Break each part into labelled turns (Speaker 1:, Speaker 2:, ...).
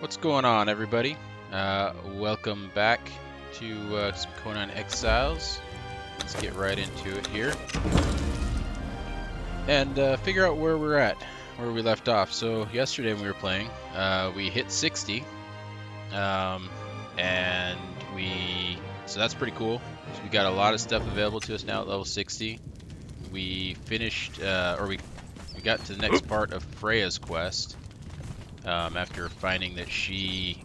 Speaker 1: What's going on, everybody? Welcome back to some Conan Exiles. Let's get right into it here and figure out where we're at, where we left off. So yesterday when we were playing, we hit 60, and so that's pretty cool. So we got a lot of stuff available to us now at level 60. We finished, we got to the next part of Freya's quest. After finding that she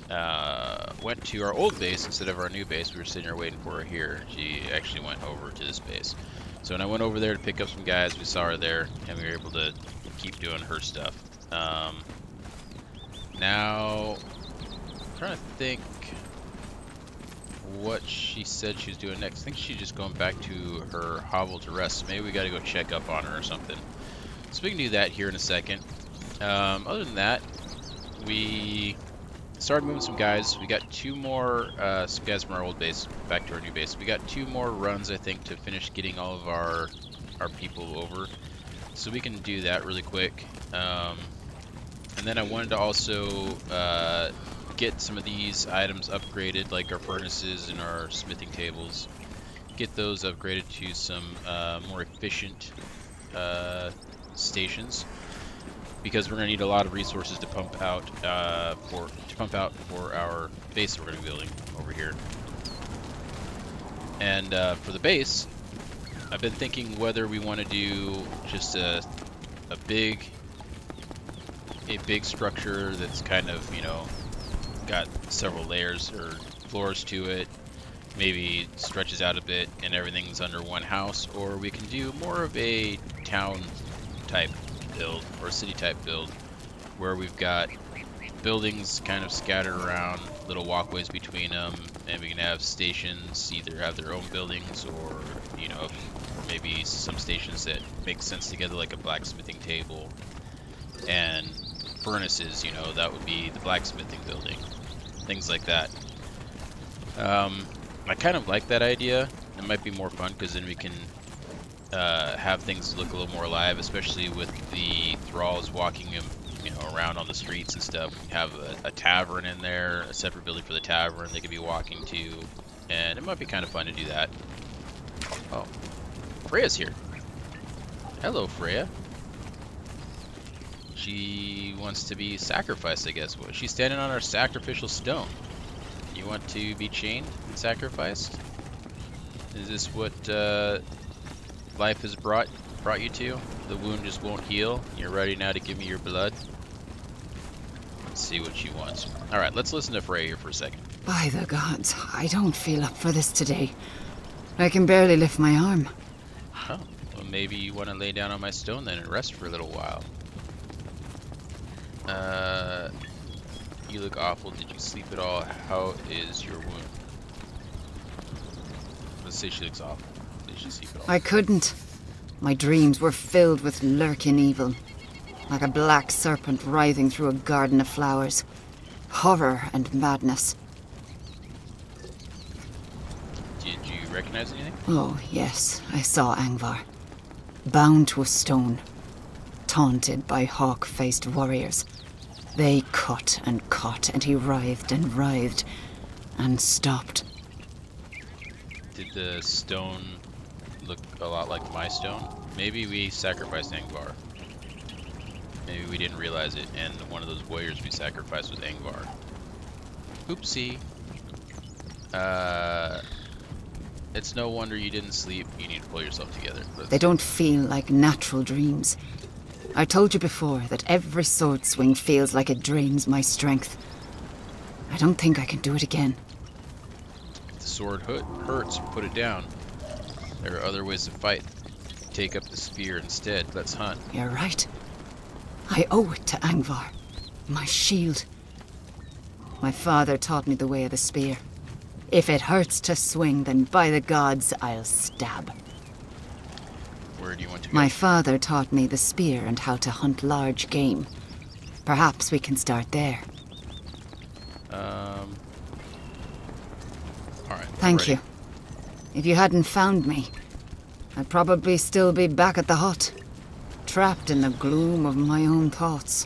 Speaker 1: went to our old base instead of our new base. We were sitting here waiting for her here. She actually went over to this base. So when I went over there to pick up some guys, we saw her there, and we were able to keep doing her stuff. Now, I'm trying to think what she said she was doing next. I think she's just going back to her hovel to rest. So maybe we got to go check up on her or something. So we can do that here in a second. Other than that, we started moving some guys. We got two more some guys from our old base back to our new base. We got two more runs, I think, to finish getting all of our people over. So we can do that really quick. And then I wanted to also get some of these items upgraded, like our furnaces and our smithing tables. Get those upgraded to some more efficient stations, because we're going to need a lot of resources to pump out for our base that we're going to be building over here. And for the base, I've been thinking whether we want to do just a big structure that's kind of, you know, got several layers or floors to it, maybe stretches out a bit and everything's under one house, or we can do more of a town type build or city type build where we've got buildings kind of scattered around, little walkways between them, and we can have stations either have their own buildings, or, you know, or maybe some stations that make sense together, like a blacksmithing table and furnaces. You know, that would be the blacksmithing building, things like that. I kind of like that idea. It might be more fun because then we can have things look a little more alive, especially with the thralls walking, you know, around on the streets and stuff. We have a tavern in there, a separate building for the tavern they could be walking to, and it might be kind of fun to do that. Oh, Freya's here. Hello, Freya. She wants to be sacrificed, I guess. Well, she's standing on our sacrificial stone. You want to be chained and sacrificed? Is this what life has brought you to? The wound just won't heal. You're ready now to give me your blood? Let's see what she wants. Alright, let's listen to Freya here for a second.
Speaker 2: By the gods, I don't feel up for this today. I can barely lift my arm.
Speaker 1: Oh, well, maybe you want to lay down on my stone then and rest for a little while. You look awful. Did you sleep at all? How is your wound? Let's say she looks awful. Did she sleep at all?
Speaker 2: I couldn't. My dreams were filled with lurking evil, like a black serpent writhing through a garden of flowers. Horror and madness.
Speaker 1: Did you recognize anything?
Speaker 2: Oh, yes, I saw Angvar. Bound to a stone. Taunted by hawk-faced warriors. They cut, and he writhed and stopped.
Speaker 1: Did the stone look a lot like my stone? Maybe we sacrificed Angvar. Maybe we didn't realize it, and one of those warriors we sacrificed was Angvar. Oopsie. It's no wonder you didn't sleep. You need to pull yourself together.
Speaker 2: They don't feel like natural dreams. I told you before that every sword swing feels like it drains my strength. I don't think I can do it again.
Speaker 1: If the sword hurts, put it down. There are other ways to fight. Take up the spear instead. Let's hunt.
Speaker 2: You're right. I owe it to Angvar. My shield. My father taught me the way of the spear. If it hurts to swing, then by the gods, I'll stab.
Speaker 1: Where do you want to go?
Speaker 2: My father taught me the spear and how to hunt large game. Perhaps we can start there.
Speaker 1: Alright.
Speaker 2: Thank you. If you hadn't found me, I'd probably still be back at the hut, trapped in the gloom of my own thoughts.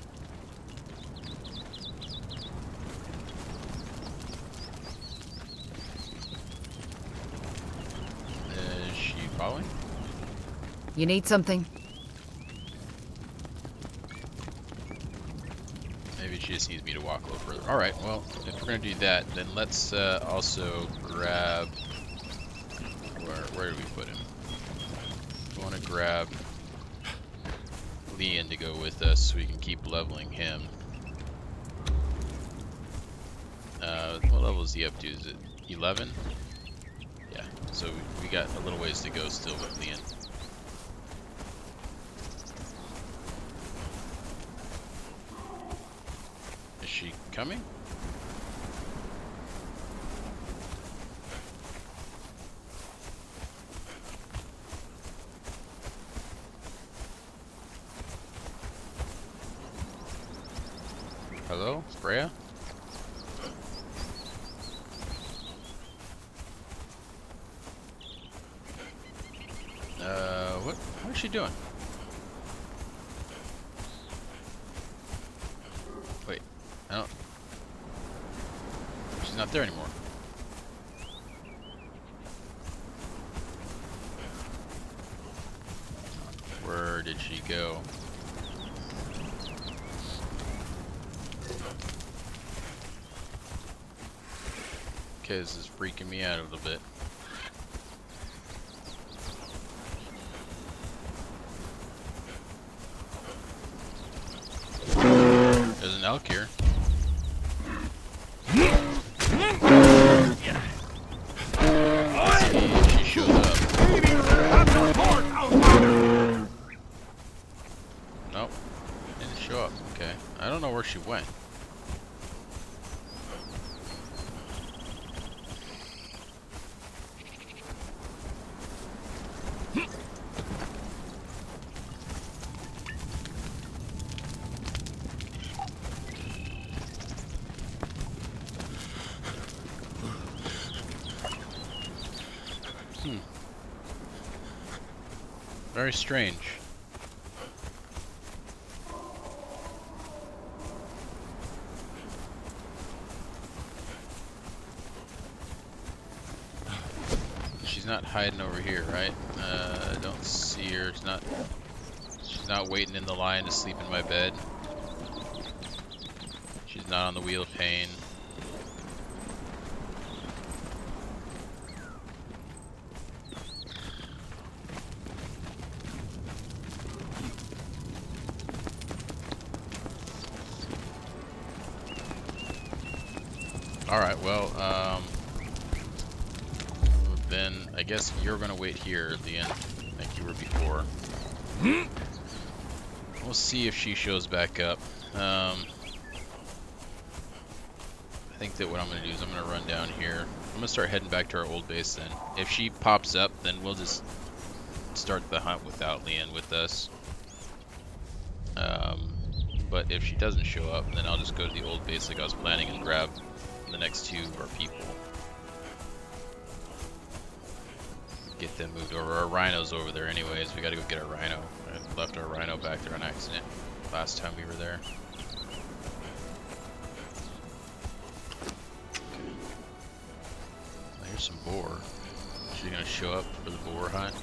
Speaker 2: You need something?
Speaker 1: Maybe she just needs me to walk a little further. Alright, well, if we're going to do that, then let's also grab... Where did we put him? We want to grab Leon to go with us so we can keep leveling him. What level is he up to? Is it 11? Yeah, so we got a little ways to go still with Leon. Is she coming? Hello, Freya? What is she doing? Wait, I don't... She's not there anymore. Where did she go? Okay, this is freaking me out a little bit. There's an elk here. Let's see if she shows up. Nope. Didn't show up. Okay. I don't know where she went. Very strange. She's not hiding over here, right? I don't see her. She's not waiting in the line to sleep in my bed. She's not on the Wheel of Pain. Alright, well, then I guess you're gonna wait here at the end, like you were before. We'll see if she shows back up. I think that what I'm gonna do is I'm gonna run down here. I'm gonna start heading back to our old base then. If she pops up, then we'll just start the hunt without Leon with us. But if she doesn't show up, then I'll just go to the old base like I was planning and grab the next two of our people. Get them moved over. Our rhino's over there anyways. We gotta go get our rhino. I left our rhino back there on accident last time we were there. Oh, here's some boar. Is she gonna show up for the boar hunt?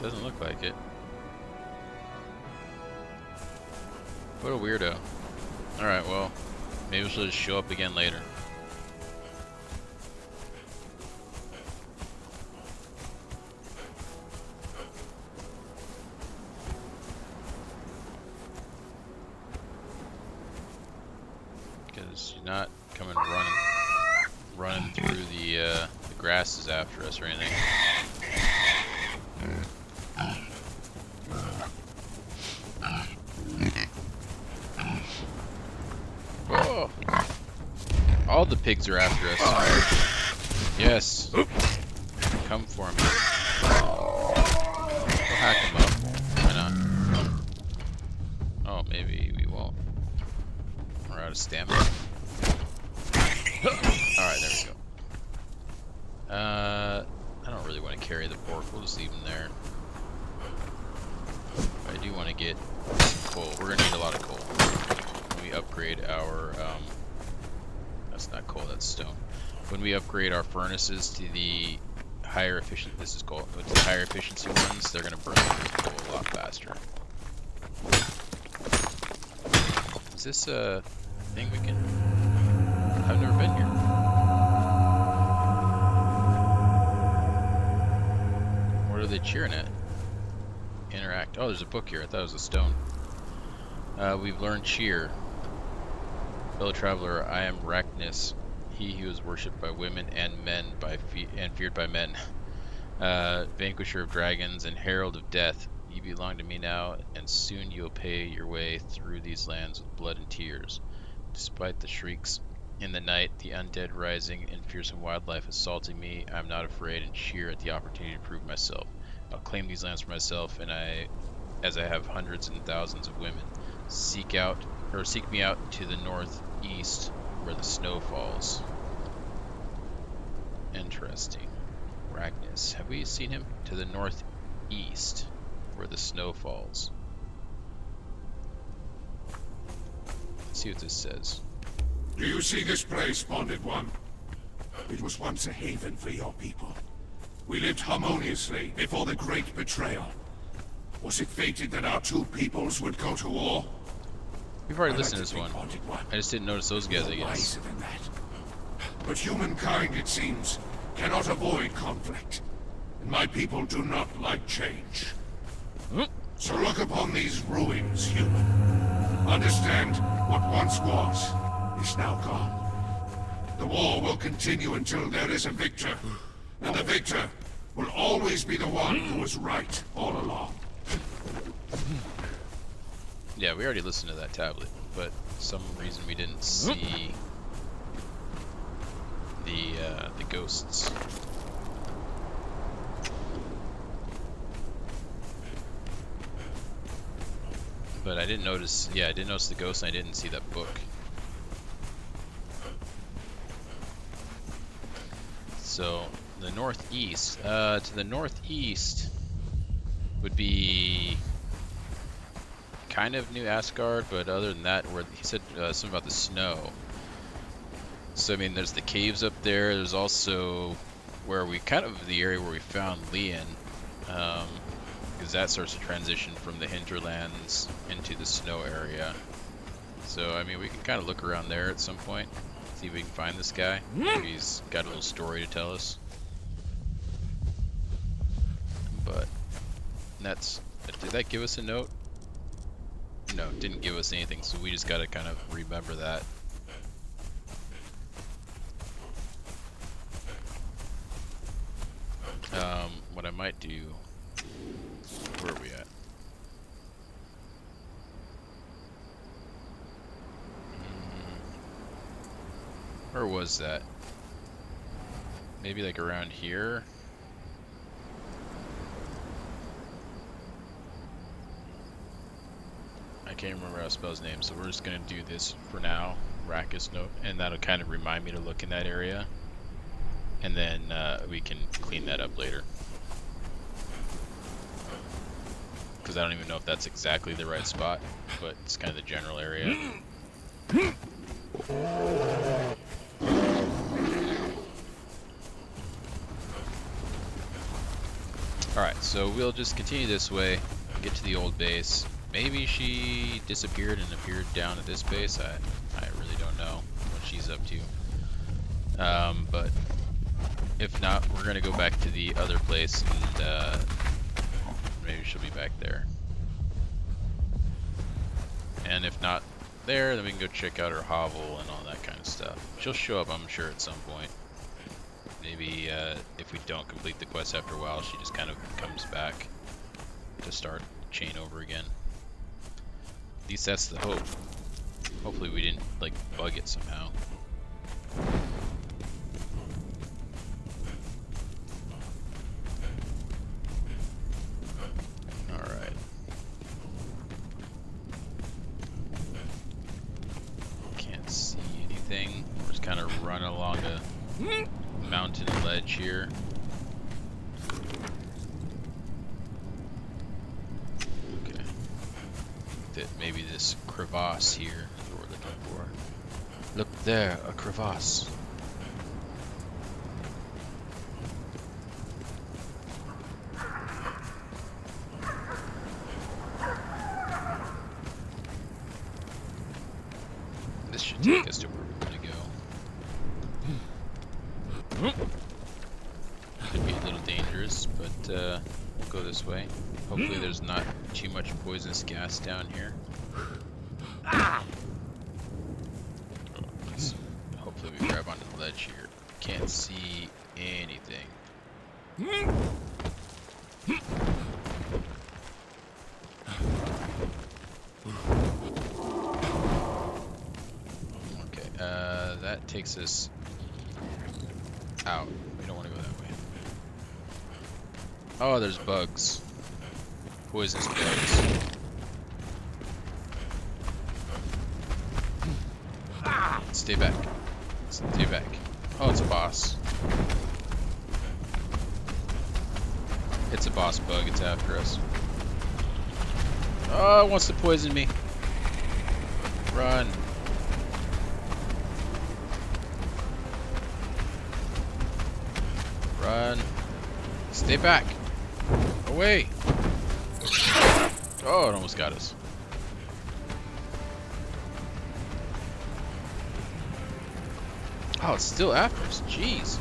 Speaker 1: Doesn't look like it. What a weirdo. Alright, well, maybe she'll just show up again later. Because she's not coming running through the grasses after us or anything. Whoa! All the pigs are after us. Yes. Come for me. We'll hack them up. Why not? Oh, maybe we won't. We're out of stamina. Alright, there we go. I don't really want to carry the pork. We'll just leave them there. I do want to get some coal. We're going to need a lot of coal. upgrade our, that's not coal, that's stone. When we upgrade our furnaces to the higher efficient, this is coal, to the higher efficiency ones, they're gonna burn through coal a lot faster. Is this a thing we can, I've never been here. What are they cheering at? Interact. Oh, there's a book here. I thought it was a stone. We've learned cheer. Fellow traveler, I am Rachnis, he who is worshipped by women and men and feared by men. Vanquisher of dragons and herald of death. You belong to me now, and soon you'll pay your way through these lands with blood and tears. Despite the shrieks in the night, the undead rising, and fearsome wildlife assaulting me, I am not afraid and cheer at the opportunity to prove myself. I'll claim these lands for myself, and as I have hundreds and thousands of women. Seek me out to the northeast, where the snow falls. Interesting. Rachnis. Have we seen him? To the northeast, where the snow falls. Let's see what this says.
Speaker 3: Do you see this place, Bonded One? It was once a haven for your people. We lived harmoniously before the great betrayal. Was it fated that our two peoples would go to war?
Speaker 1: We've already listened to this one. I just didn't notice those guys, I guess.
Speaker 3: Than that. But humankind, it seems, cannot avoid conflict. And my people do not like change. So look upon these ruins, human. Understand what once was is now gone. The war will continue until there is a victor. And the victor will always be the one who was right all along.
Speaker 1: Yeah, we already listened to that tablet, but for some reason we didn't see the ghosts. But I didn't notice, yeah, I didn't notice the ghosts and I didn't see that book. So, the northeast, to the northeast would be kind of New Asgard, but other than that, where he said something about the snow. So I mean, there's the caves up there. There's also where we kind of the area where we found Leon, because that starts to transition from the hinterlands into the snow area. So I mean, we can kind of look around there at some point, see if we can find this guy. Maybe he's got a little story to tell us. But that's. Did that give us a note? No, it didn't give us anything, so we just gotta kind of remember that. What I might do... Where are we at? Where was that? Maybe like around here? I can't remember how to spell his name, so we're just gonna do this for now, Rachnis note, and that'll kind of remind me to look in that area, and then we can clean that up later. Because I don't even know if that's exactly the right spot, but it's kind of the general area. Alright, so we'll just continue this way, get to the old base. Maybe she disappeared and appeared down at this base. I really don't know what she's up to. But if not, we're gonna go back to the other place and maybe she'll be back there. And if not there, then we can go check out her hovel and all that kind of stuff. She'll show up, I'm sure, at some point. Maybe if we don't complete the quest after a while, she just kind of comes back to start the chain over again. At least that's the hope. Hopefully we didn't, like, bug it somehow. Alright. Can't see anything. We're just kind of running along a mountain ledge here. That maybe this crevasse here is where we're looking for. Look there, a crevasse. This should take us to where we want to go. Could be a little dangerous, but we'll go this way. Hopefully there's not too much poisonous gas down here. Hopefully we grab onto the ledge here. Can't see anything. Okay, that takes us out. We don't want to go that way. Oh, there's bugs. Poisonous bugs. Stay back. Stay back. Oh, it's a boss. It's a boss bug. It's after us. Oh, it wants to poison me. Run. Run. Stay back. Away. Oh, it almost got us. Oh, it's still after us. Jeez.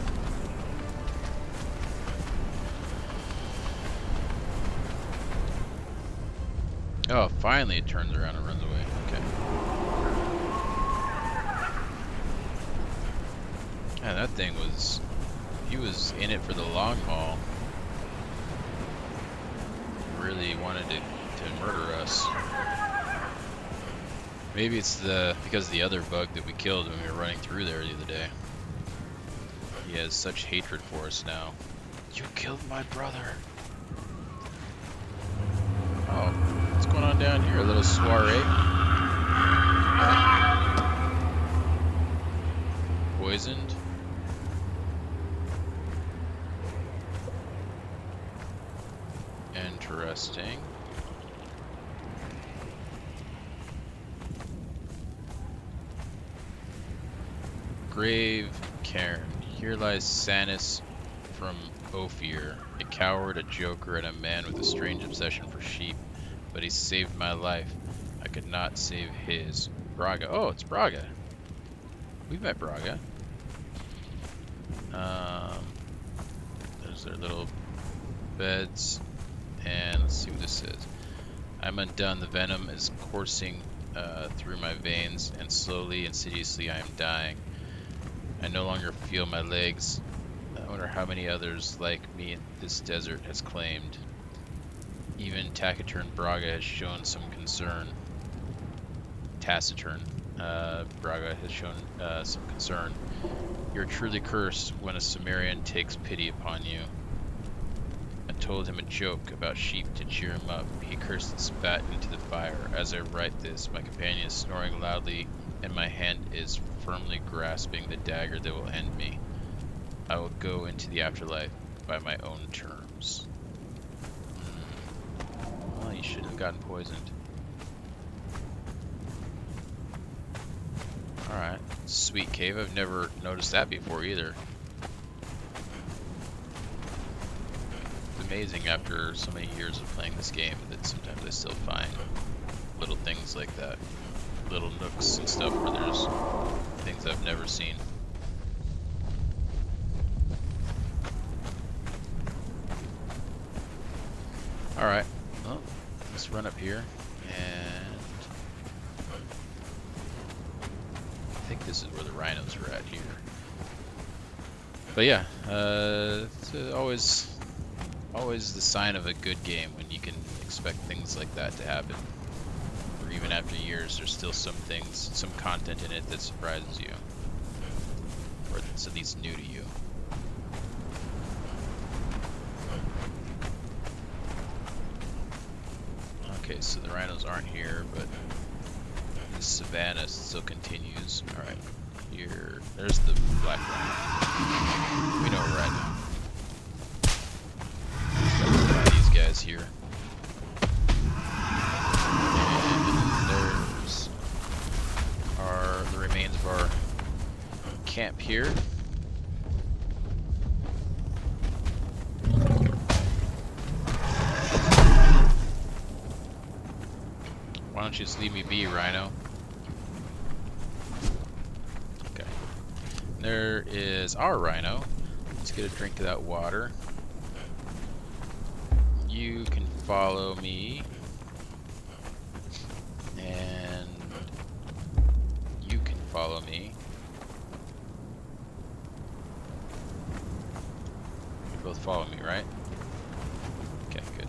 Speaker 1: Oh, finally it turns around and runs away. Okay. Yeah, that thing was... He was in it for the long haul. Really wanted to murder us. Maybe it's because of the other bug that we killed when we were running through there the other day. He has such hatred for us now. You killed my brother. Oh, what's going on down here? A little soiree? Poisoned? Interesting. Grave Cairn. Here lies Sanus from Ophir, a coward, a joker, and a man with a strange obsession for sheep. But he saved my life. I could not save his. Braga. Oh, it's Braga. We've met Braga. There's their little beds. And let's see what this says. I'm undone. The venom is coursing through my veins, and slowly, insidiously, I am dying. I no longer feel my legs. I wonder how many others like me this desert has claimed. Even Taciturn Braga has shown some concern. Taciturn Braga has shown some concern. You're truly cursed when a Sumerian takes pity upon you. I told him a joke about sheep to cheer him up. He cursed and spat into the fire. As I write this, my companion is snoring loudly, and my hand is firmly grasping the dagger that will end me. I will go into the afterlife by my own terms. Well, you shouldn't have gotten poisoned. Alright, sweet cave. I've never noticed that before either. It's amazing after so many years of playing this game that sometimes I still find little things like that. Little nooks and stuff where there's things I've never seen. Alright, well, let's run up here, and I think this is where the rhinos are at here. But yeah, it's always the sign of a good game when you can expect things like that to happen. Or even after years, there's still some things, some content in it that surprises you. Or that's at least new to you. Okay, so the rhinos aren't here, but the savannah still continues. Alright, here, there's the black rhino. We know where we're at now. These guys here. And there's camp here. Why don't you just leave me be, Rhino? Okay. There is our Rhino. Let's get a drink of that water. You can follow me. And you can follow me. You both follow me, right? Okay, good.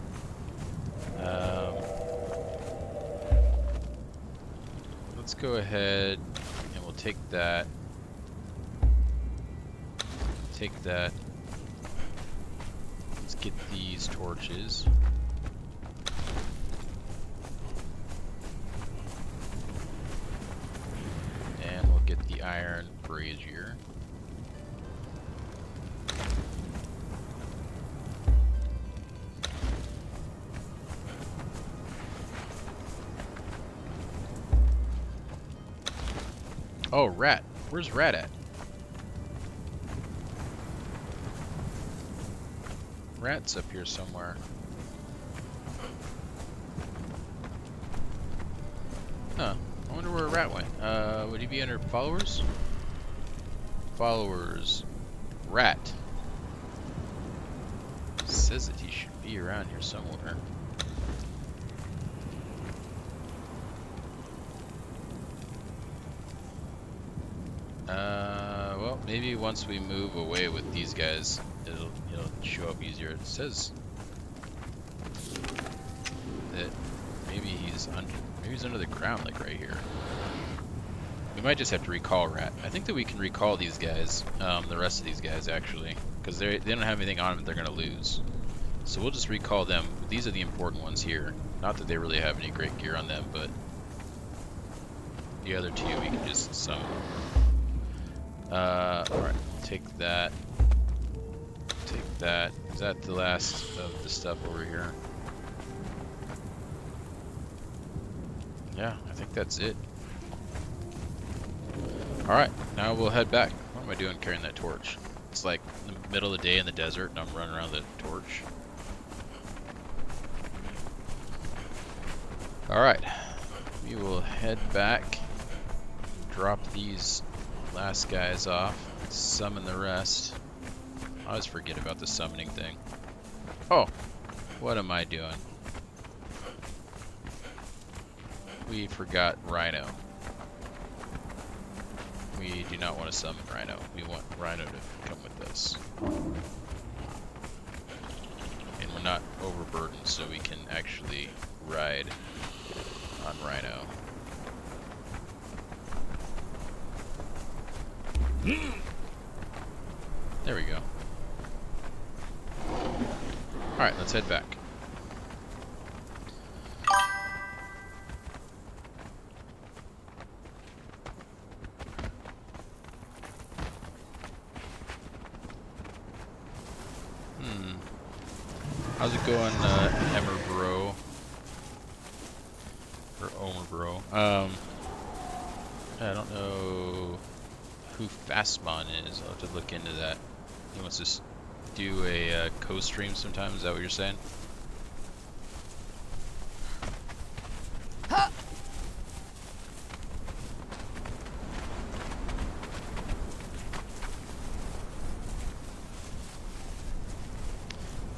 Speaker 1: Let's go ahead and we'll take that. Take that. Let's get these torches. And we'll get the iron brazier. Oh, Rat. Where's Rat at? Rat's up here somewhere. Huh. I wonder where Rat went. Would he be under followers? Followers. Rat. Says that he should be around here somewhere. Well, maybe once we move away with these guys, it'll show up easier. It says that maybe he's under the ground, like right here. We might just have to recall Rat. I think that we can recall these guys, the rest of these guys actually, because they don't have anything on them that they're gonna lose. So we'll just recall them. These are the important ones here. Not that they really have any great gear on them, but the other two we can just summon. Alright, take that. Take that. Is that the last of the stuff over here? Yeah, I think that's it. Alright, now we'll head back. What am I doing carrying that torch? It's like the middle of the day in the desert and I'm running around the torch. Alright, we will head back, drop these last guys off, summon the rest. I always forget about the summoning thing. Oh, what am I doing? We forgot Rhino. We do not want to summon Rhino. We want Rhino to come with us. And we're not overburdened, so we can actually ride on Rhino. There we go. Alright, let's head back. How's it going, Emerbro? Or Omerbro? I don't know who Fastmon is. I'll have to look into that. He wants to do a co-stream sometime. Is that what you're saying?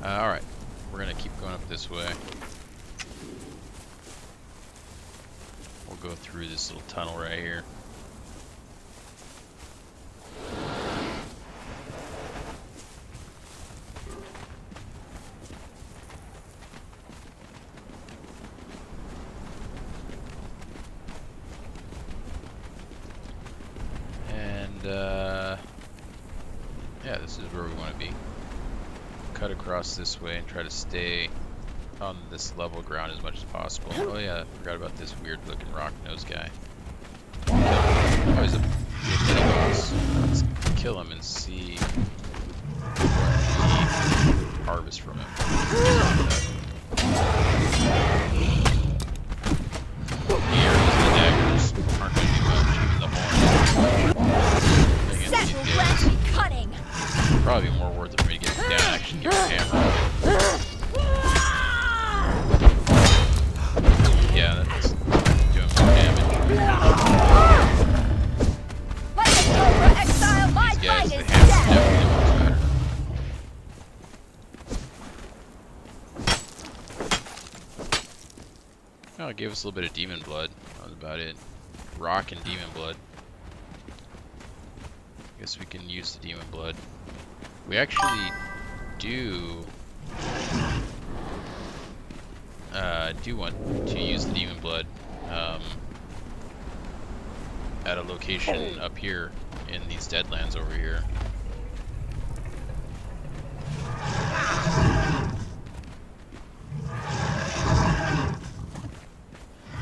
Speaker 1: Alright, we're gonna keep going up this way. We'll go through this little tunnel right here. And yeah, this is where we want to be. Cut across this way and try to stay on this level ground as much as possible. Oh yeah, I forgot about this weird looking rock nose guy. Oh, he's a mini boss. Let's kill him and see what we harvest from him. The arrows and the daggers aren't going to do much, even the horn. gave us a little bit of demon blood. That was about it. Rock and demon blood. Guess we can use the demon blood. We actually do want to use the demon blood at a location up here in these Deadlands over here.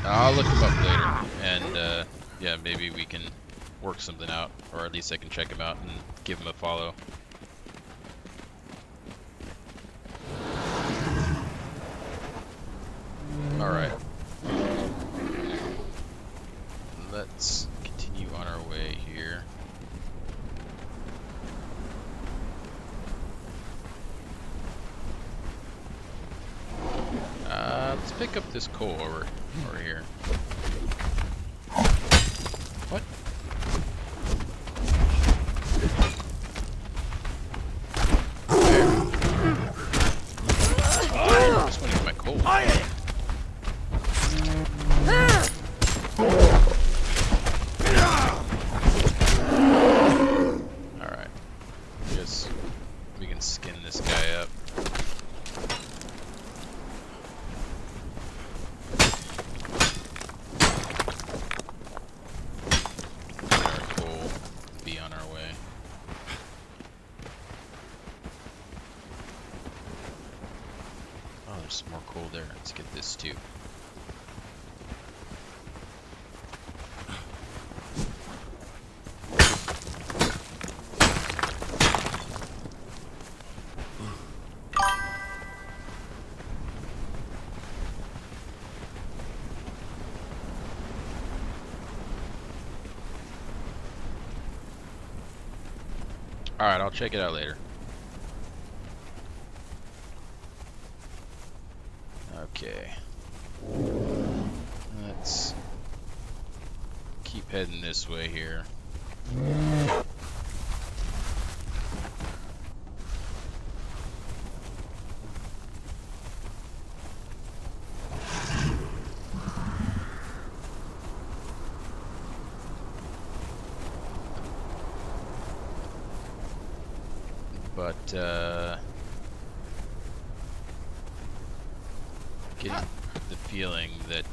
Speaker 1: I'll look him up later, and yeah, maybe we can work something out, or at least I can check him out and give him a follow. Alright. Let's continue on our way here. Let's pick up this coal over here. What? I just want to get my coal. Alright. Guess we can skin this guy up. Some more coal there. Let's get this too. Alright, I'll check it out later. Okay. Let's keep heading this way here. But getting the feeling that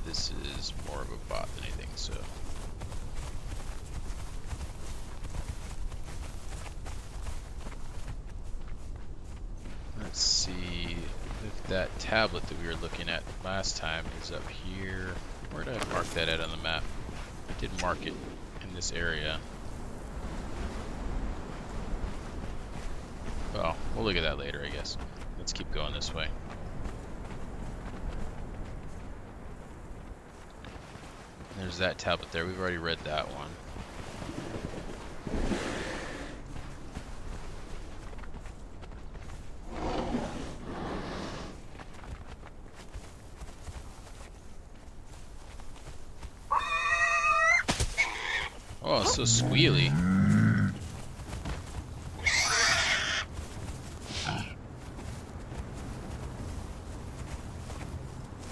Speaker 1: this is more of a bot than anything, so. Let's see if that tablet that we were looking at last time is up here. Where did I mark that at on the map? I did mark it in this area. Well, we'll look at that later, I guess. Let's keep going this way. There's that tablet there. We've already read that one. Oh, it's so squealy.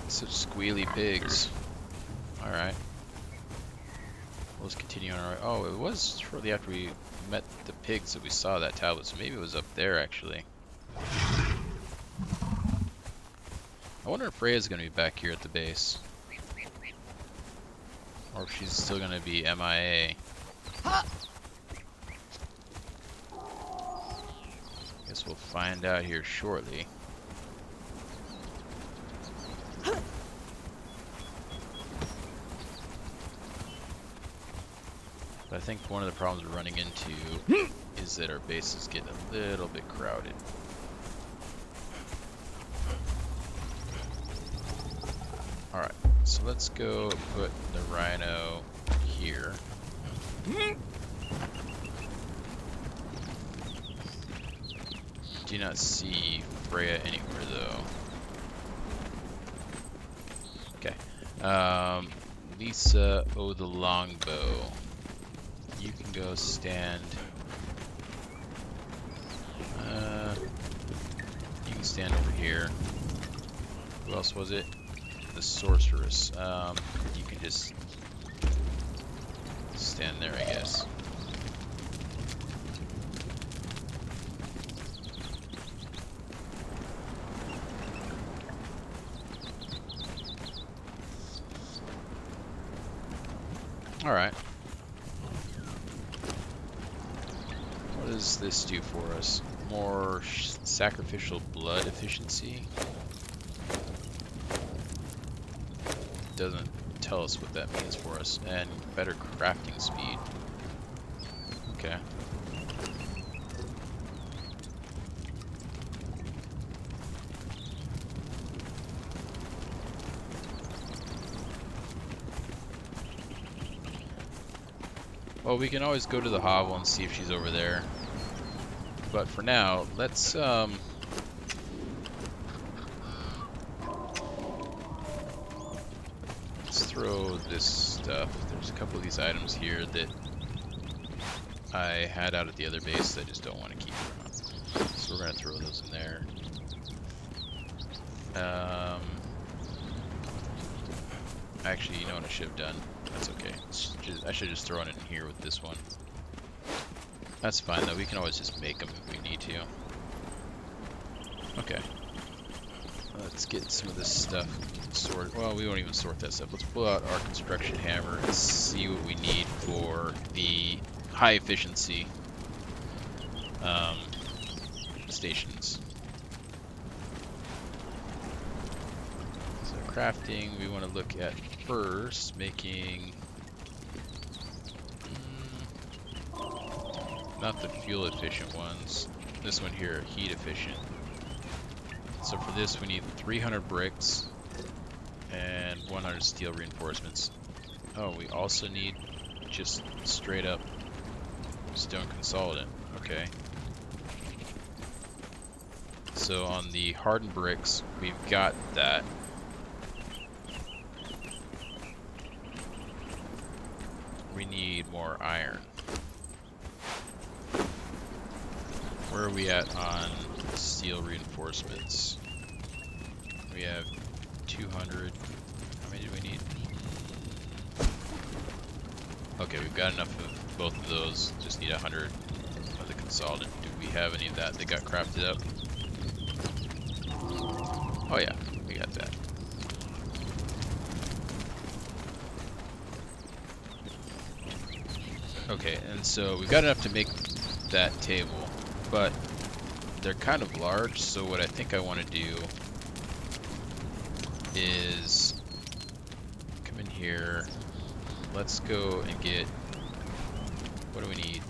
Speaker 1: Such squealy pigs. Alright. Let's continue on our way. Oh, it was shortly after we met the pigs that we saw that tablet, so maybe it was up there actually. I wonder if Freya's gonna be back here at the base. Or if she's still gonna be MIA. Guess we'll find out here shortly. But I think one of the problems we're running into is that our base is getting a little bit crowded. Alright, so let's go put the rhino here. Do not see Freya anywhere though. Okay. Lisa, oh the longbow. You can go stand. You can stand over here. Who else was it? the sorceress. You can just stand there, I guess. Alright. What does this do for us? More sacrificial blood efficiency? Doesn't tell us what that means for us. And better crafting speed. Okay. Well, we can always go to the hovel and see if she's over there. But for now, let's throw this stuff. There's a couple of these items here that I had out at the other base that I just don't want to keep around. So we're going to throw those in there. Actually, you know what I should have done? That's okay. I should just throw it in here with this one. That's fine though, we can always just make them if we need to. Okay. Let's get some of this stuff sorted. Well, we won't even sort that stuff. Let's pull out our construction hammer and see what we need for the high efficiency stations. So crafting, we want to look at first making not the fuel efficient ones. This one here, heat efficient. So for this we need 300 bricks and 100 steel reinforcements. Oh, we also need just straight up stone consolidant. Okay. So on the hardened bricks, we've got that. We need more iron. Where are we at on steel reinforcements? We have 200. How many do we need? Okay, we've got enough of both of those. Just need 100 of the consolidant. Do we have any of that that got crafted up? Oh yeah, we got that. Okay, and so we've got enough to make that table, but they're kind of large, so what I think I want to do is come in here. Let's go and get, what do we need?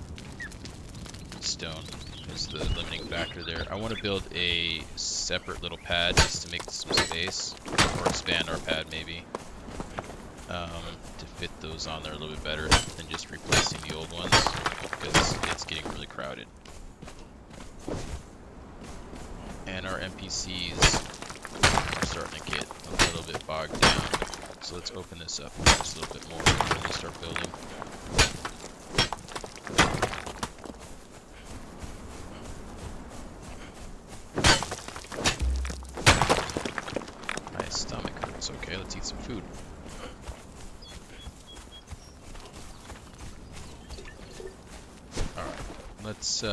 Speaker 1: Stone is the limiting factor there. I want to build a separate little pad just to make some space, or expand our pad maybe, to fit those on there a little bit better than just replacing the old ones, because it's getting really crowded. And our NPCs are starting to get a little bit bogged down. So let's open this up just a little bit more before we start building. My stomach hurts. Okay, let's eat some food. Alright, let's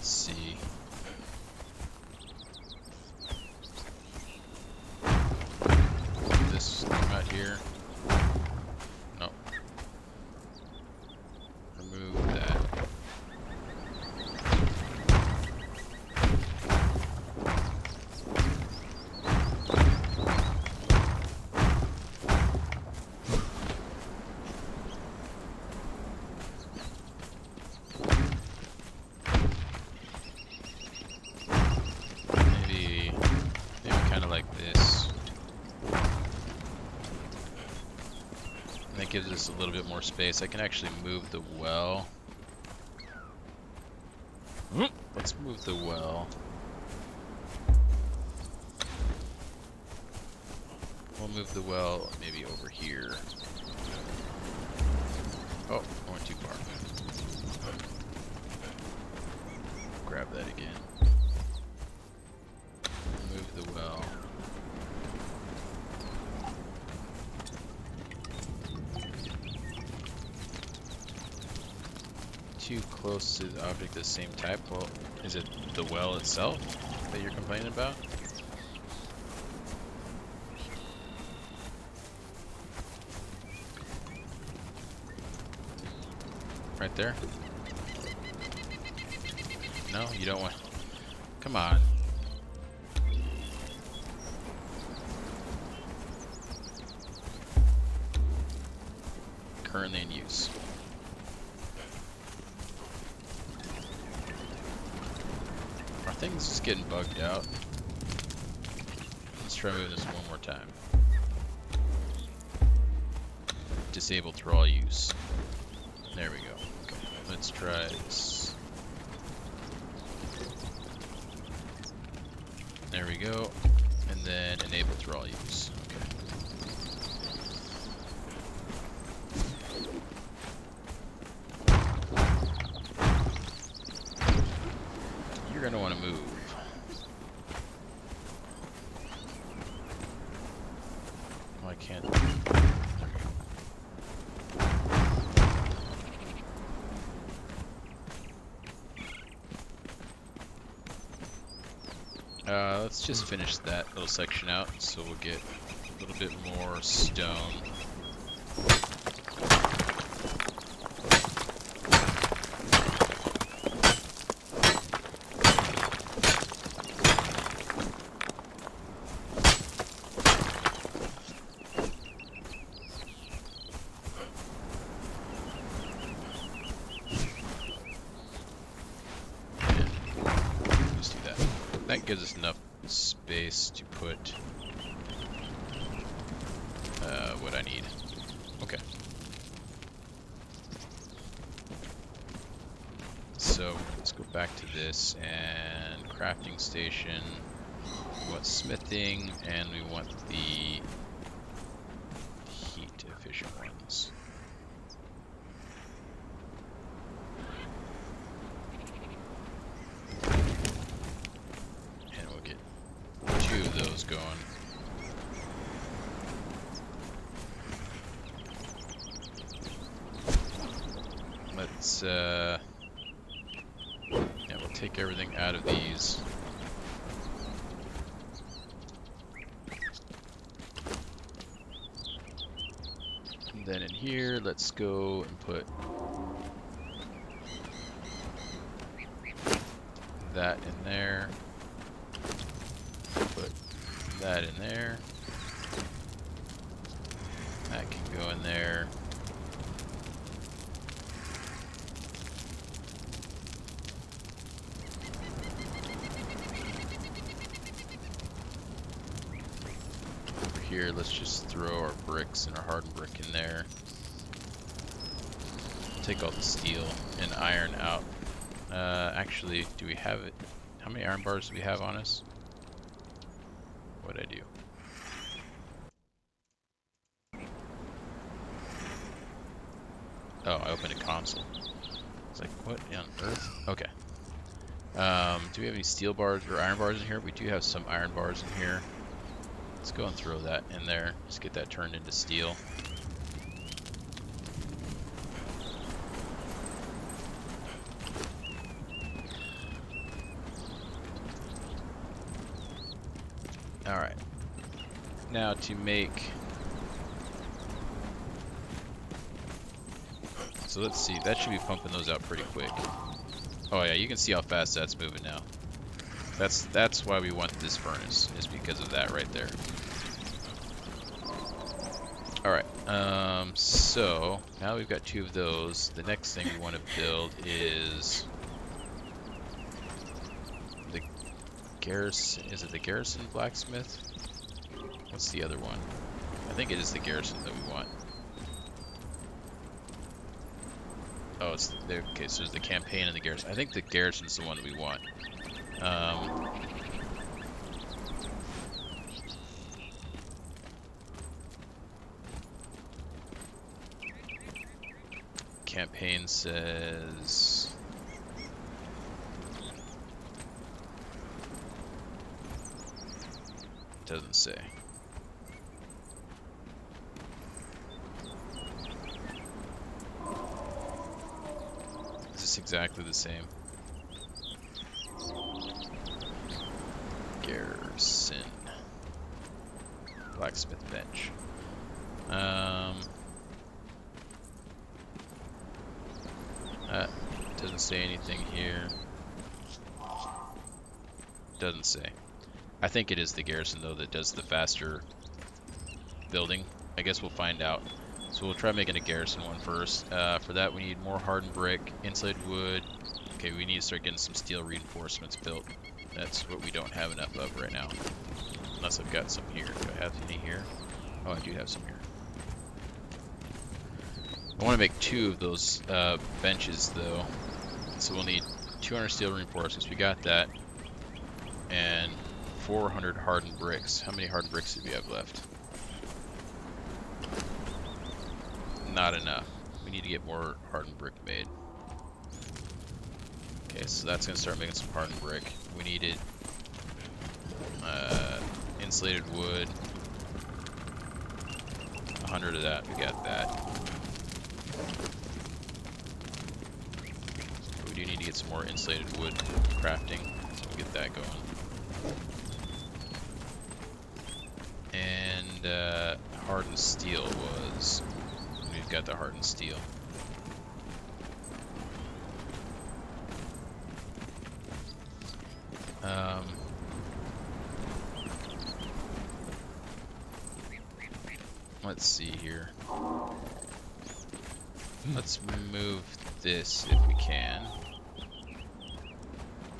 Speaker 1: see. This right here. No. Remove that. Maybe kind of like this. And that gives us a little bit more space. I can actually move the well. Let's move the well. We'll move the well maybe over here. Oh, I went too far. grab that again. Move the well. Too close to the object of the same type? Well, is it the well itself that you're complaining about? Right there? No, you don't want... Come on. Currently in use. Our thing's just getting bugged out. Let's try moving this one more time. Disabled through all use. There we go. Okay, let's try this. There we go. And then enable through all use. Okay. You're gonna want to move. Oh, I can't. Let's just finish that little section out, so we'll get a little bit more stone. Let's do that. That gives us enough space to put what I need. Okay. So let's go back to this and crafting station. We want smithing and we want the heat efficient ones. And we'll get 2 of those going. Let's yeah, we'll take everything out of these. And then in here, let's go and put that in there. Put that in there. That can go in there. Over here, let's just throw our bricks and our hardened brick in there. Take all the steel and iron out. Actually, do we have it? How many iron bars do we have on us? What'd I do? Oh, I opened a console. It's like, what on earth? Okay. Do we have any steel bars or iron bars in here? We do have some iron bars in here. Let's go and throw that in there. Just get that turned into steel. Alright. Now to make... So let's see, that should be pumping those out pretty quick. Oh yeah, you can see how fast that's moving now. That's why we want this furnace, is because of that right there. Alright, so now we've got 2 of those. The next thing we want to build is the garrison. Is it the garrison blacksmith? What's the other one? I think it is the garrison that we want. Oh, it's the, okay, so there's the campaign and the garrison. I think the garrison's the one that we want. Campaign says Doesn't say. Is this exactly the same? Garrison. Blacksmith bench. Doesn't say anything here. Doesn't say. I think it is the garrison though that does the faster building. I guess we'll find out. So we'll try making a garrison one first. For that we need more hardened brick, insulated wood. Okay, we need to start getting some steel reinforcements built. That's what we don't have enough of right now. Unless I've got some here. Do I have any here? Oh, I do have some here. I want to make 2 of those benches though. So we'll need 200 steel reinforcements. We got that. And 400 hardened bricks. How many hardened bricks do we have left? Not enough. We need to get more hardened brick made. Okay, so that's going to start making some hardened brick. We needed insulated wood. 100 of that. We got that. But we do need to get some more insulated wood crafting. So we'll get that going. And hardened steel was... We've got the hardened steel. Let's see here. Let's move this if we can.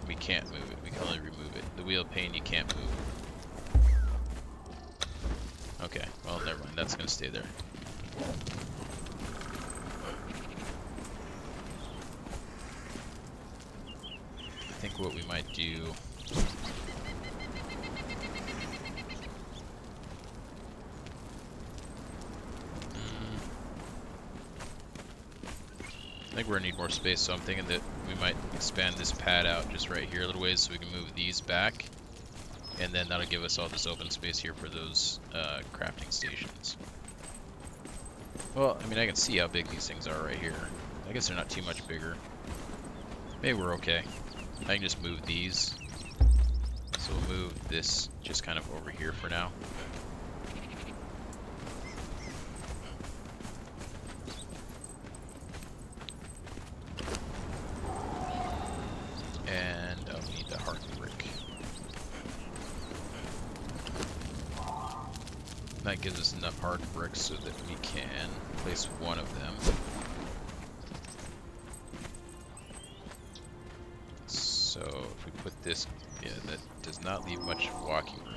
Speaker 1: We can't move it. We can only remove it. The wheel of pain you can't move. Okay, well never mind. That's gonna stay there. I think what we might do... I think we're gonna need more space, so I'm thinking that we might expand this pad out just right here a little ways so we can move these back. And then that'll give us all this open space here for those crafting stations. Well, I mean, I can see how big these things are right here. I guess they're not too much bigger. Maybe we're okay. I can just move these. So we'll move this just kind of over here for now. And I'll need the hardened brick. That gives us enough hardened bricks so that we can place one of them. So if we put this, yeah, that does not leave much walking room.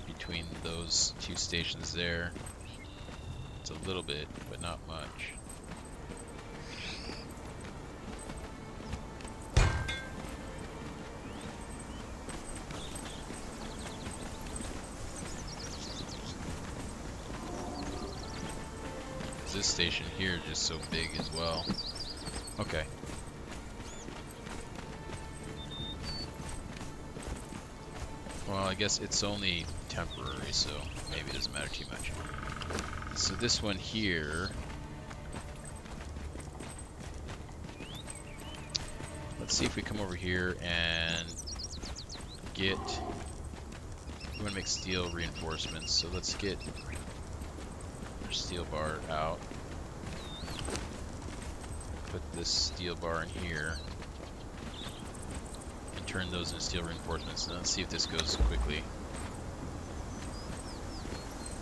Speaker 1: Between those 2 stations there, it's a little bit, but not much. This station here is just so big as well. Okay. Well, I guess it's only temporary, so maybe it doesn't matter too much. So this one here... Let's see if we come over here and get... We want to make steel reinforcements, so let's get our steel bar out. Put this steel bar in here. And turn those into steel reinforcements. And let's see if this goes quickly.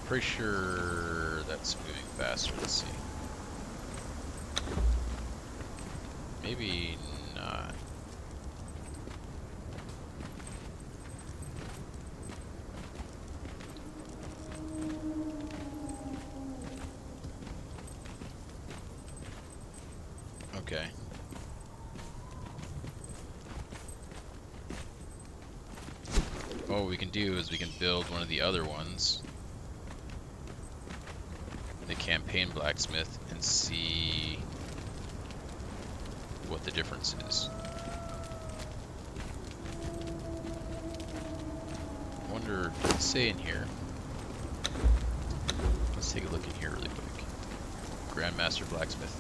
Speaker 1: Pretty sure that's moving faster. Let's see. Maybe not. Okay. What we can do is we can build one of the other ones, the campaign blacksmith, and see what the difference is. wonder, does it say in here? Let's take a look in here really quick. Grandmaster Blacksmith.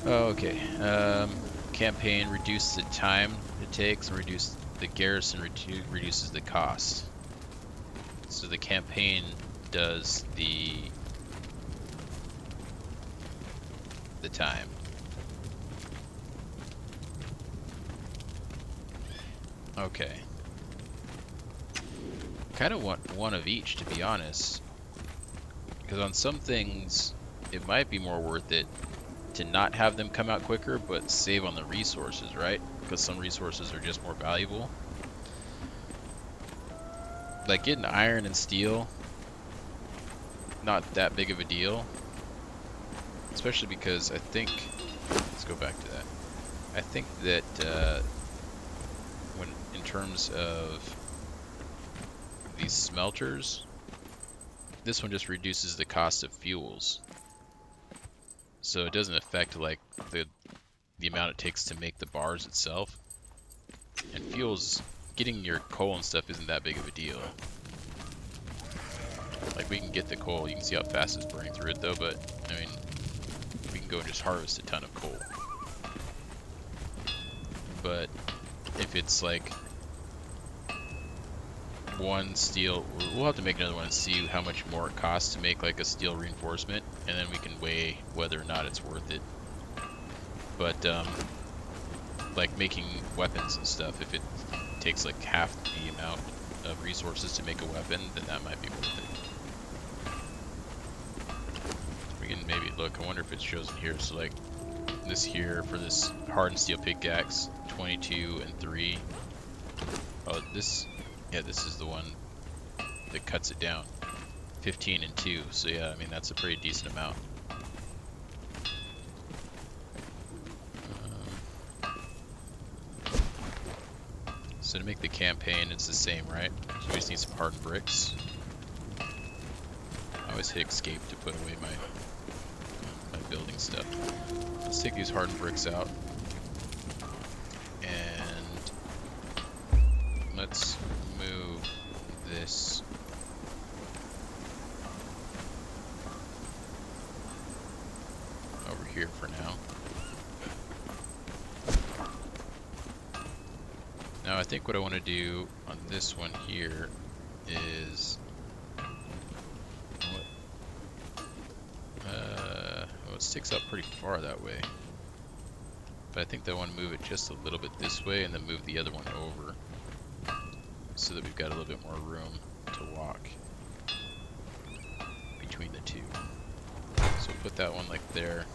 Speaker 1: Oh, okay. Campaign reduces the time it takes and reduce the garrison reduces the cost. So the campaign does the time. Okay. Kind of want one of each, to be honest. Because on some things, it might be more worth it to not have them come out quicker, but save on the resources, right? Because some resources are just more valuable. Like getting iron and steel, not that big of a deal. Especially because I think, let's go back to that. I think that when in terms of these smelters, this one just reduces the cost of fuels. So it doesn't affect like the amount it takes to make the bars itself. And fuels, getting your coal and stuff isn't that big of a deal. Like we can get the coal, you can see how fast it's burning through it though, but I mean, we can go and just harvest a ton of coal. But if it's like one steel, we'll have to make another one and see how much more it costs to make like a steel reinforcement, and then we can weigh whether or not it's worth it. But like making weapons and stuff, if it takes like half the amount of resources to make a weapon, then that might be worth it. We can maybe look, I wonder if it shows in here. So like this here for this hardened steel pickaxe, 22 and 3. Oh, this, yeah, this is the one that cuts it down, 15 and 2. So yeah, I mean that's a pretty decent amount. So to make the campaign, it's the same, right? So we just need some hardened bricks. I always hit escape to put away my building stuff. Let's take these hardened bricks out. And let's move this over here for now. Now I think what I want to do on this one here is well, it sticks up pretty far that way, but I think I want to move it just a little bit this way and then move the other one over so that we've got a little bit more room to walk between the two. So we'll put that one like there.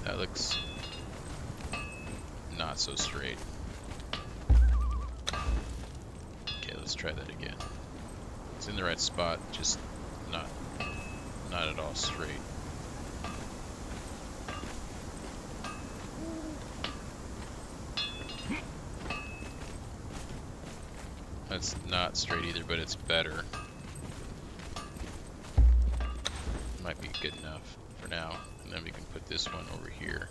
Speaker 1: That looks not so straight. Okay, let's try that again. It's in the right spot, just not at all straight. That's not straight either, but it's better. Might be good enough for now. And then we can put this one over here.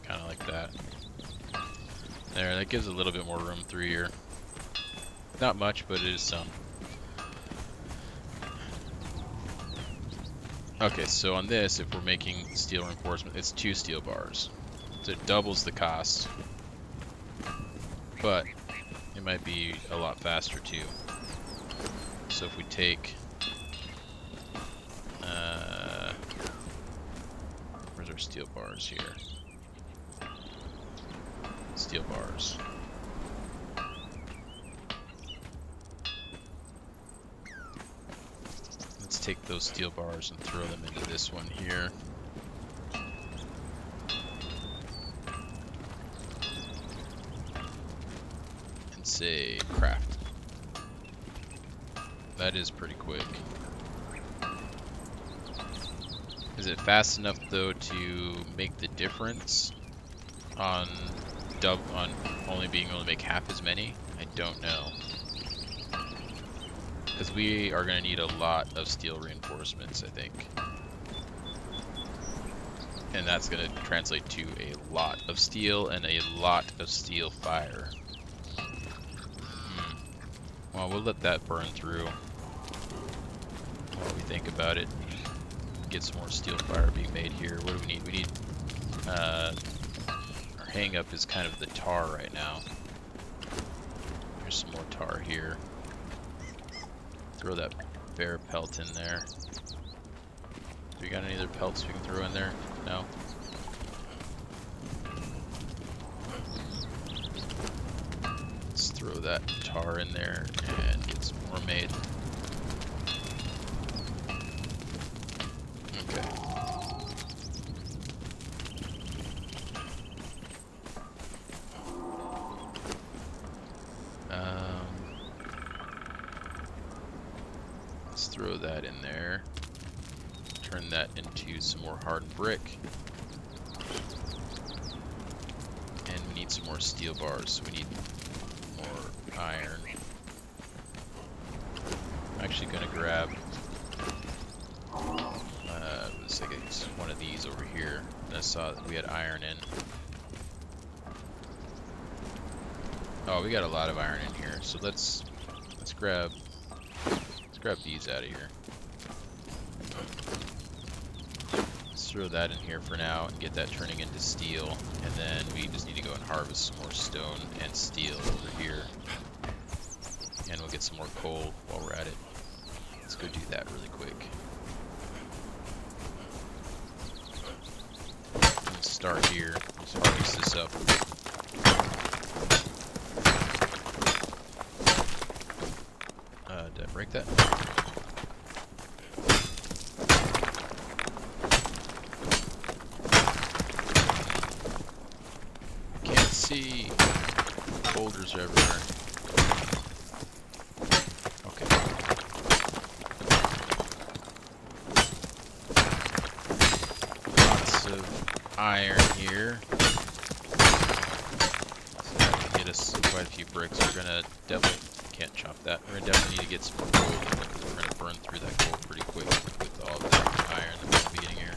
Speaker 1: Kind of like that. There, that gives a little bit more room through here. Not much, but it is some. Okay, so on this, if we're making steel reinforcement, it's 2 steel bars. So it doubles the cost. But it might be a lot faster too. So if we take... where's our steel bars here? Steel bars. Let's take those steel bars and throw them into this one here. And say craft. That is pretty quick. Is it fast enough though to make the difference on only being able to make half as many? I don't know. Because we are going to need a lot of steel reinforcements, I think. And that's going to translate to a lot of steel and a lot of steel fire. Well, we'll let that burn through while we think about it. Get some more steel fire being made here. What do we need? We need, our hang up is kind of the tar right now. There's some more tar here. Throw that bear pelt in there. Do we got any other pelts we can throw in there? No? Let's throw that tar in there and get some more made. Okay. Let's throw that in there. Turn that into some more hard brick. And we need some more steel bars, so we need more iron. I'm actually gonna grab let's say it's one of these over here. I saw that we had iron in. Oh, we got a lot of iron in here, so let's grab these out of here. Let's throw that in here for now and get that turning into steel, and then we just need to go and harvest some more stone and steel over here, and we'll get some more coal while we're at it. Let's go do that really quick. Let's start here. Let's harvest this up. Did I break that? Can't see. Boulders are everywhere. Okay. Lots of iron here. So that can get us quite a few bricks. We're gonna definitely can't chop that. We're gonna definitely need to get some more gold because we're gonna burn through that gold pretty quick with all of that iron that we'll be getting here.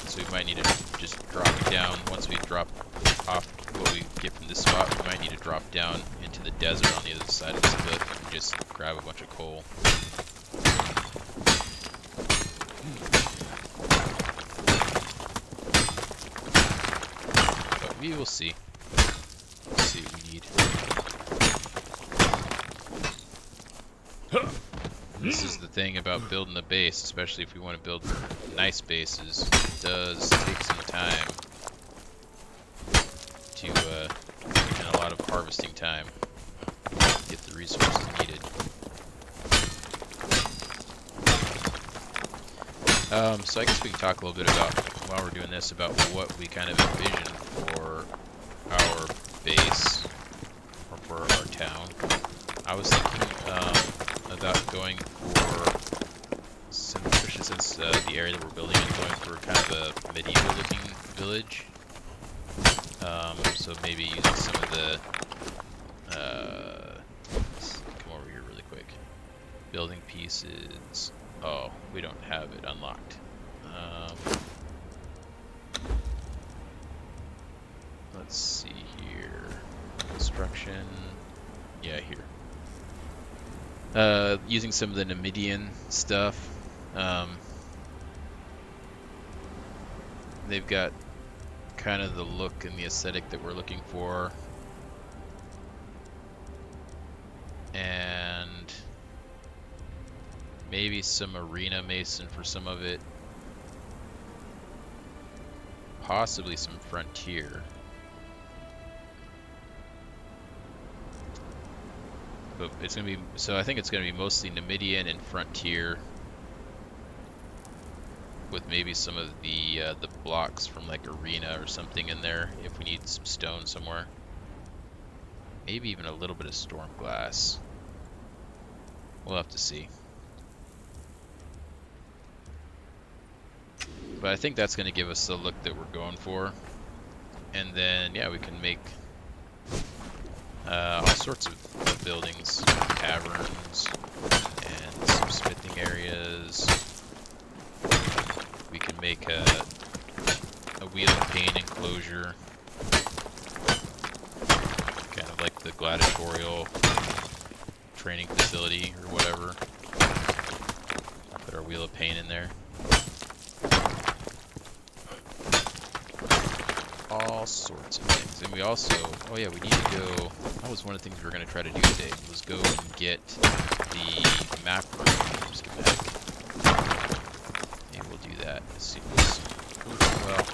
Speaker 1: So we might need to just drop down once we drop off what we get from this spot. We might need to drop down into the desert on the other side of this cliff and just grab a bunch of coal. We will see. Let's see what we need. This is the thing about building a base, especially if we want to build nice bases. It does take some time to, and a lot of harvesting time to get the resources needed. So I guess we can talk a little bit about, while we're doing this, about what we kind of envision for our base, or for our town. I was thinking about going for, especially since the area that we're building is going for kind of a medieval looking village. So maybe using some of the, let's come over here really quick. Building pieces. Oh, we don't have it unlocked. Let's see here. Construction. Yeah, here. Using some of the Numidian stuff. They've got kind of the look and the aesthetic that we're looking for. And maybe some arena mason for some of it. Possibly some frontier. But it's gonna be, so I think it's gonna be mostly Numidian and frontier, with maybe some of the blocks from like arena or something in there if we need some stone somewhere. Maybe even a little bit of storm glass. We'll have to see. But I think that's going to give us the look that we're going for. And then, yeah, we can make all sorts of buildings, caverns, and some smithing areas. We can make a wheel of pain enclosure. Kind of like the gladiatorial training facility or whatever. Put our wheel of pain in there. All sorts of things. And we also, oh yeah, we need to go, that was one of the things we were going to try to do today, was go and get the map room schematic. Maybe we'll do that as soon as, well,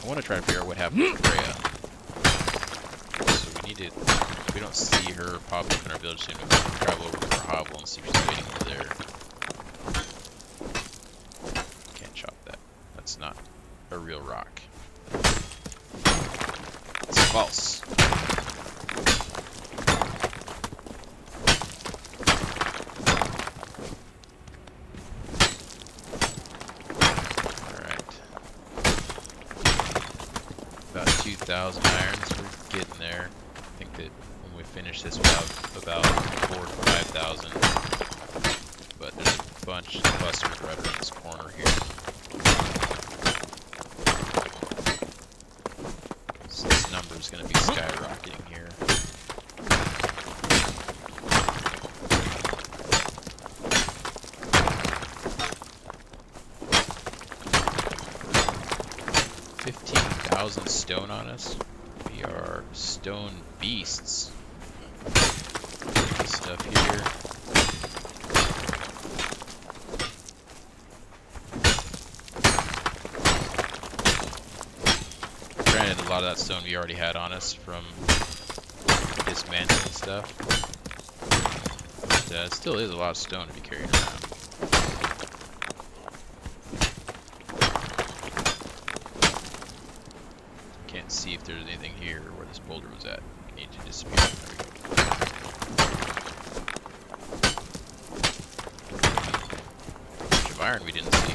Speaker 1: I want to try to figure out what happened with Freya. So we need to, if we don't see her pop up in our village soon, we can travel over to her hovel and see if she's waiting over there. Can't chop that. That's not a real rock. False. Alright. About 2,000 irons. We're getting there. I think that when we finish this, we'll have about 4,000 to 5,000. But there's a bunch clustered right around this corner here. Is going to be skyrocketing here. $15,000 stone on us. We are stone beasts. This stuff here. Granted, a lot of that stone we already had on us from dismantling stuff. But it still is a lot of stone to be carrying around. Can't see if there's anything here where this boulder was at. I need to disappear. There we go. Bunch of iron we didn't see.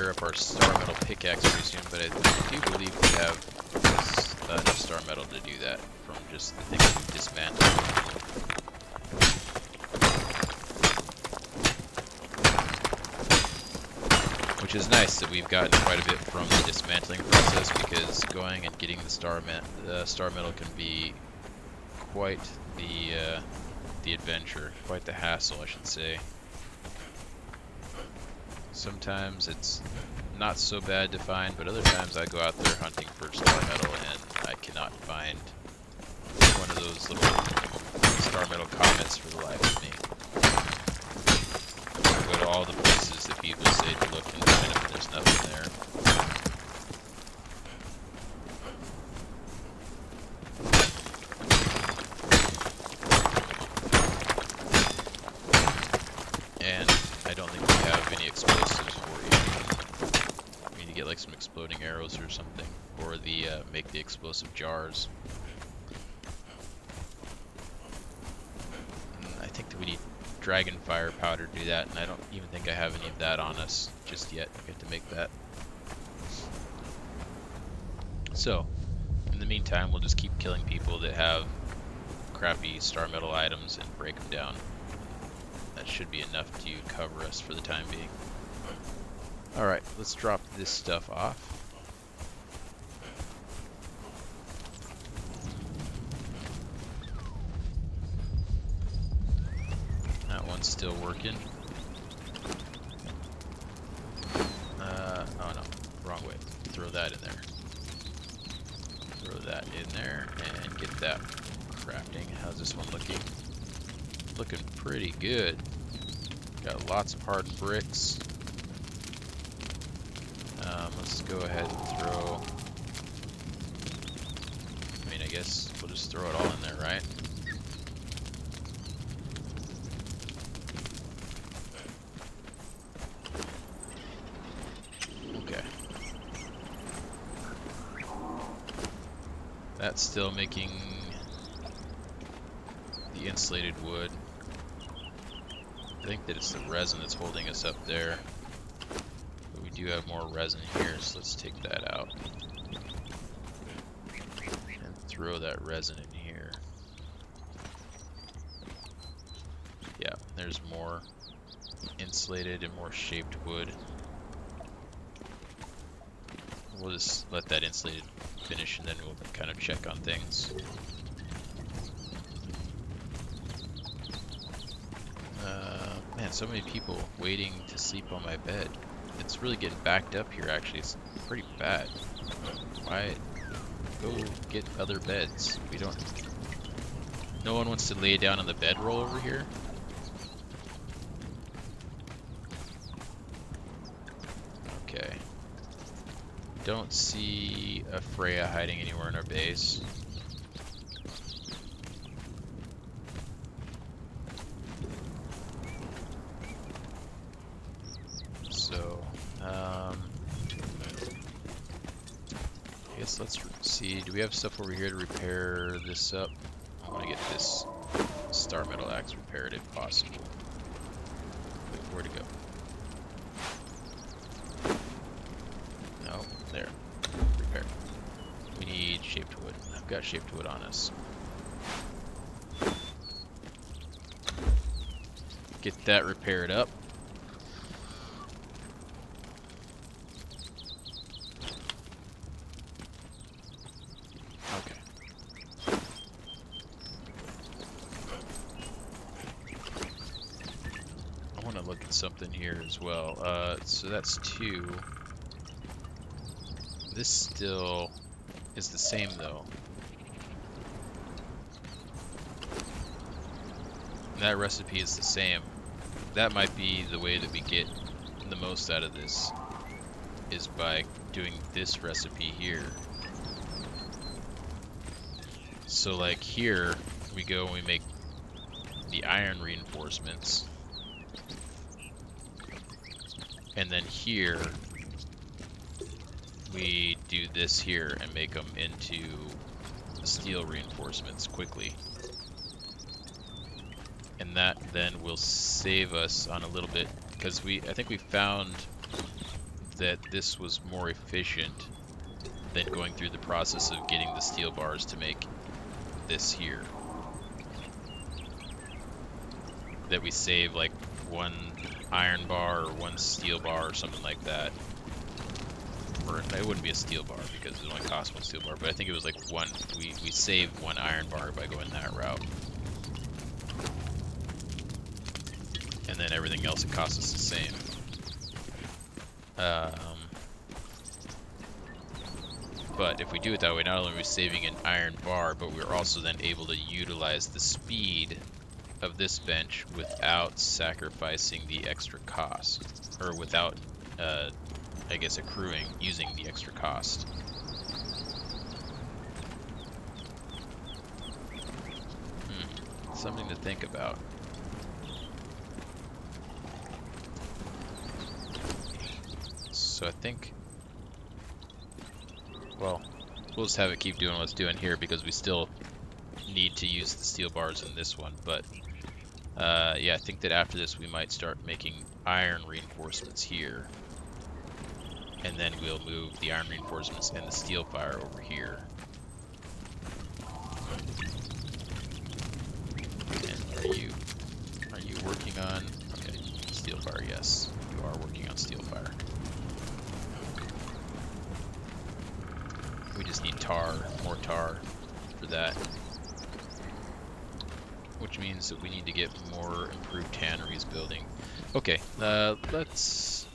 Speaker 1: Up our star metal pickaxe pretty soon, but I do believe we have enough star metal to do that from just the things we've dismantled. Which is nice that we've gotten quite a bit from the dismantling process, because going and getting the star metal can be quite the adventure, quite the hassle, I should say. Sometimes it's not so bad to find, but other times I go out there hunting for star metal and I cannot find one of those little star metal comets for the life of me. I go to all the places that people say to look and find them, and there's nothing there. And I don't think we have any explosives for you. We need to get like some exploding arrows or something, or the make the explosive jars. And I think that we need dragon fire powder to do that, and I don't even think I have any of that on us just yet. I get to make that. So, in the meantime, we'll just keep killing people that have crappy star metal items and break them down. That should be enough to cover us for the time being. Alright, let's drop this stuff off. That one's still working. Oh no, wrong way. Throw that in there. Throw that in there and get that crafting. How's this one looking? Looking pretty good. Got lots of hard bricks. Let's go ahead and throw. I mean, I guess we'll just throw it all in there, right? Okay. That's still making the insulated wood. I think that it's the resin that's holding us up there. But we do have more resin here, so let's take that out. throw that resin in here. Yeah, there's more insulated and more shaped wood. We'll just let that insulated finish and then we'll kind of check on things. Man, so many people waiting to sleep on my bed. It's really getting backed up here, actually. It's pretty bad. Why? Go get other beds. We don't... No one wants to lay down on the bedroll over here? Okay. Don't see a Freya hiding anywhere in our base. I guess let's see, do we have stuff over here to repair this up? I want to get this star metal axe repaired if possible. Wait, where'd it go? No, there. Repair. We need shaped wood. I've got shaped wood on us. Get that repaired up. Something here as well. So that's 2. This still is the same though. That recipe is the same. That might be the way that we get the most out of this, is by doing this recipe here. So like here we go and we make the iron reinforcements. And then here, we do this here and make them into steel reinforcements quickly. And that then will save us on a little bit, because I think we found that this was more efficient than going through the process of getting the steel bars to make this here. That we save like 1 iron bar or 1 steel bar or something like that. Or it wouldn't be a steel bar because it only costs 1 steel bar, but I think it was like 1. We saved 1 iron bar by going that route. And then everything else, it costs us the same. But if we do it that way, not only are we saving an iron bar, but we're also then able to utilize the speed of this bench without sacrificing the extra cost, or without, I guess, accruing using the extra cost. Something to think about. So I think, well, we'll just have it keep doing what it's doing here because we still need to use the steel bars in this one, but yeah, I think that after this we might start making iron reinforcements here. And then we'll move the iron reinforcements and the steel fire over here. And are you working on, okay, steel fire, yes. You are working on steel fire. We just need tar, more tar for that. Which means that we need to get more improved tanneries building. Okay, let's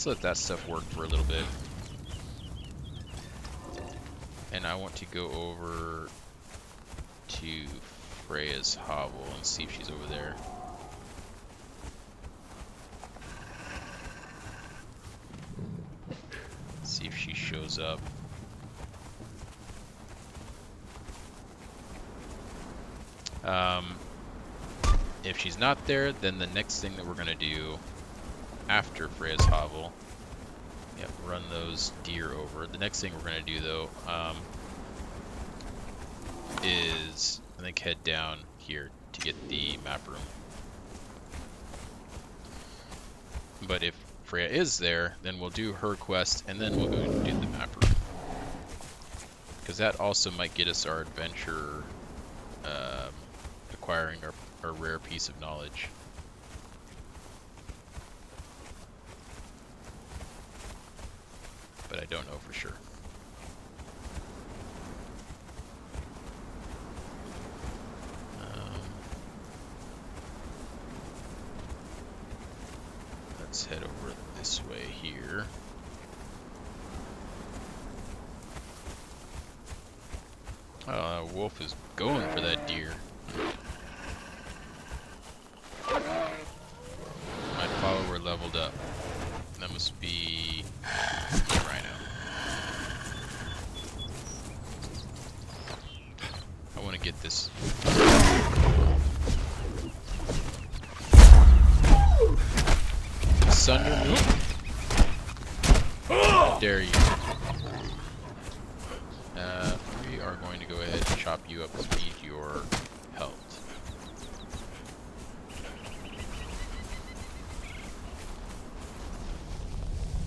Speaker 1: let that stuff work for a little bit. And I want to go over to Freya's hovel and see if she's over there. See if she shows up. If she's not there, then the next thing that we're gonna do after Freya's hovel, yeah, run those deer over. The next thing we're gonna do though, is I think head down here to get the map room. But if Freya is there, then we'll do her quest and then we'll go and do the map room. because that also might get us our adventure, acquiring our rare piece of knowledge. But I don't know for sure. Let's head over this way here. Wolf is going for that deer. My follower leveled up. That must be Rhino. I want to get this. Sunder move. How dare you? We are going to go ahead and chop you up and eat your health.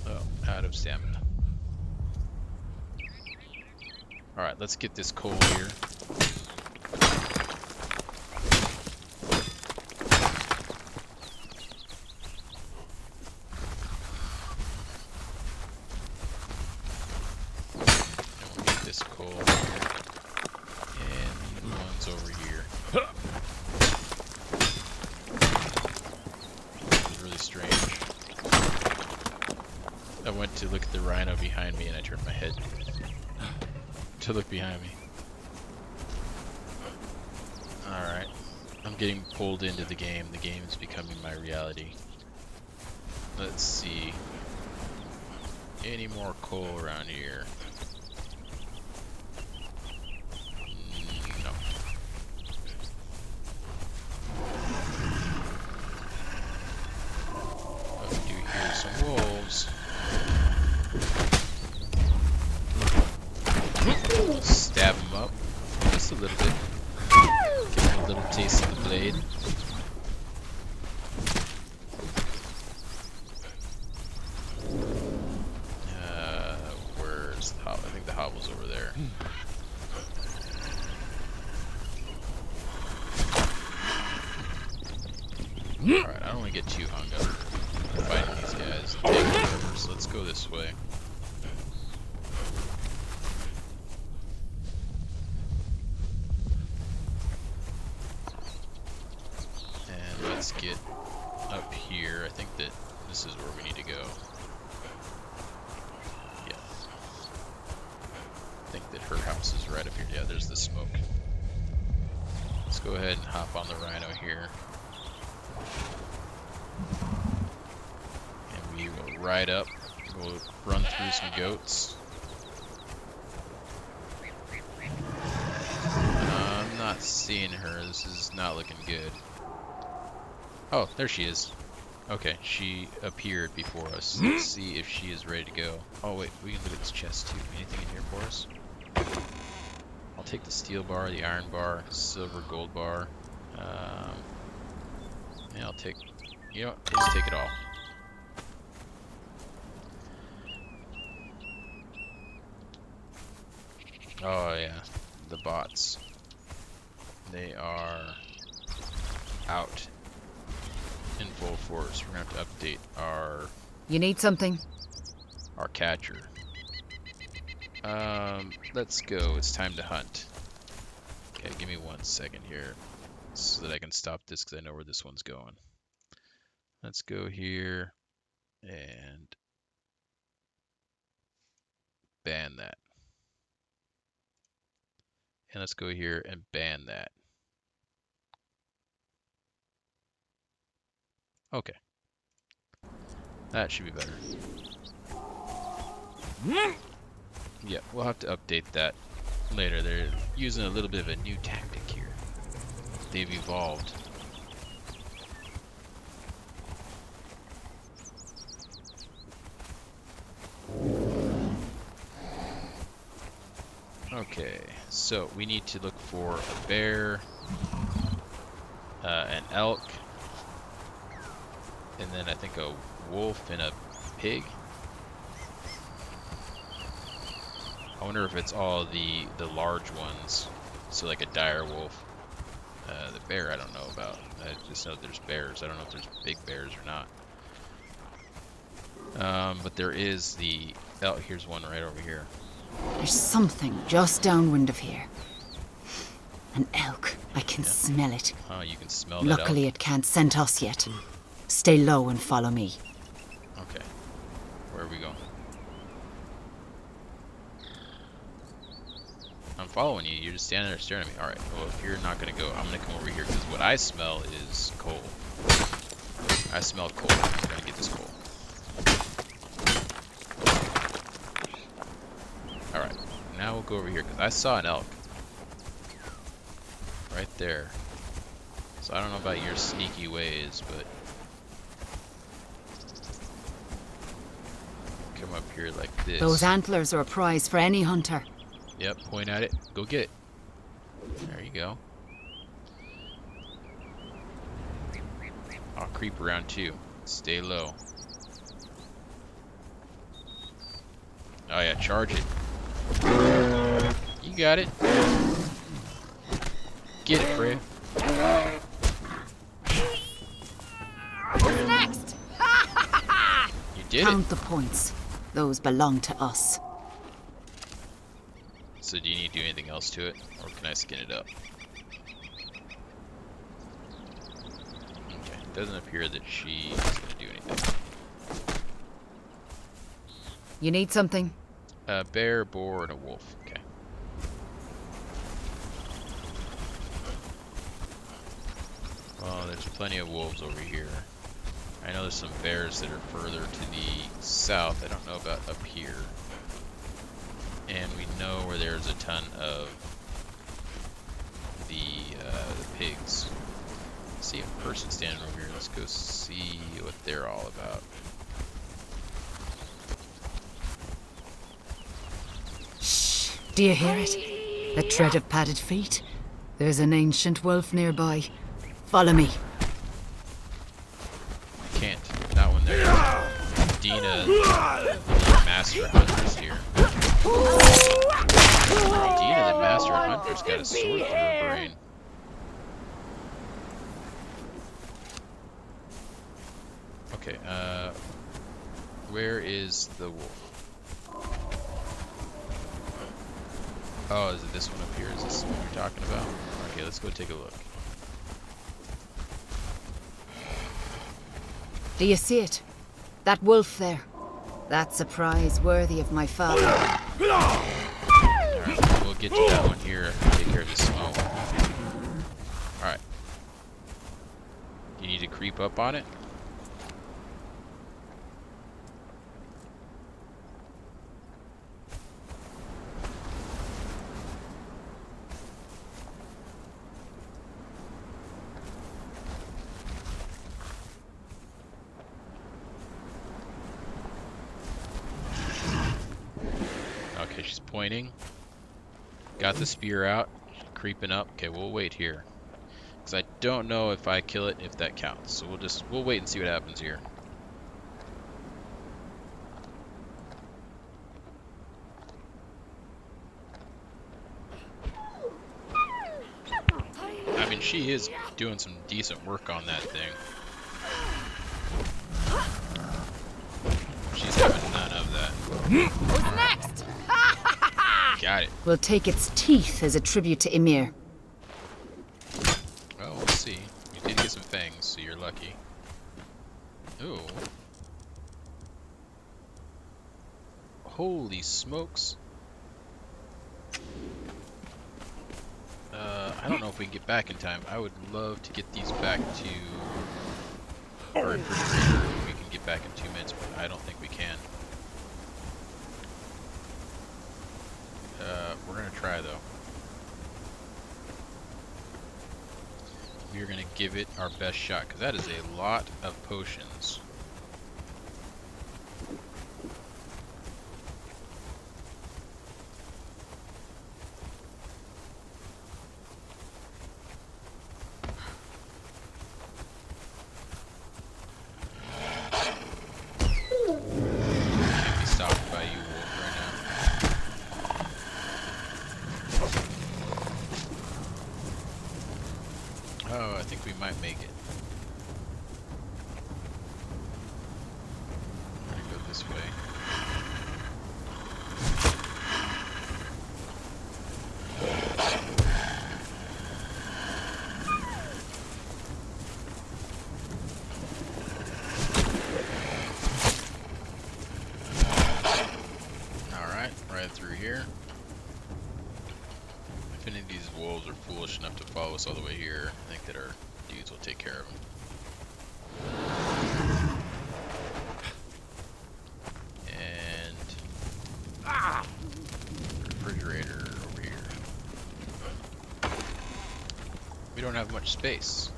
Speaker 1: Oh, out of stamina. Alright, let's get this coal here. To look at the rhino behind me and I turned my head to look behind me. Alright. I'm getting pulled into the game. The game is becoming my reality. Let's see. Any more coal around here? No. But we do hear some wolves. Stab him up just a little bit. Give him a little taste of the blade. Where's the hovel? I think the hovel's over there. Alright, I don't want to get too hung up fighting these guys. Taking over, so let's go this way. Let's get up here. I think that this is where we need to go. Yeah. I think that her house is right up here. Yeah, there's the smoke. Let's go ahead and hop on the rhino here. And we will ride up. We'll run through some goats. I'm not seeing her. This is not looking good. Oh, there she is. Okay, she appeared before us. Let's see if she is ready to go. Oh wait, we can look at this chest too. Anything in here for us? I'll take the steel bar, the iron bar, silver, gold bar. Yeah, I'll take, you know what, let's take it all. Oh yeah, the bots. They are out. In full force. We're gonna have to update our...
Speaker 2: You need something?
Speaker 1: Our catcher. Let's go. It's time to hunt. Okay, give me 1 second here so that I can stop this because I know where this one's going. Let's go here and ban that. And let's go here and ban that. Okay. That should be better. Yeah, we'll have to update that later. They're using a little bit of a new tactic here. They've evolved. Okay, so we need to look for a bear, an elk, and then I think a wolf and a pig. I wonder if it's all the large ones. So like a dire wolf. The bear I don't know about. I just know there's bears. I don't know if there's big bears or not. But there is the... Oh, here's one right over here.
Speaker 2: There's something just downwind of here. An elk. I can smell it.
Speaker 1: Oh, you can smell that
Speaker 2: Luckily,
Speaker 1: elk?
Speaker 2: it can't scent us yet. Stay low and follow me.
Speaker 1: Okay. Where are we going? I'm following you. You're just standing there staring at me. Alright, well, if you're not going to go, I'm going to come over here because what I smell is coal. I smell coal. I'm going to get this coal. Alright, now we'll go over here because I saw an elk. Right there. So I don't know about your sneaky ways, but... Come up here like this.
Speaker 2: Those antlers are a prize for any hunter.
Speaker 1: Yep, point at it. Go get it. There you go. I'll creep around too. Stay low. Oh yeah, charge it. You got it. Get it, Freya.
Speaker 2: What's next?
Speaker 1: You did
Speaker 2: Count
Speaker 1: it.
Speaker 2: the points. Those belong to us.
Speaker 1: So do you need to do anything else to it? Or can I skin it up? Okay, it doesn't appear that she is going to do anything.
Speaker 2: You need something?
Speaker 1: A bear, boar, and a wolf. Okay. Well, there's plenty of wolves over here. I know there's some bears that are further to the south. I don't know about up here. And we know where there's a ton of the pigs. See a person standing over here. Let's go see what they're all about.
Speaker 2: Shh. Do you hear it? The tread of padded feet. There's an ancient wolf nearby. Follow me.
Speaker 1: Can't. That one there. Dina, the master hunter's here. Dina, the master hunter's got a sword through her brain. Okay, where is the wolf? Oh, is it this one up here? Is this what you're talking about? Okay, let's go take a look.
Speaker 2: Do you see it? That wolf there. That's a prize worthy of my father.
Speaker 1: Alright, we'll get to that one here. Take care of this smoke. Alright. You need to creep up on it? Okay, she's pointing. Got the spear out. Creeping up. Okay, we'll wait here. Because I don't know if I kill it, if that counts. So we'll wait and see what happens here. I mean, she is doing some decent work on that thing. She's having none of that.
Speaker 2: What's next?
Speaker 1: Got it.
Speaker 2: We'll take its teeth as a tribute to Ymir.
Speaker 1: Well, we'll see. You did get some fangs, so you're lucky. Ooh. Holy smokes. I don't know if we can get back in time. I would love to get these back to our refrigerator if we can get back in 2 minutes, but I don't think we can. We're gonna try though. We are gonna give it our best shot, because that is a lot of potions. Can't be stopped by you, wolf, right now. we might make it. I'm gonna go this way. Alright, right through here. If any of these wolves are foolish enough to follow us all the way here, I think that our dudes will take care of them. And refrigerator over here. We don't have much space.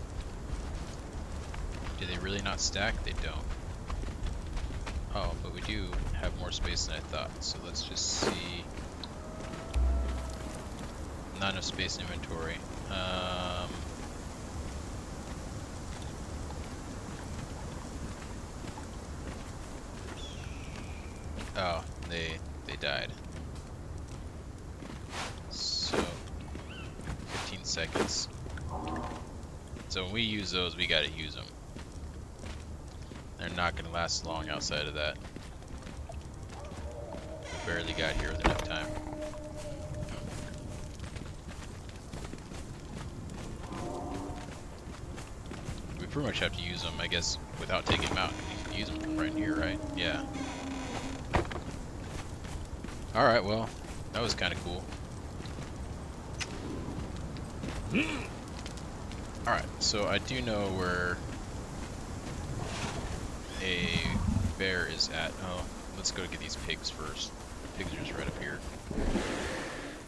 Speaker 1: Do they really not stack? They don't. Oh, but we do have more space than I thought. So let's just see. Not enough space in inventory. Oh, they died. So 15 seconds. So when we use those, we gotta use them. They're not gonna last long outside of that. We barely got here with enough time. We pretty much have to use them, I guess, without taking them out. You can use them from right here, right? Yeah. Alright, well, that was kind of cool. Alright, so I do know where a bear is at. Oh, let's go get these pigs first. Pigs are just right up here.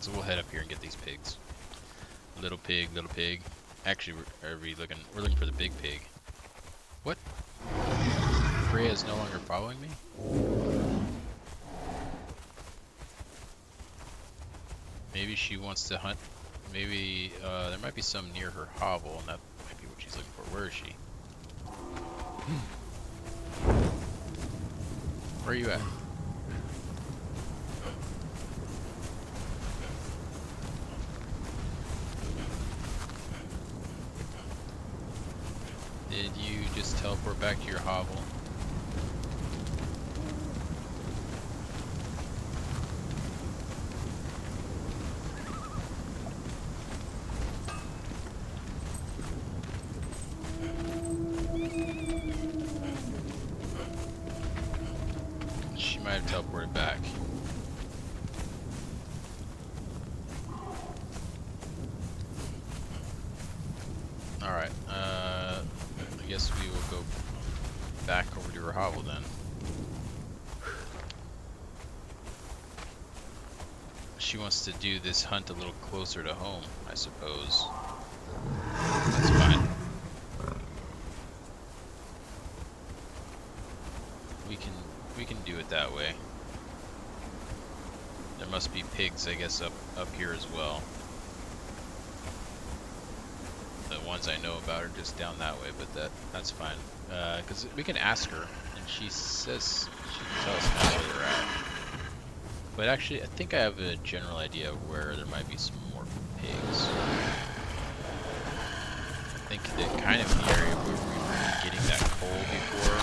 Speaker 1: So we'll head up here and get these pigs. Little pig, little pig. Actually, we're looking for the big pig. What? Freya is no longer following me? Maybe she wants to hunt. Maybe there might be some near her hovel, and that might be what she's looking for. Where is she? Where are you at? Did you just teleport back to your hovel? She might have teleported back. Alright, I guess we will go back over to her hovel then. She wants to do this hunt a little closer to home, I suppose. That's fine. We can do it that way. There must be pigs, I guess, up here as well. The ones I know about are just down that way, but that's fine. Because we can ask her, and she says she can tell us now where they're at. But actually, I think I have a general idea of where there might be some more pigs. I think that kind of the area where we were getting that coal before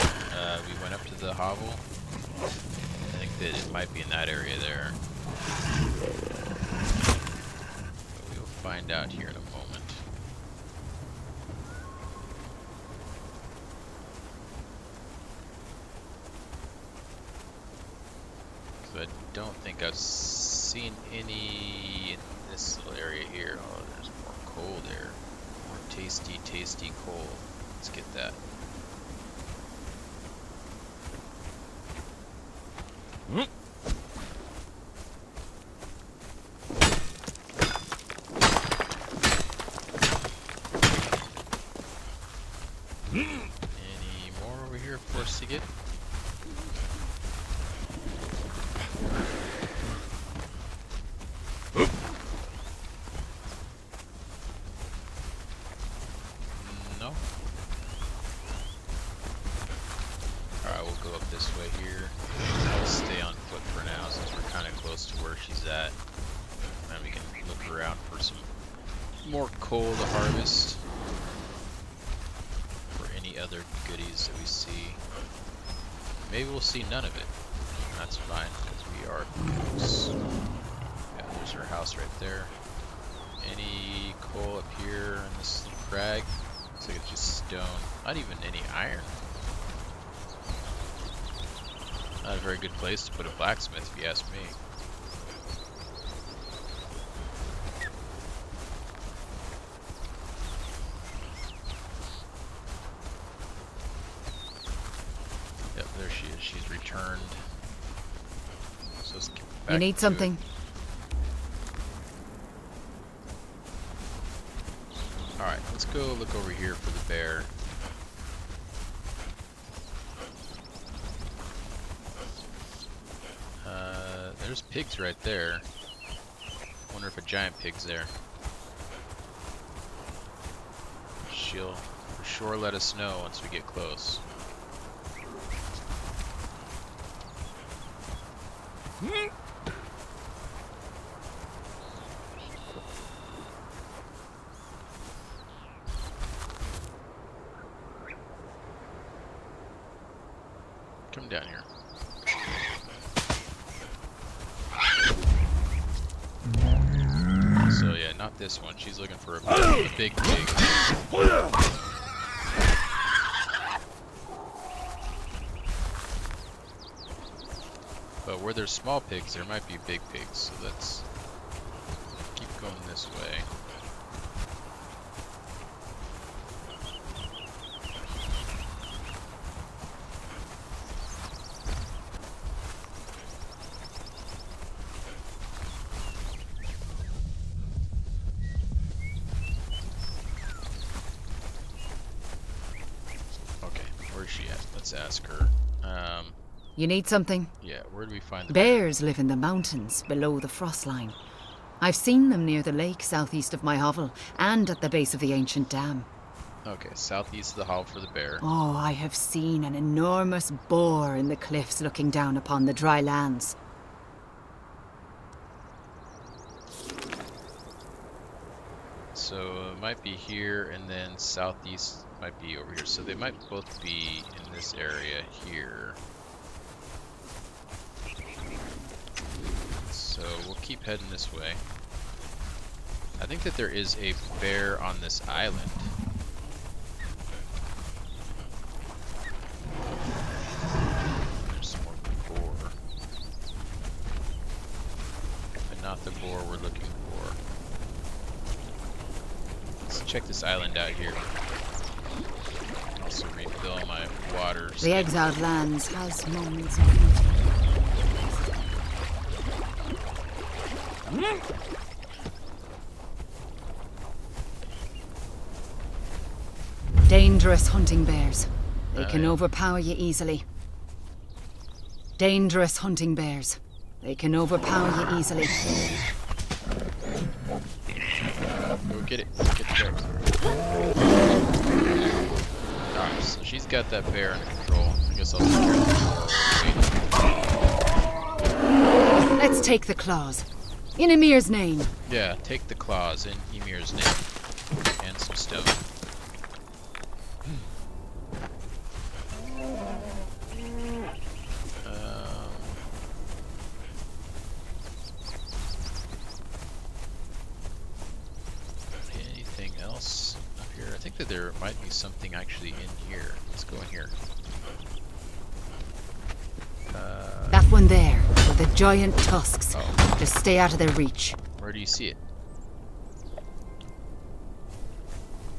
Speaker 1: we went up to the hovel. I think that it might be in that area there. But we'll find out here in a moment. So I don't think I've seen any in this little area here. Oh, there's more coal there. More tasty, tasty coal. Let's get that. Any more over here for us to get? No? Alright, we'll go up this way here. I'll stay on foot for now since we're kind of close to where she's at. And we can look around for some more coal to harvest. any other goodies that we see. Maybe we'll see none of it. That's fine, because we are close. Yeah, there's her house right there. Any coal up here in this little crag? Looks like it's just stone. Not even any iron. Not a very good place to put a blacksmith, if you ask me. Yep, there she is. She's returned. So let's get back
Speaker 2: You need
Speaker 1: to
Speaker 2: something?
Speaker 1: Alright, let's go look over here for the bear. There's pigs right there. Wonder if a giant pig's there. She'll for sure let us know once we get close. Come down here. So yeah, not this one. She's looking for a big pig. But where there's small pigs, there might be big pigs. So let's keep going this way. Where's she at? Let's ask her.
Speaker 2: You need something?
Speaker 1: Yeah, where do we find the
Speaker 2: Bears live in the mountains below the frost line. I've seen them near the lake southeast of my hovel and at the base of the ancient dam.
Speaker 1: Okay, southeast of the hovel for the bear.
Speaker 2: Oh, I have seen an enormous boar in the cliffs looking down upon the dry lands.
Speaker 1: So it might be here, and then southeast might be over here. So they might both be in this area here. So we'll keep heading this way. I think that there is a bear on this island. There's some more boar. But not the boar we're looking for. Let's check this island out here. Also refill my water.
Speaker 2: The exiled lands has moments of beauty. Dangerous hunting bears. They can overpower you easily. Dangerous hunting bears. They can overpower you easily.
Speaker 1: Go get it. Get the bear. Alright, so she's got that bear under control. I guess I'll take care of the boar.
Speaker 2: Let's take the claws. In Emir's name.
Speaker 1: Yeah, take the claws in Emir's name. And some stone. Anything else up here? I think that there might be something actually in here. Let's go in here.
Speaker 2: That one there, with the giant tusks.
Speaker 1: Oh.
Speaker 2: Just stay out of their reach.
Speaker 1: Where do you see it?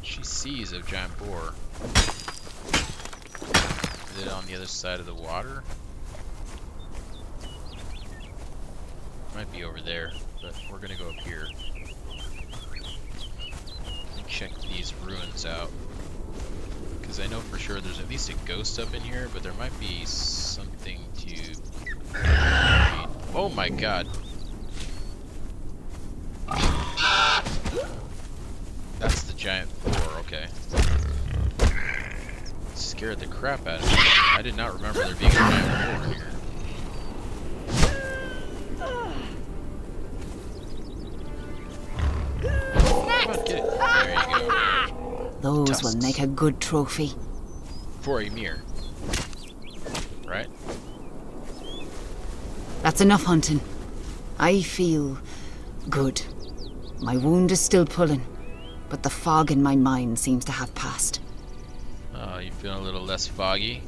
Speaker 1: She sees a giant boar. Is it on the other side of the water? Might be over there, but we're gonna go up here. Check these ruins out. Because I know for sure there's at least a ghost up in here, but there might be something to... Oh my god. That's the giant boar, okay. Scared the crap out of me. I did not remember there being a giant boar here. Come on, get it. There you go.
Speaker 2: Those
Speaker 1: Tusks.
Speaker 2: will make a good trophy.
Speaker 1: for Ymir. Right?
Speaker 2: That's enough hunting. I feel good. My wound is still pulling, but the fog in my mind seems to have passed.
Speaker 1: Oh, you feeling a little less foggy?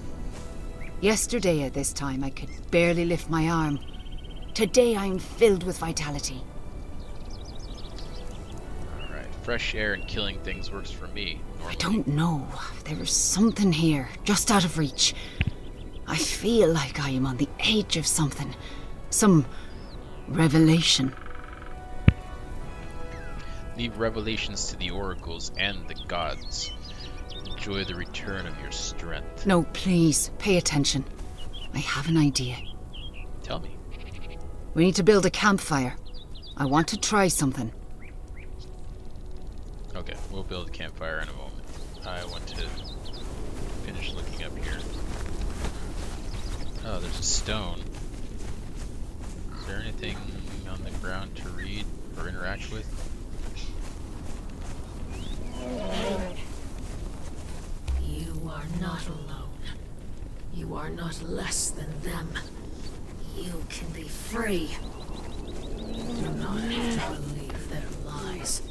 Speaker 2: Yesterday at this time, I could barely lift my arm. Today, I'm filled with vitality.
Speaker 1: Alright, fresh air and killing things works for me, normally.
Speaker 2: I don't know. There is something here, just out of reach. I feel like I am on the edge of something. Some revelation.
Speaker 1: Leave revelations to the oracles and the gods. Enjoy the return of your strength.
Speaker 2: No, please, pay attention. I have an idea.
Speaker 1: Tell me.
Speaker 2: We need to build a campfire. I want to try something.
Speaker 1: Okay, we'll build a campfire in a moment. I want to finish looking up here. Oh, there's a stone. Is there anything on the ground to read or interact with?
Speaker 4: You are not alone. You are not less than them. You can be free. Do not have to believe their lies.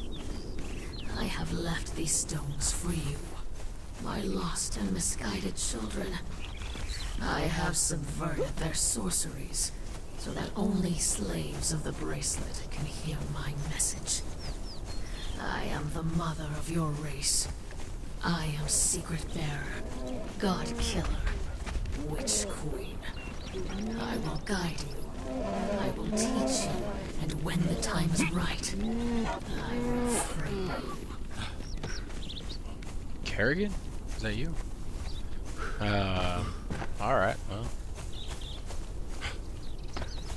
Speaker 4: I have left these stones for you, my lost and misguided children. I have subverted their sorceries, so that only slaves of the bracelet can hear my message. I am the mother of your race. I am Secret Bearer, God Killer, Witch Queen. I will guide you. I will teach you, and when the time is right, I will free you.
Speaker 1: Kerrigan? Is that you? Alright, well.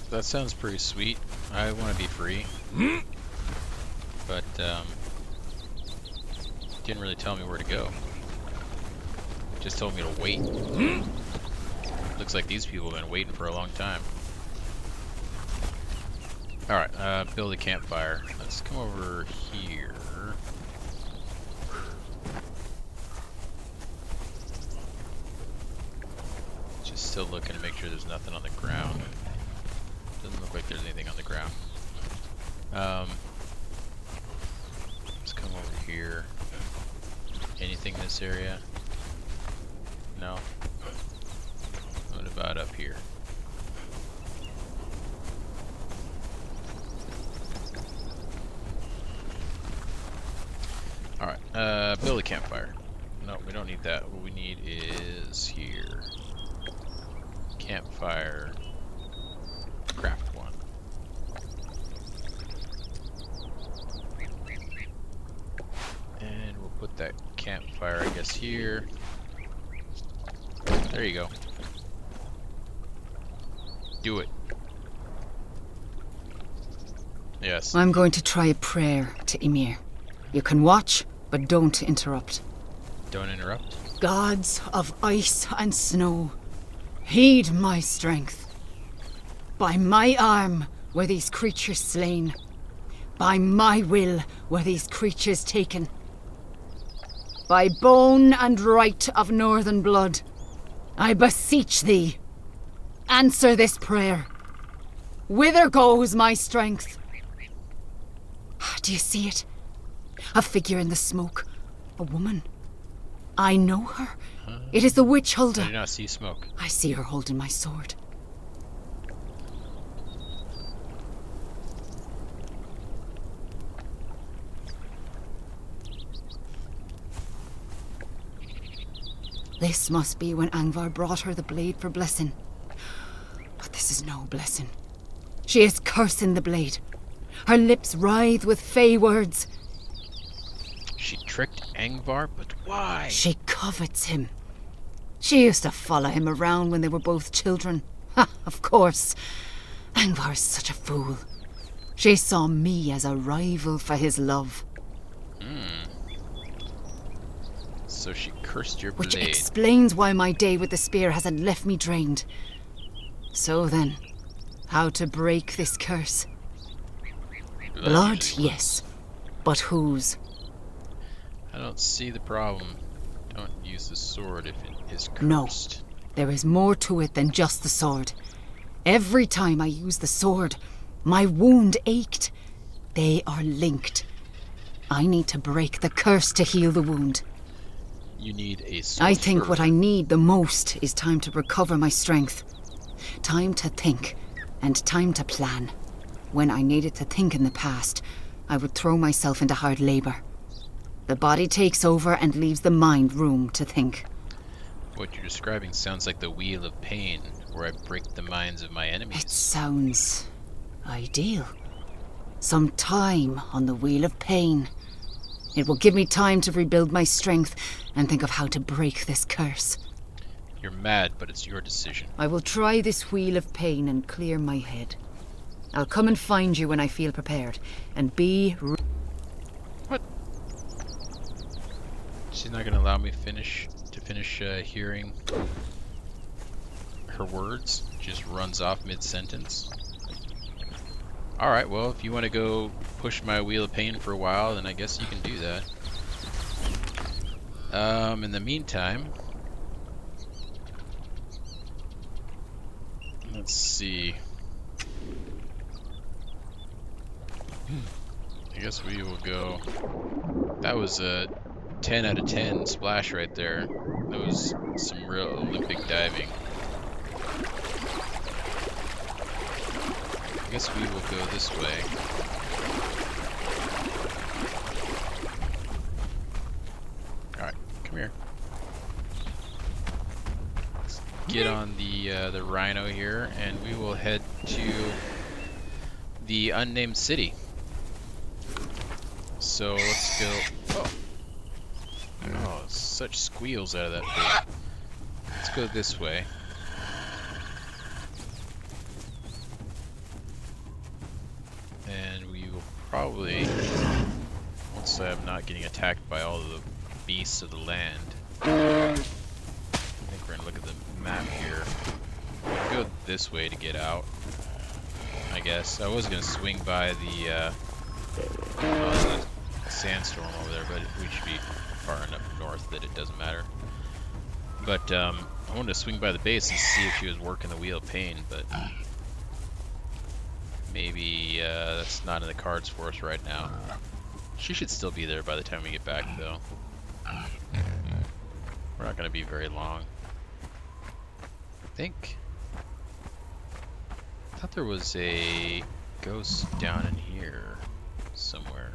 Speaker 1: That sounds pretty sweet. I want to be free. But, didn't really tell me where to go. Just told me to wait. Looks like these people have been waiting for a long time. Alright, build a campfire. Let's come over here. Just still looking to make sure there's nothing on the ground. Doesn't look like there's anything on the ground. Let's come over here. Anything in this area? No? What about up here? Alright, build a campfire. No, we don't need that. What we need is here. Campfire. Craft one. And we'll put that campfire, I guess, here. There you go. Do it. Yes.
Speaker 2: I'm going to try a prayer to Ymir. You can watch, but don't interrupt.
Speaker 1: Don't interrupt.
Speaker 2: Gods of ice and snow, heed my strength. By my arm were these creatures slain. By my will were these creatures taken. By bone and right of northern blood, I beseech thee, answer this prayer. Whither goes my strength? Do you see it? A figure in the smoke. A woman. I know her. It is the witch
Speaker 1: I
Speaker 2: Hulda.
Speaker 1: do not see smoke.
Speaker 2: I see her holding my sword. This must be when Angvar brought her the blade for blessing. But this is no blessing. She is cursing the blade. Her lips writhe with fey words.
Speaker 1: She tricked Angvar, but why?
Speaker 2: She covets him. She used to follow him around when they were both children. Ha, of course. Angvar is such a fool. She saw me as a rival for his love.
Speaker 1: So she cursed your
Speaker 2: Which
Speaker 1: blade.
Speaker 2: explains why my day with the spear hasn't left me drained. So then, how to break this curse? Blood,
Speaker 1: usually
Speaker 2: yes. But whose?
Speaker 1: I don't see the problem. Don't use the sword if it is
Speaker 2: No.
Speaker 1: cursed.
Speaker 2: There is more to it than just the sword. Every time I used the sword, my wound ached. They are linked. I need to break the curse to heal the wound.
Speaker 1: You need a sorcerer.
Speaker 2: I think what I need the most is time to recover my strength. Time to think, and time to plan. When I needed to think in the past, I would throw myself into hard labor. The body takes over and leaves the mind room to think.
Speaker 1: What you're describing sounds like the Wheel of Pain, where I break the minds of my enemies.
Speaker 2: It sounds ideal. Some time on the Wheel of Pain. It will give me time to rebuild my strength and think of how to break this curse.
Speaker 1: You're mad, but it's your decision.
Speaker 2: I will try this Wheel of Pain and clear my head. I'll come and find you when I feel prepared, and be...
Speaker 1: What? She's not gonna allow me to finish hearing her words. She just runs off mid-sentence. Alright, well, if you want to go push my Wheel of Pain for a while, then I guess you can do that. In the meantime... Let's see. I guess we will go... That was a 10 out of 10 splash right there. That was some real Olympic diving. I guess we will go this way. Alright, come here. Let's get on the rhino here, and we will head to the unnamed city. So let's go. Oh, such squeals out of that thing. Let's go this way. And we will probably, once I'm not getting attacked by all of the beasts of the land, I think we're gonna look at the map here. We'll go this way to get out, I guess. I was gonna swing by the sandstorm over there, but we should be far enough north that it doesn't matter. But I wanted to swing by the base and see if she was working the Wheel of Pain, but maybe that's not in the cards for us right now. She should still be there by the time we get back, though. We're not going to be very long. I think. I thought there was a ghost down in here somewhere.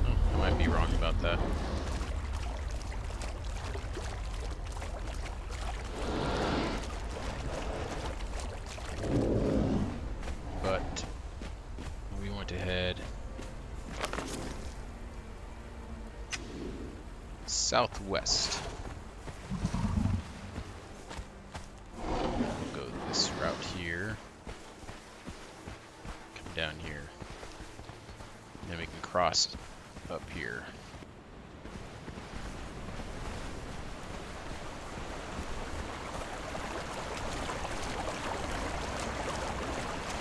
Speaker 1: Oh, I might be wrong about that. But we want to head southwest. We'll go this route here. Come down here. And then we can cross up here.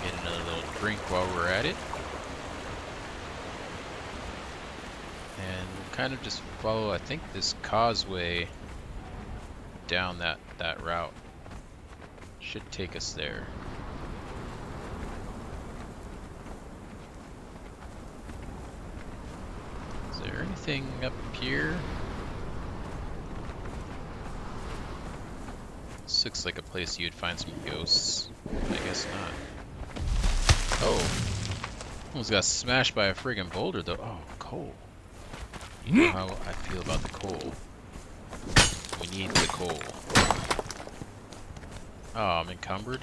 Speaker 1: Get another little drink while we're at it. And we'll kind of just follow, I think, this causeway down that route. Should take us there. Is there anything up here? This looks like a place you'd find some ghosts. I guess not. Oh. Almost got smashed by a friggin' boulder though. Oh, coal. You know how I feel about the coal. We need the coal. Oh, I'm encumbered?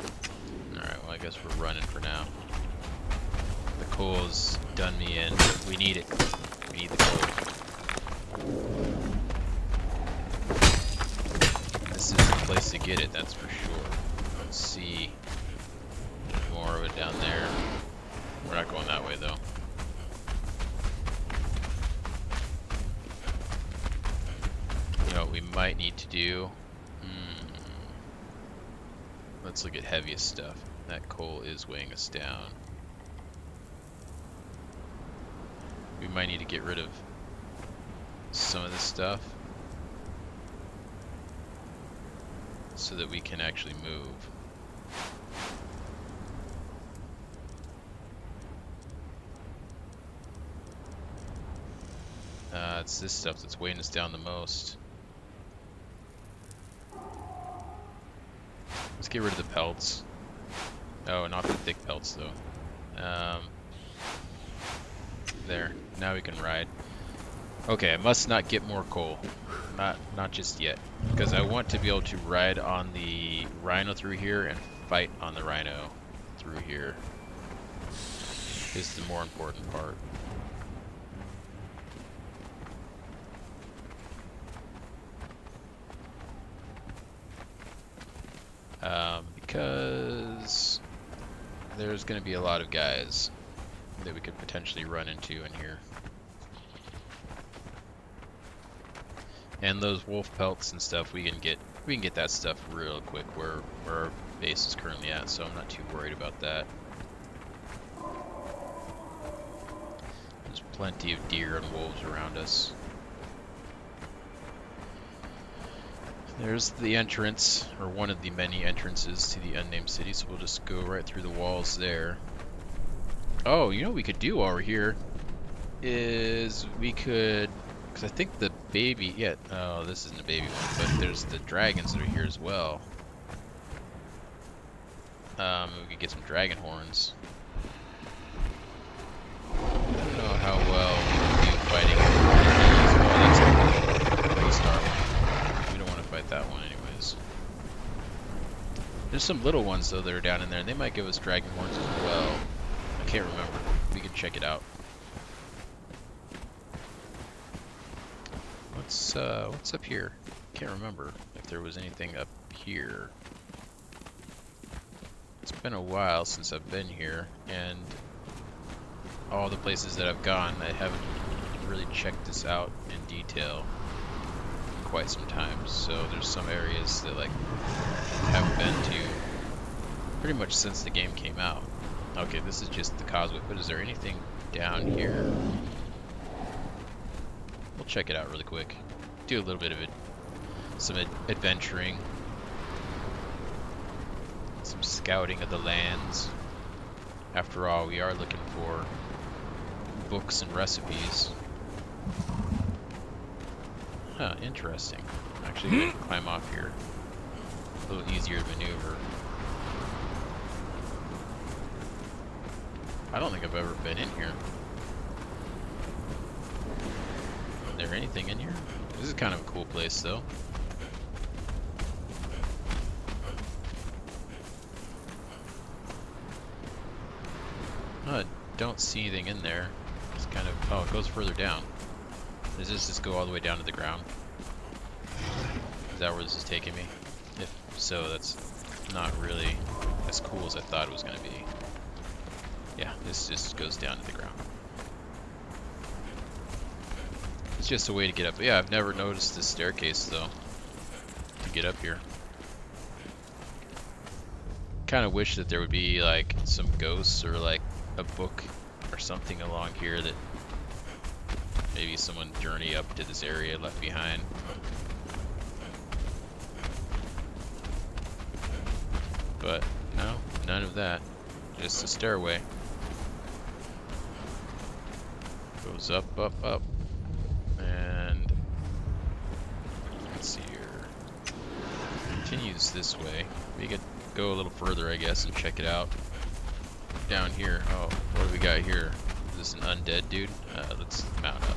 Speaker 1: Alright, well I guess we're running for now. The coal's done me in. We need it. We need the coal. This is the place to get it, that's for sure. Let's see. More of it down there. We're not going that way though. You know what we might need to do? Let's look at heaviest stuff. That coal is weighing us down. might need to get rid of some of this stuff so that we can actually move. It's this stuff that's weighing us down the most. Let's get rid of the pelts. Oh, not the thick pelts though. There. Now we can ride. Okay, I must not get more coal. Not just yet, because I want to be able to ride on the rhino through here and fight on the rhino through here. Is the more important part. Because there's going to be a lot of guys that we could potentially run into in here. And those wolf pelts and stuff, we can get that stuff real quick where our base is currently at, so I'm not too worried about that. There's plenty of deer and wolves around us. There's the entrance, or one of the many entrances to the unnamed city, so we'll just go right through the walls there. Oh, you know what we could do while we're here is we could, because I think the baby, yeah, oh, this isn't a baby one, but there's the dragons that are here as well. We could get some dragon horns. I don't know how well we do fighting these. Oh, that's a three-star one. We don't want to fight that one anyways. There's some little ones though that are down in there, and they might give us dragon horns as well. I can't remember. We can check it out. What's up here? Can't remember if there was anything up here. It's been a while since I've been here, and all the places that I've gone, I haven't really checked this out in detail in quite some time. So there's some areas that like I haven't been to pretty much since the game came out. Okay, this is just the causeway, but is there anything down here? We'll check it out really quick. Do a little bit of it, some adventuring, some scouting of the lands. After all, we are looking for books and recipes. Huh, interesting. Actually, I can climb off here. A little easier to maneuver. I don't think I've ever been in here. Is there anything in here? This is kind of a cool place though. I don't see anything in there. It's kind of, oh, it goes further down. Does this just go all the way down to the ground? Is that where this is taking me? If so, that's not really as cool as I thought it was going to be. Yeah, this just goes down to the ground. It's just a way to get up. Yeah, I've never noticed this staircase though to get up here. Kind of wish that there would be like some ghosts or like a book or something along here that maybe someone journey up to this area left behind. But no, none of that. Just a stairway. Goes up, up, up. And let's see here. Continues this way. We could go a little further, I guess, and check it out. Down here. Oh, what do we got here? Is this an undead dude? Let's mount up.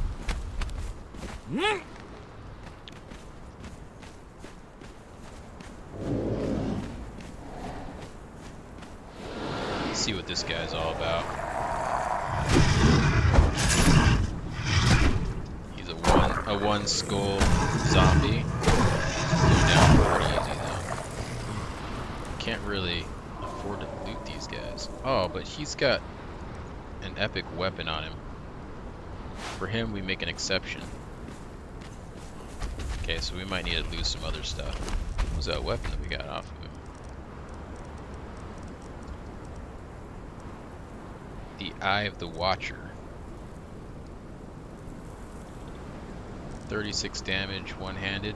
Speaker 1: Let's see what this guy's all about. A one skull zombie. Go down pretty easy though. Can't really afford to loot these guys. Oh, but he's got an epic weapon on him. For him, we make an exception. Okay, so we might need to lose some other stuff. What was that weapon that we got off of him? The Eye of the Watcher. 36 damage one-handed.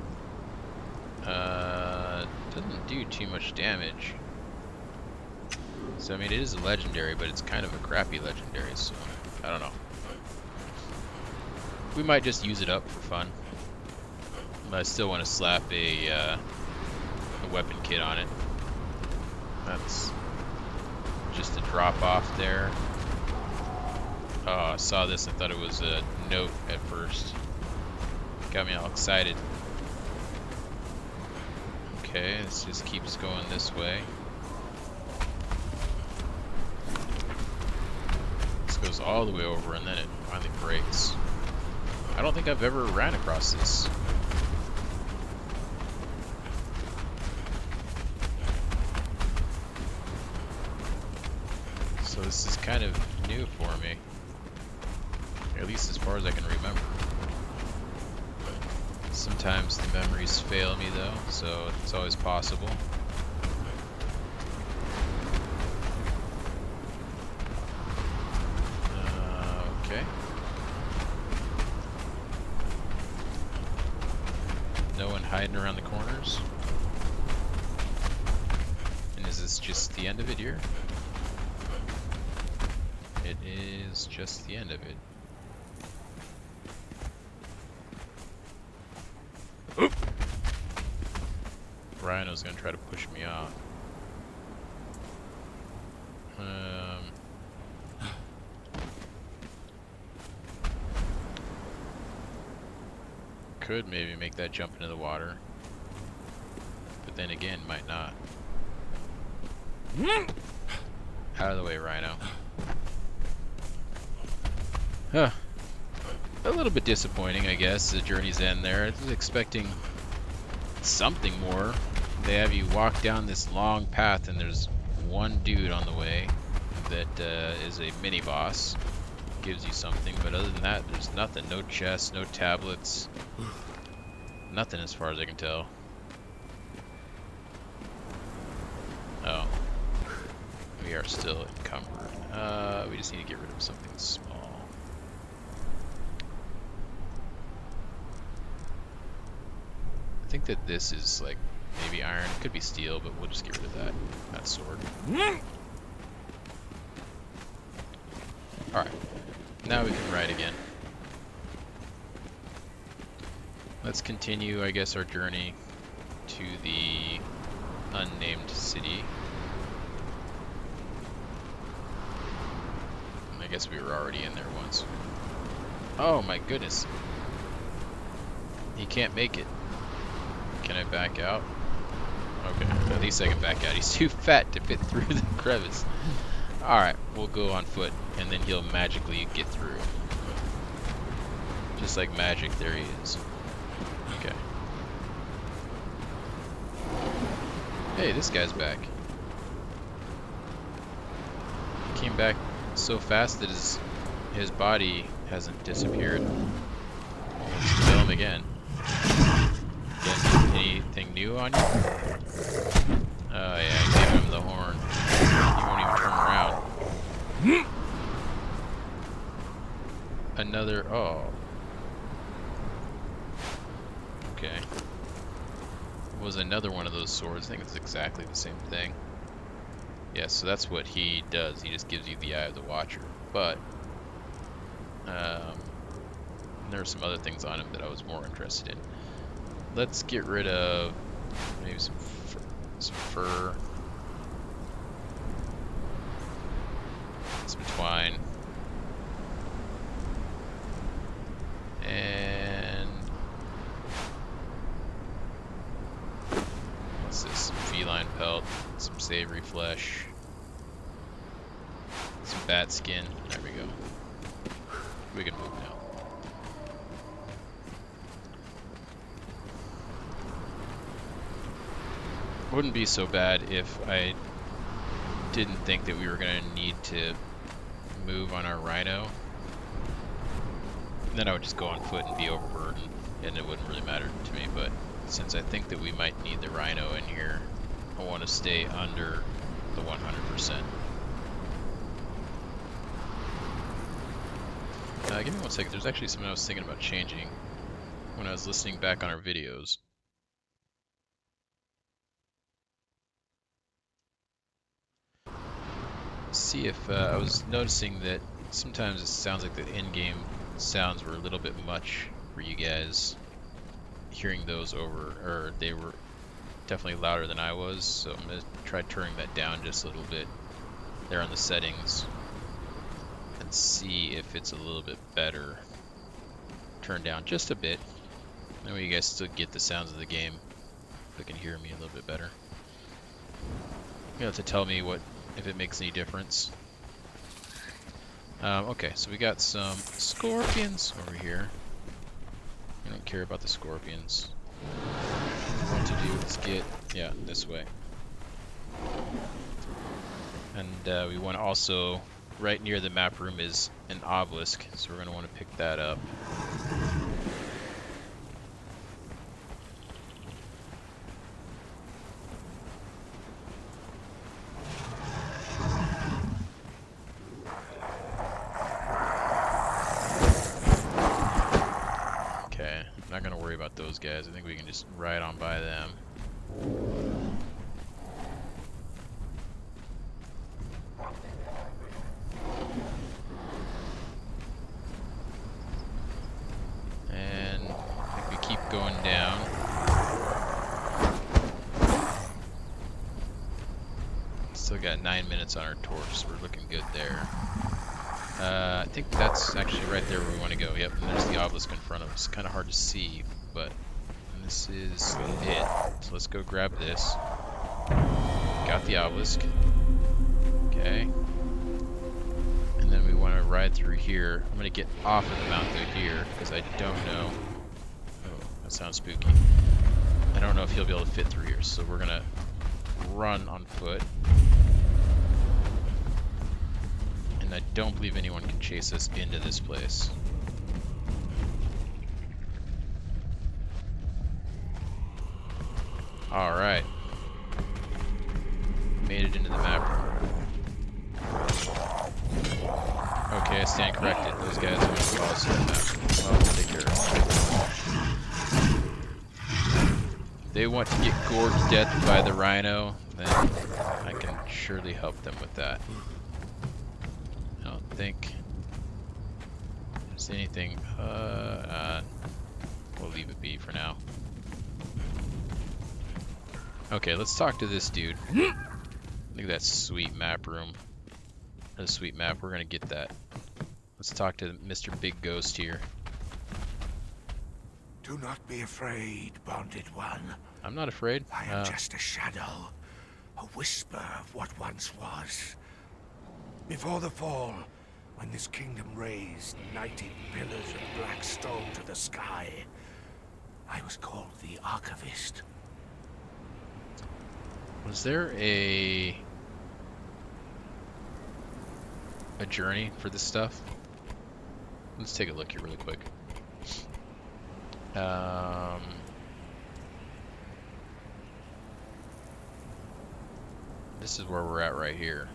Speaker 1: Doesn't do too much damage. So I mean, it is a legendary, but it's kind of a crappy legendary, so I don't know. We might just use it up for fun. But I still want to slap a weapon kit on it. That's just a drop off there. Oh, I saw this. I thought it was a note at first. Got me all excited. Okay, this just keeps going this way. This goes all the way over and then it finally breaks. I don't think I've ever ran across this. So this is kind of new for me. At least as far as I can remember. Sometimes the memories fail me though, so it's always possible. Okay. No one hiding around the corners. And is this just the end of it here? It is just the end of it. Oop! Rhino's gonna try to push me off. Could maybe make that jump into the water, but then again, might not. Out of the way, Rhino. Huh. A little bit disappointing, I guess, the journey's end there. I was expecting something more. They have you walk down this long path and there's one dude on the way that is a mini-boss. Gives you something, but other than that, there's nothing. No chests, no tablets. Nothing as far as I can tell. Oh. We are still encumbered. We just need to get rid of something small. I think that this is like maybe iron. It could be steel, but we'll just get rid of that sword. Alright. Now we can ride again. Let's continue, I guess, our journey to the unnamed city. I guess we were already in there once. Oh my goodness. He can't make it. Can I back out? Okay, at least I can back out. He's too fat to fit through the crevice. Alright, we'll go on foot, and then he'll magically get through. Just like magic, there he is. Okay. Hey, this guy's back. He came back so fast that his body hasn't disappeared. Let's kill him again. Anything new on you? Oh yeah, I gave him the horn. He won't even turn around. Another, oh. Okay. Was another one of those swords. I think it's exactly the same thing. Yeah, so that's what he does. He just gives you the Eye of the Watcher. But there are some other things on him that I was more interested in. Let's get rid of maybe some fur, some twine, and what's this? Some feline pelt, some savory flesh, some bat skin. There we go. We can move now. Wouldn't be so bad if I didn't think that we were going to need to move on our rhino. Then I would just go on foot and be overburdened, and it wouldn't really matter to me. But since I think that we might need the rhino in here, I want to stay under the 100%. Give me 1 second. There's actually something I was thinking about changing. when I was listening back on our videos. See if I was noticing that sometimes it sounds like the in-game sounds were a little bit much for you guys. Hearing those over, or they were definitely louder than I was, so I'm gonna try turning that down just a little bit there on the settings and see if it's a little bit better. Turn down just a bit. That way you guys still get the sounds of the game, but can hear me a little bit better. You have to tell me if it makes any difference. Okay, so we got some scorpions over here. I don't care about the scorpions. What we want to do is get, yeah, this way. And we want to also, right near the map room is an obelisk, so we're going to want to pick that up. Not gonna worry about those guys. I think we can just ride on by them. And I think we keep going down. Still got 9 minutes on our torch, so we're looking good there. I think that's actually right there where we want to go. Yep, and there's the obelisk in front of us. Kind of hard to see, but this is it. So let's go grab this. Got the obelisk. Okay. And then we want to ride through here. I'm going to get off of the mount through here, because I don't know. Oh, that sounds spooky. I don't know if he'll be able to fit through here, so we're going to run on foot. I don't believe anyone can chase us into this place. Alright. Made it into the map room. Okay, I stand corrected. Those guys are going to follow us to the map room. Well, we'll take care of them. If they want to get gored to death by the rhino, then I can surely help them with that. I don't think there's anything. We'll leave it be for now. Okay, let's talk to this dude. Look at that sweet map room. A sweet map. We're gonna get that. Let's talk to Mr. Big Ghost here.
Speaker 3: Do not be afraid, bonded one.
Speaker 1: I'm not afraid.
Speaker 3: I am just a shadow, a whisper of what once was. Before the fall, when this kingdom raised 90 pillars of black stone to the sky, I was called the Archivist.
Speaker 1: Was there a journey for this stuff? Let's take a look here really quick. This is where we're at right here.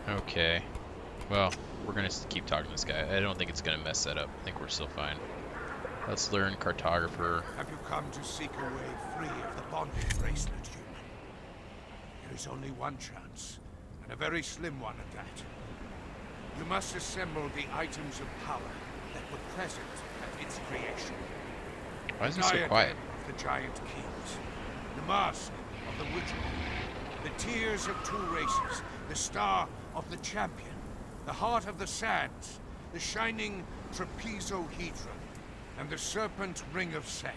Speaker 1: Okay. Well, we're gonna keep talking to this guy. I don't think it's gonna mess that up. I think we're still fine. Let's learn cartographer.
Speaker 3: Have you come to seek a way free of the bondage bracelet, human? There is only one chance, and a very slim one at that. You must assemble the items of power that were present at its creation.
Speaker 1: Why is it so quiet?
Speaker 3: The giant kings, the mask of the witcher, the tears of two races, the star of the champion, the heart of the sands, the shining trapezohedron, and the serpent ring of Set.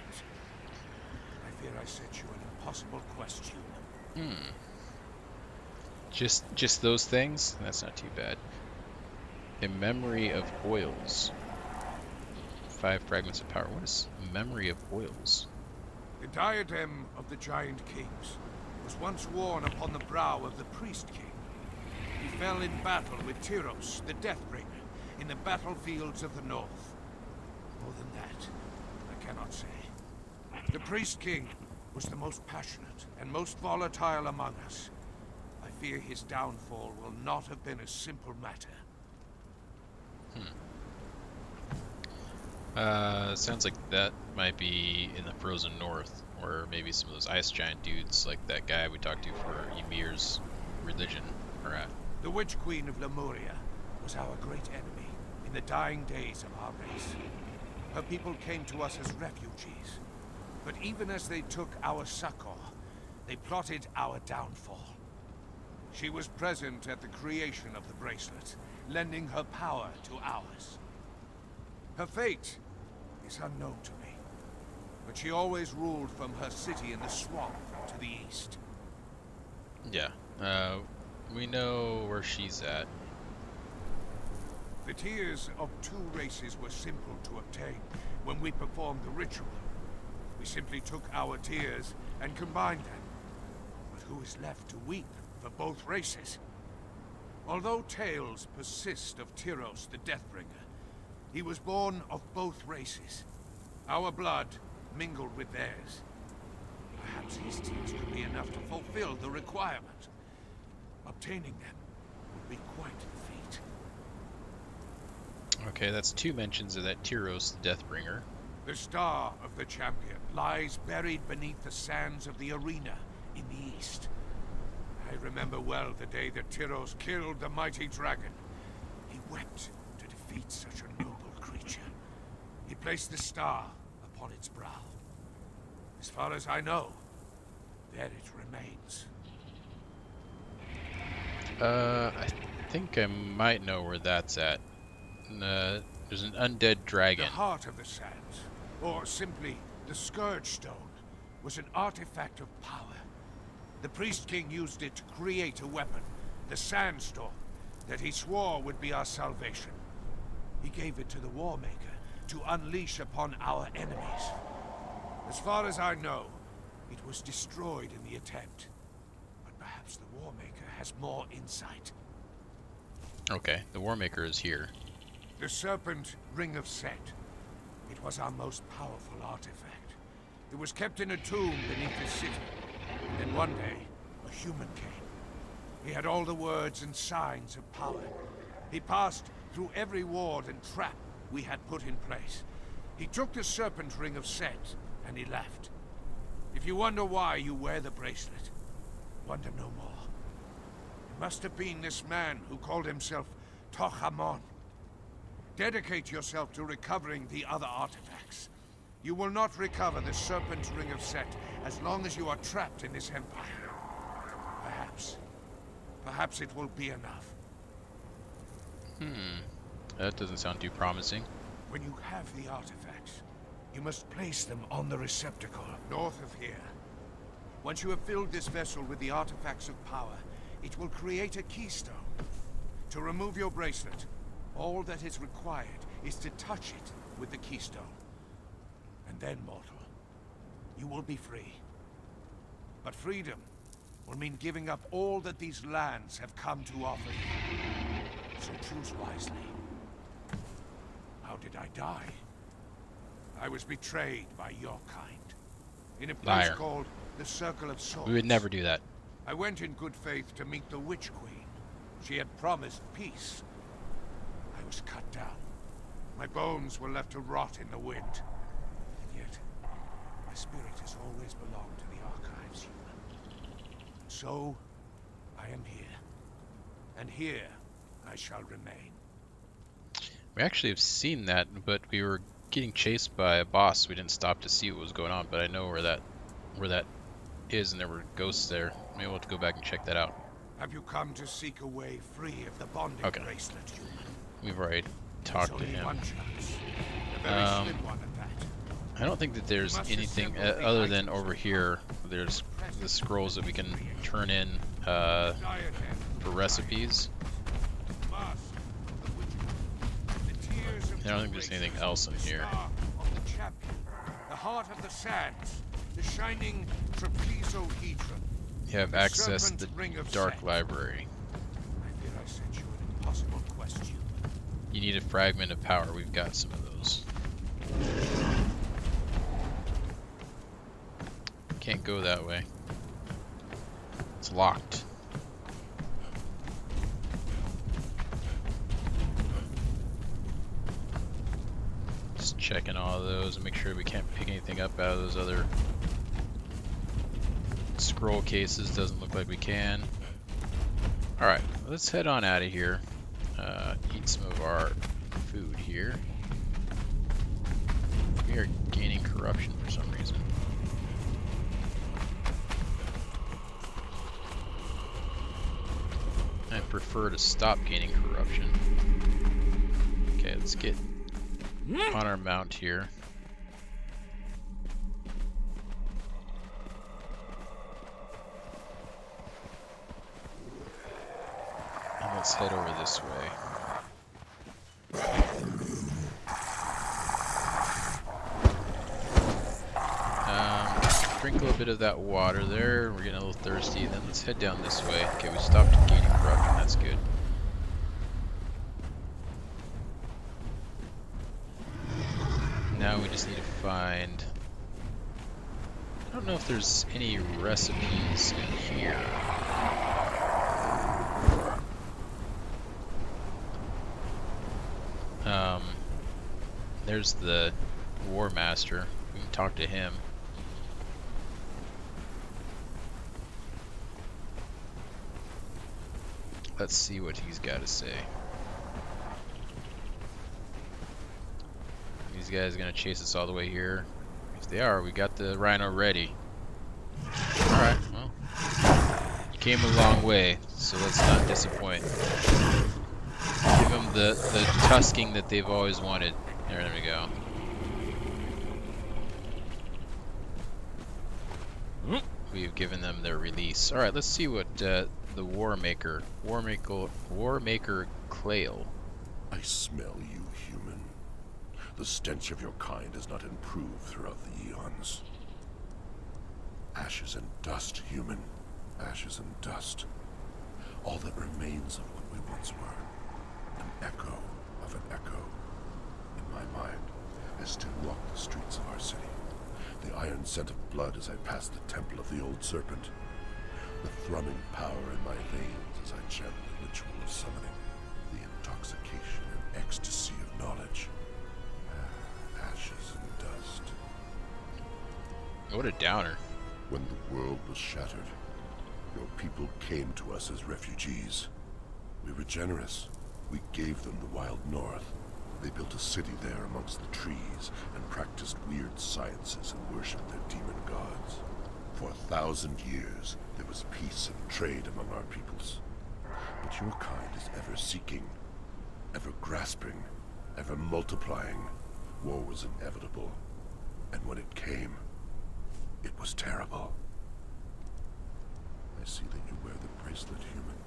Speaker 3: I fear I set you an impossible quest, human.
Speaker 1: Just those things? That's not too bad. A memory of oils. 5 fragments of power. What is a memory of oils?
Speaker 3: The diadem of the giant kings was once worn upon the brow of the priest king. He fell in battle with Tyros, the Deathbringer, in the battlefields of the north. More than that, I cannot say. The Priest King was the most passionate and most volatile among us. I fear his downfall will not have been a simple matter.
Speaker 1: Sounds like that might be in the frozen north, or maybe some of those ice giant dudes, like that guy we talked to for Ymir's religion, are at.
Speaker 3: The Witch Queen of Lemuria was our great enemy in the dying days of our race. Her people came to us as refugees, but even as they took our succor, they plotted our downfall. She was present at the creation of the bracelet, lending her power to ours. Her fate is unknown to me, but she always ruled from her city in the swamp to the east.
Speaker 1: Yeah, we know where she's at.
Speaker 3: The tears of two races were simple to obtain when we performed the ritual. We simply took our tears and combined them. But who is left to weep for both races? Although tales persist of Tyros the Deathbringer, he was born of both races. Our blood mingled with theirs. Perhaps his tears could be enough to fulfill the requirement. Obtaining them would be quite a feat.
Speaker 1: Okay, that's two mentions of that Tyros the Deathbringer.
Speaker 3: The star of the champion lies buried beneath the sands of the arena in the east. I remember well the day that Tyros killed the mighty dragon. He wept to defeat such a noble creature. He placed the star upon its brow. As far as I know, there it remains.
Speaker 1: I think I might know where that's at. There's an undead dragon.
Speaker 3: The heart of the sands, or simply the Scourge Stone, was an artifact of power. The Priest King used it to create a weapon, the Sandstorm, that he swore would be our salvation. He gave it to the Warmaker to unleash upon our enemies. As far as I know, it was destroyed in the attempt. But perhaps the Warmaker has more insight.
Speaker 1: Okay, the Warmaker is here.
Speaker 3: The Serpent Ring of Set. It was our most powerful artifact. It was kept in a tomb beneath the city. Then one day, a human came. He had all the words and signs of power. He passed through every ward and trap we had put in place. He took the Serpent Ring of Set, and he left. If you wonder why you wear the bracelet, wonder no more. It must have been this man who called himself Tohamon. Dedicate yourself to recovering the other artifacts. You will not recover the Serpent Ring of Set as long as you are trapped in this empire. Perhaps it will be enough.
Speaker 1: That doesn't sound too promising.
Speaker 3: When you have the artifacts, you must place them on the receptacle north of here. Once you have filled this vessel with the artifacts of power, it will create a keystone. To remove your bracelet, all that is required is to touch it with the keystone. And then, mortal, you will be free. But freedom will mean giving up all that these lands have come to offer you. So choose wisely. How did I die? I was betrayed by your kind. In a place
Speaker 1: Liar.
Speaker 3: called the Circle of Souls.
Speaker 1: We would never do that.
Speaker 3: I went in good faith to meet the Witch Queen. She had promised peace. I was cut down. My bones were left to rot in the wind. And yet, my spirit has always belonged to the Archives, human. So, I am here. And here, I shall remain.
Speaker 1: We actually have seen that, but we were getting chased by a boss. We didn't stop to see what was going on, but I know where that is, and there were ghosts there. Maybe we'll have to go back and check that out.
Speaker 3: Have you come to seek a way free of the bonding bracelet, human?
Speaker 1: We've already talked to him.
Speaker 3: One chance. A very slim one at that.
Speaker 1: I don't think that there's anything other than over here. There's the scrolls that we can turn in for recipes. I don't think there's anything else in here.
Speaker 3: The heart of the sands, the shining trapezohedron.
Speaker 1: You have access to the Dark Library.
Speaker 3: I fear I said
Speaker 1: You need a fragment of power. We've got some of those. Can't go that way. It's locked. Just checking all of those and make sure we can't pick anything up out of those other scroll cases. Doesn't look like we can. Alright, let's head on out of here. Eat some of our food here. We are gaining corruption for some reason. I prefer to stop gaining corruption. Okay, let's get on our mount here. And let's head over this way. Drink a little bit of that water there. We're getting a little thirsty. Then let's head down this way. Okay, we stopped gaining corruption. That's good. Now we just need to find... I don't know if there's any recipes in here. There's the War Master. We can talk to him. Let's see what he's got to say. These guys are gonna chase us all the way here. If they are, we got the rhino ready. Alright, well. You came a long way, so let's not disappoint. Give them the tusking that they've always wanted. There we go. We've given them their release. Alright, let's see what the Warmaker Clail.
Speaker 3: I smell you, human. The stench of your kind has not improved throughout the eons. Ashes and dust, human. Ashes and dust. All that remains of what we once were. An echo of an echo. In my mind, I still walk the streets of our city. The iron scent of blood as I pass the temple of the old serpent. The thrumming power in my veins as I chant the ritual of summoning. The intoxication and ecstasy of knowledge. Ashes and dust.
Speaker 1: What a downer.
Speaker 3: When the world was shattered, your people came to us as refugees. We were generous. We gave them the wild north. They built a city there amongst the trees and practiced weird sciences and worshipped their demon gods. For 1,000 years, there was peace and trade among our peoples. But your kind is ever seeking, ever grasping, ever multiplying. War was inevitable, and when it came, it was terrible. I see that you wear the bracelet, human.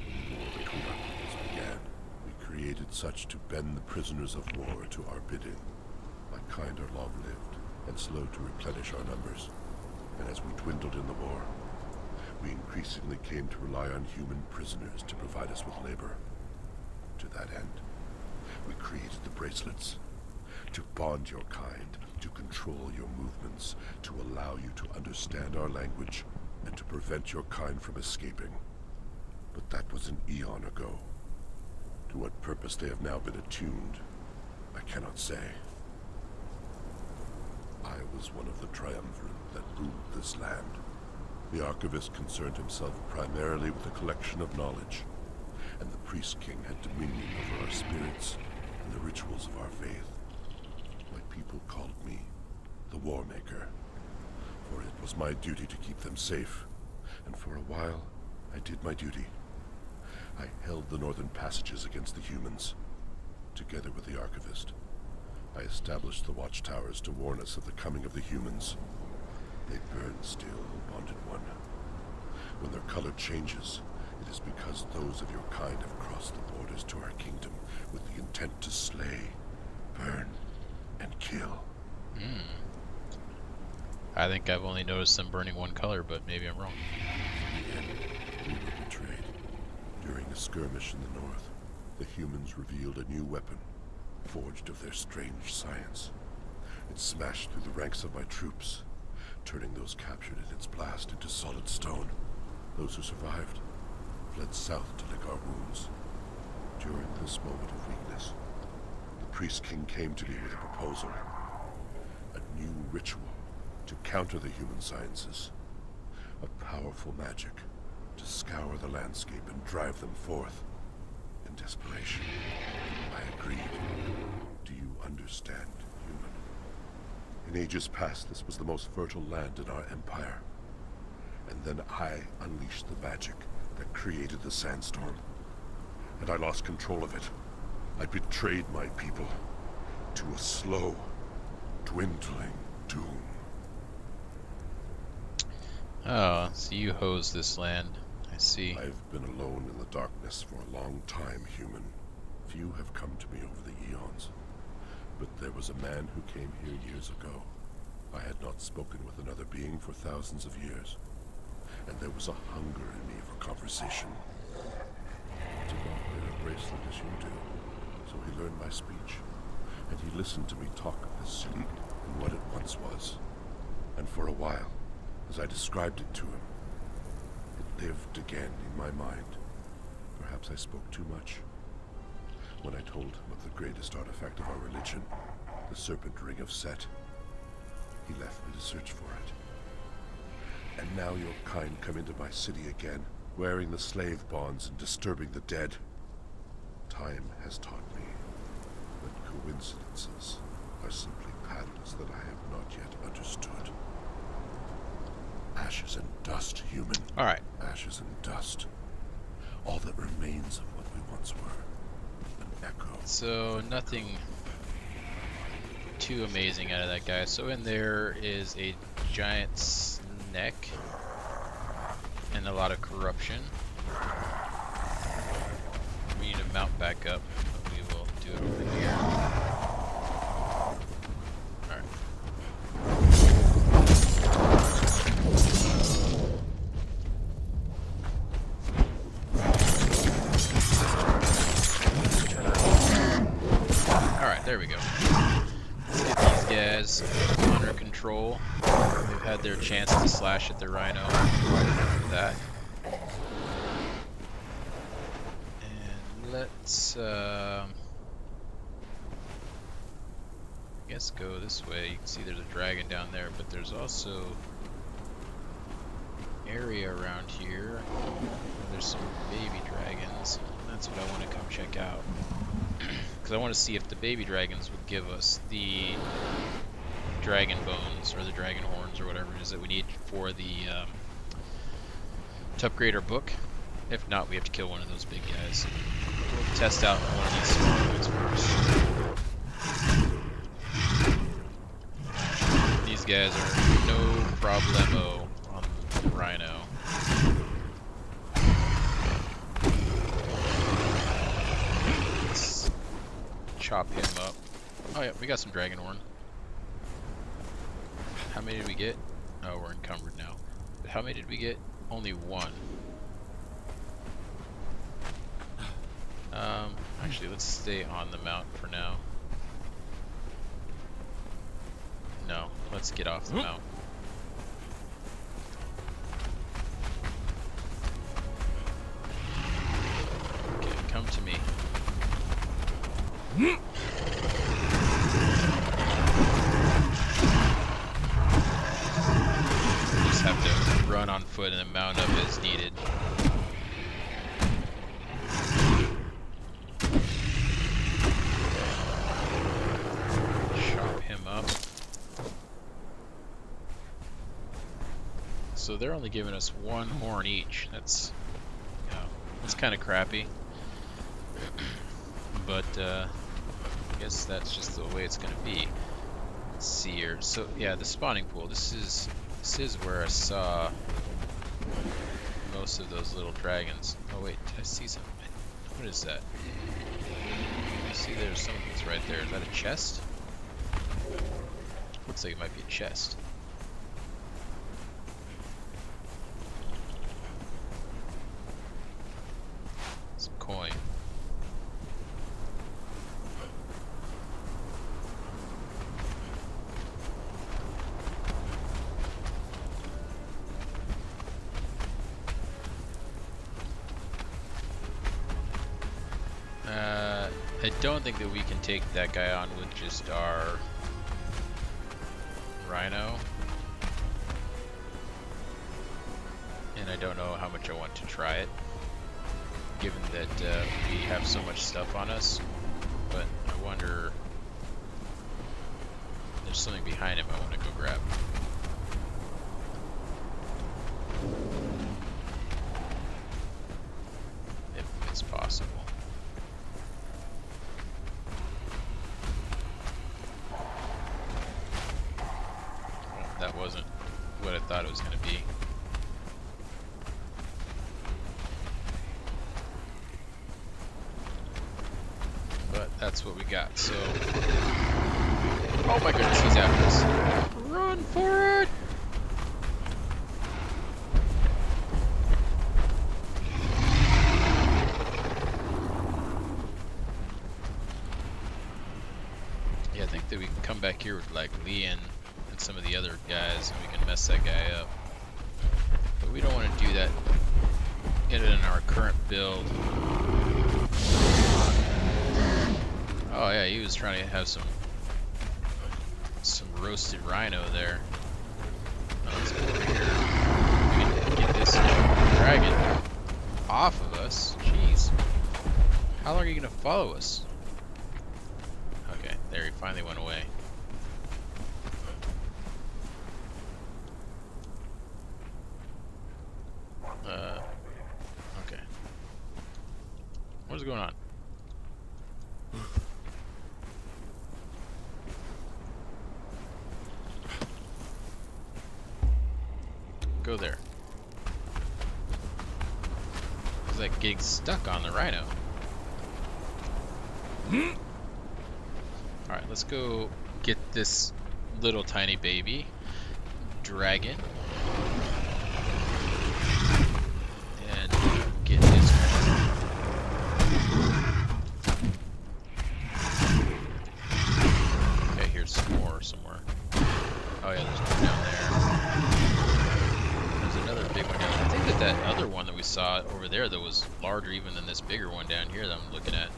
Speaker 3: When the war between our peoples began, we created such to bend the prisoners of war to our bidding. My kind are long-lived and slow to replenish our numbers. And as we dwindled in the war, we increasingly came to rely on human prisoners to provide us with labor. To that end, we created the bracelets, to bond your kind, to control your movements, to allow you to understand our language, and to prevent your kind from escaping. But that was an eon ago. To what purpose they have now been attuned, I cannot say. I was one of the triumvirate that ruled this land. The Archivist concerned himself primarily with the collection of knowledge, and the Priest King had dominion over our spirits and the rituals of our faith. My people called me the Warmaker, for it was my duty to keep them safe, and for a while I did my duty. I held the northern passages against the humans. Together with the Archivist, I established the watchtowers to warn us of the coming of the humans. They burn still, bonded one. When their color changes, it is because those of your kind have crossed the borders to our kingdom with the intent to slay, burn, and kill.
Speaker 1: I think I've only noticed them burning one color, but maybe I'm wrong.
Speaker 3: In the end, we were betrayed. During a skirmish in the north, The humans revealed a new weapon, forged of their strange science. It smashed through the ranks of my troops, turning those captured in its blast into solid stone. Those who survived fled south to lick our wounds. During this moment of weakness, the Priest King came to me with a proposal. A new ritual to counter the human sciences. A powerful magic to scour the landscape and drive them forth. In desperation, I agreed. Do you understand, human? In ages past, this was the most fertile land in our empire. And then I unleashed the magic that created the sandstorm. And I lost control of it. I betrayed my people to a slow, dwindling doom.
Speaker 1: Oh, so you hose this land. I see.
Speaker 3: I've been alone in the darkness for a long time, human. Few have come to me over the eons. But there was a man who came here years ago. I had not spoken with another being for thousands of years. And there was a hunger in me for conversation. I did not wear a bracelet as you do, so he learned my speech. And he listened to me talk of the city and what it once was. And for a while, as I described it to him, it lived again in my mind. Perhaps I spoke too much. When I told him of the greatest artifact of our religion, the Serpent Ring of Set, he left me to search for it. And now your kind come into my city again, wearing the slave bonds and disturbing the dead. Time has taught me that coincidences are simply patterns that I have not yet understood. Ashes and dust, human.
Speaker 1: All right.
Speaker 3: Ashes and dust. All that remains of what we once were. An echo.
Speaker 1: So nothing too amazing out of that guy. So in there is a giant snake and a lot of corruption. We need to mount back up. We will do it over here. Alright. Alright, there we go. Let's get these guys under control. They've had their chance to slash at the rhino. After that. And let's I guess go this way. You can see there's a dragon down there, but there's also area around here where there's some baby dragons. That's what I want to come check out. Because I want to see if the baby dragons would give us the dragon bones or the dragon horns or whatever it is that we need for the to upgrade our book. If not, we have to kill one of those big guys. We'll test out one of these small ones first. These guys are no problemo on the rhino. Let's chop him up. Oh yeah, we got some dragon horn. How many did we get? Oh, we're encumbered now. But how many did we get? Only one. Actually, let's stay on the mount for now. No, let's get off the mount. Okay, come to me. Just have to run on foot and then mount up as needed. Chop him up. So they're only giving us one horn each. That's, you know, that's kind of crappy. But I guess that's just the way it's gonna be. Let's see here. So yeah, the spawning pool. This is where I saw most of those little dragons. Oh wait, I see something. What is that? I see there's something's right there. Is that a chest? Looks like it might be a chest. Some coin. I don't think that we can take that guy on with just our rhino. And I don't know how much I want to try it, given that we have so much stuff on us. But I wonder, there's something behind him I want to go grab. If it's possible. Well, that wasn't what I thought it was going to be. But that's what we got, so... Oh my goodness, he's after us. Run for it! Yeah, I think that we can come back here with like Leon and some of the other guys and we can mess that guy up. But we don't want to do that in our current build. Oh yeah, he was trying to have some roasted rhino there. Oh, let's go over here. We can get this dragon off of us. Jeez. How long are you gonna follow us? Okay, there he finally went away. Okay. What is going on? Go there. It's like getting stuck on the rhino. Alright, let's go get this little tiny baby dragon. And get his okay, here's some more somewhere. Oh yeah, there's one down there. There's another big one down there. I think that other one that we saw over there that was larger even than this bigger one down here that I'm looking at.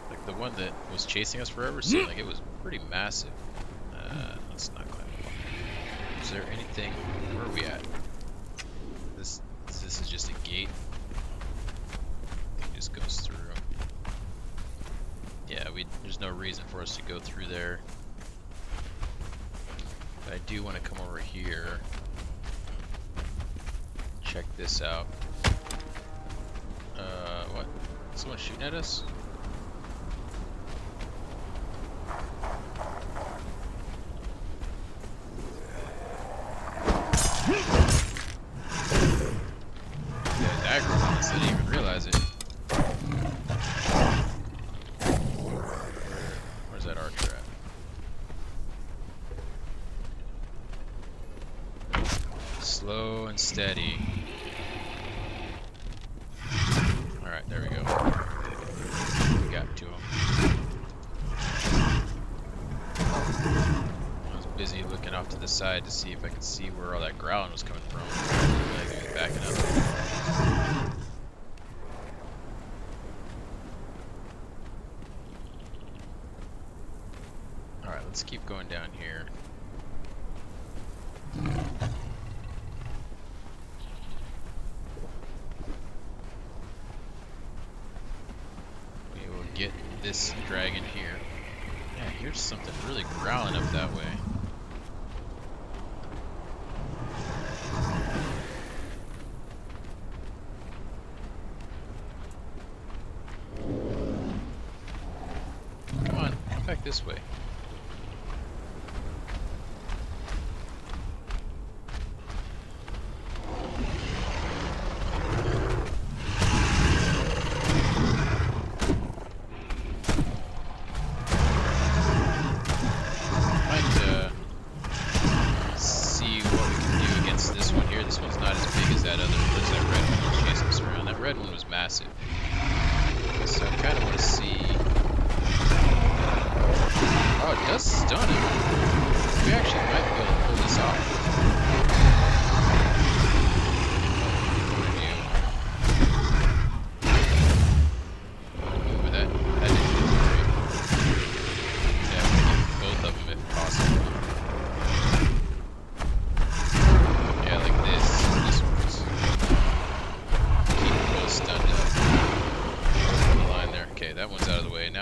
Speaker 1: Like the one that was chasing us forever seemed like it was pretty massive. Let's not climb up. Is there anything? Where are we at? This is just a gate. It just goes through. Yeah, there's no reason for us to go through there. But I do want to come over here. Check this out. What? Someone shooting at us? Yeah, aggro on us, I didn't even realize it. Where's that archer at? Slow and steady. Alright, there we go. We got to him. I was busy looking off to the side to see if I could see where all that growling was coming from. I think he was backing up. Alright, let's keep going down here. We will get this dragon here. Yeah, here's something really growling up that way. Come on, come back this way. Red one was massive. So I kind of want to see... Oh, it does stun him. We actually might be able to pull this off.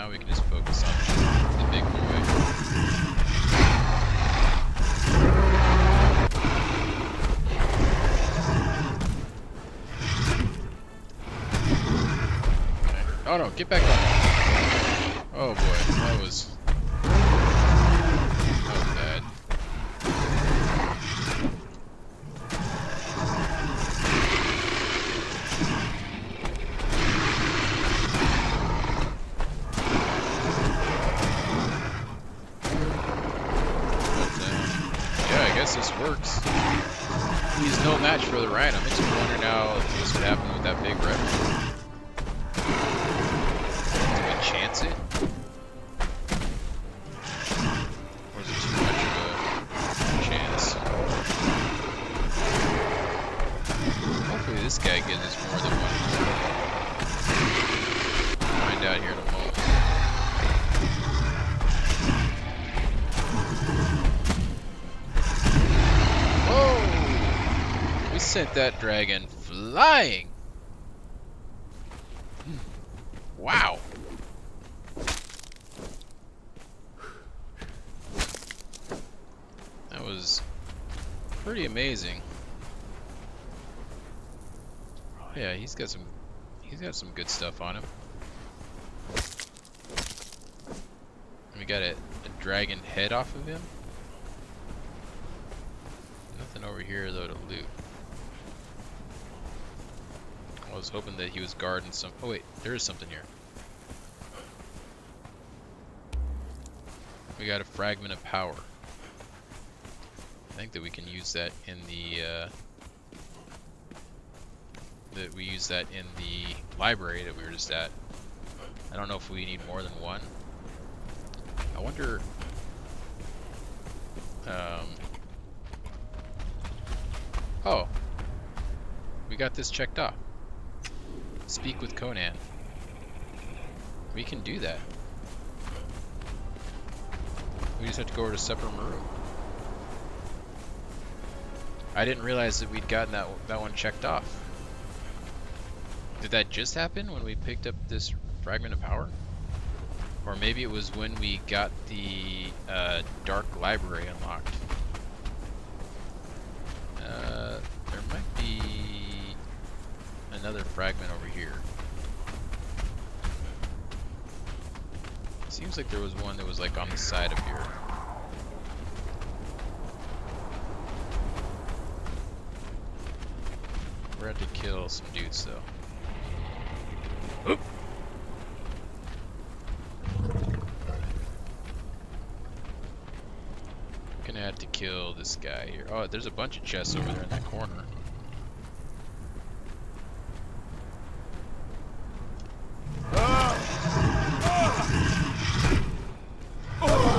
Speaker 1: now we can just focus on the big boy. Okay. Oh no, get back on. Oh boy, that was bad. This works. He's no match for the Rhino. Makes me wonder now if this would happen with that big red one. Do we chance it? Or is it too much of a chance? Hopefully this guy gives us more than one. We'll find out here in a moment. Sent that dragon flying. Wow. That was pretty amazing. Oh yeah, he's got some good stuff on him. We got a dragon head off of him. Nothing over here though to loot. I was hoping that he was guarding some. Oh wait, there is something here. We got a fragment of power. I think that we can use that in the library that we were just at. I don't know if we need more than one. I wonder. Oh, we got this checked off. Speak with Conan. We can do that. We just have to go over to separate room. I didn't realize that we'd gotten that one checked off. Did that just happen when we picked up this fragment of power? Or maybe it was when we got the dark library unlocked. There might be another fragment over here. Seems like there was one that was like on the side of here. We're going to kill some dudes though. Oop. Gonna have to kill this guy here. Oh, there's a bunch of chests over there in that corner.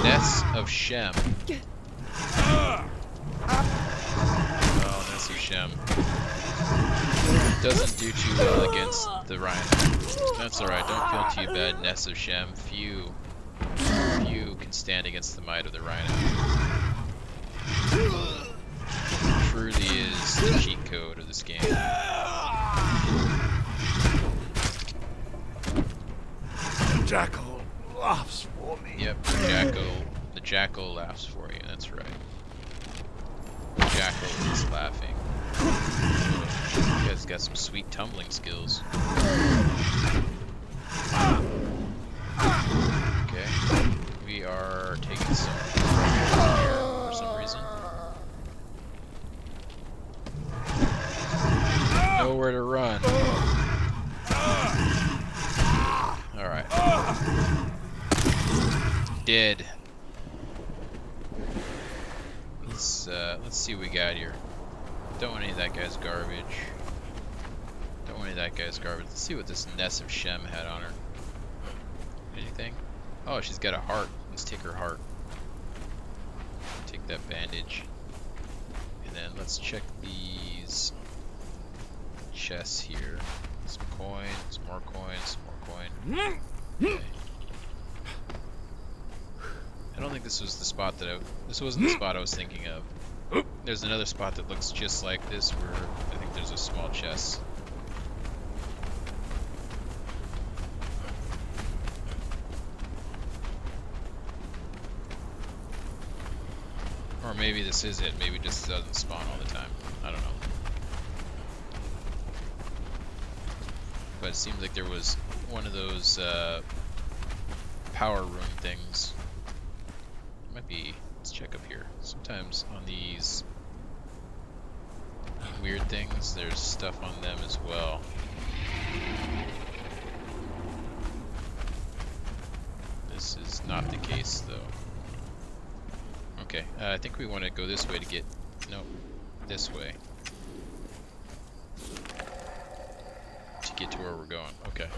Speaker 1: Ness of Shem. Oh, Ness of Shem. Doesn't do too well against the Rhino. That's alright, don't feel too bad, Ness of Shem. Few can stand against the might of the Rhino. Truly is the cheat code of this game.
Speaker 3: The jackal laughs for me.
Speaker 1: Yep, the jackal laughs for you, that's right. The jackal is laughing. You guys got some sweet tumbling skills. Okay, we are taking some here for some reason. Nowhere to run. Alright. Dead. Let's see what we got here. Don't want any of that guy's garbage. Don't want any of that guy's garbage. Let's see what this Ness of Shem had on her. Anything? Oh, she's got a heart. Let's take her heart. Take that bandage. And then let's check these chests here. Some coins, more coins, more coin. Okay. I don't think this was the spot that this wasn't the spot I was thinking of. There's another spot that looks just like this where I think there's a small chest. Or maybe this is it. Maybe it just doesn't spawn all the time. I don't know. But it seems like there was one of those power room things. Might be. Let's check up here. Sometimes on these weird things, there's stuff on them as well. This is not the case, though. Okay, I think we want to go this way to get... No, this way. To get to where we're going. Okay.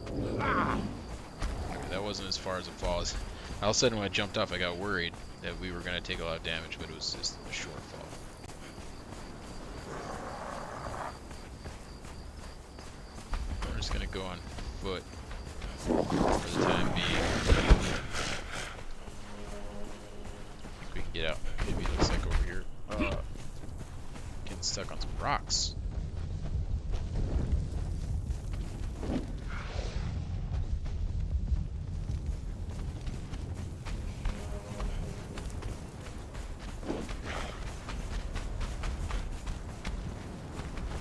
Speaker 1: Okay, that wasn't as far as it falls. All of a sudden when I jumped off, I got worried that we were going to take a lot of damage, but it was just a short fall. We're just going to go on foot for the time being. I think we can get out. Maybe it looks like over here. Getting stuck on some rocks.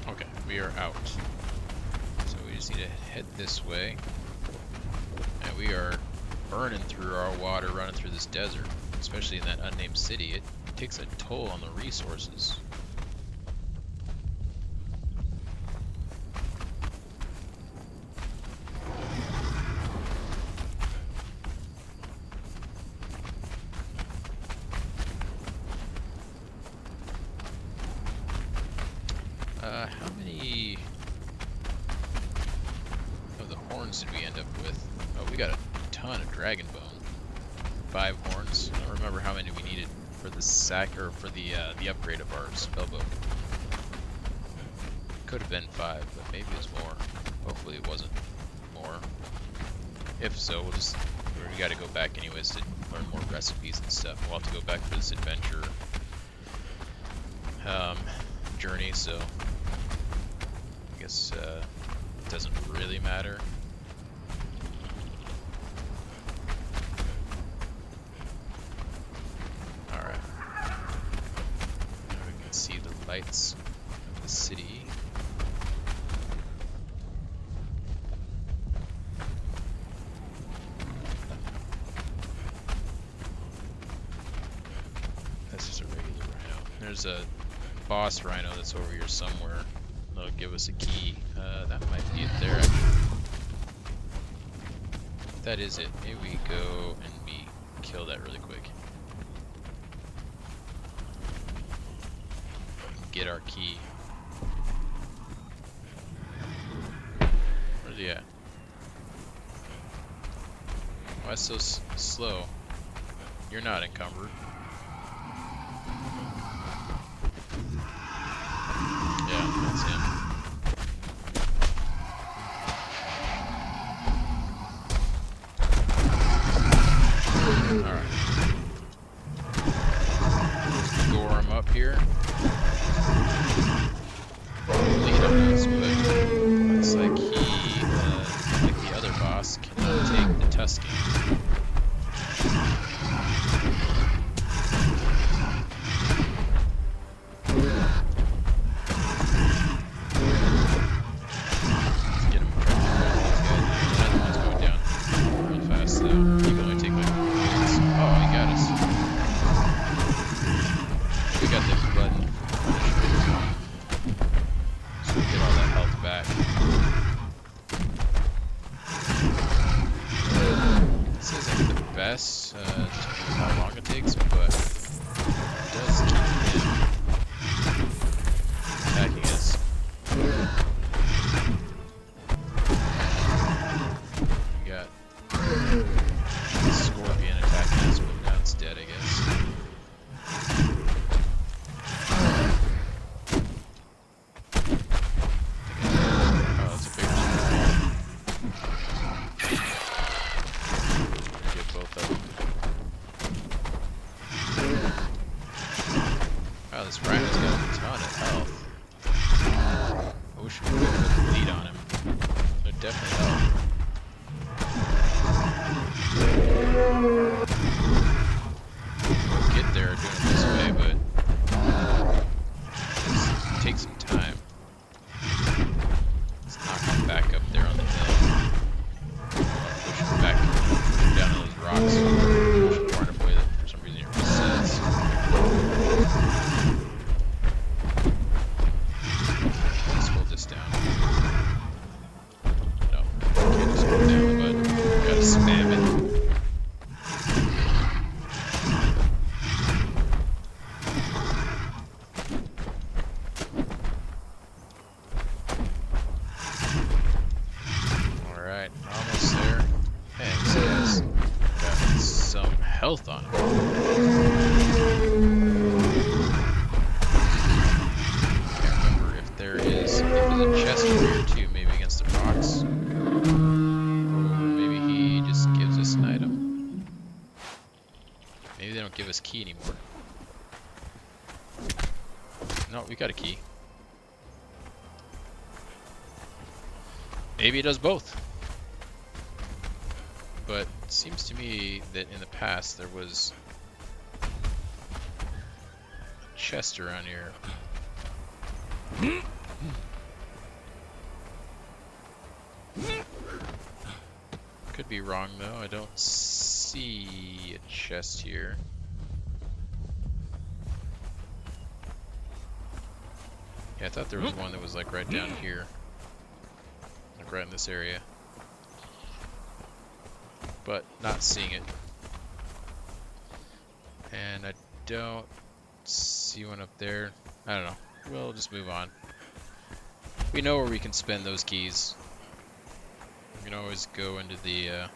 Speaker 1: Okay, we are out. So we just need to head this way. And we are burning through our water, running through this desert. Especially in that unnamed city. It takes a toll on the resources. How many of the horns did we end up with? Oh, we got a ton of dragon bone. 5 horns. I don't remember how many we needed for the for the upgrade of our spellbook. Could have been 5, but maybe it was more. Hopefully it wasn't more. If so, we got to go back anyways to learn more recipes and stuff. We'll have to go back for this adventure journey, so I guess it doesn't really matter. Alright. Now we can see the lights of the city. That's just a regular rhino. There's a boss rhino that's over here somewhere. That'll give us a key. That might be it there, actually. If that is it, maybe we go and we kill that really quick. Get our key. Where's he at? Why is it so slow? You're not encumbered. Yeah, that's him. Alright. Gore him up here. Lead him this way. Looks like he, like the other boss, cannot take the Tuscan. Just how long it takes, but it does keep him attacking us. We got the scorpion attacking us, but now it's dead, I guess. Oh, that's a big one. Get both of them. Wow, this rhino's got a ton of health. I wish we could put the lead on him. It'd definitely help. health on him. Can't remember if there's a chest over here too, maybe against the rocks. Or maybe he just gives us an item. Maybe they don't give us key anymore. No, we got a key. Maybe it does both. But it seems to me that in the past there was a chest around here. Could be wrong though, I don't see a chest here. Yeah, I thought there was one that was like right down here. Like right in this area. But not seeing it. And I don't see one up there. I don't know. We'll just move on. We know where we can spend those keys. We can always go into the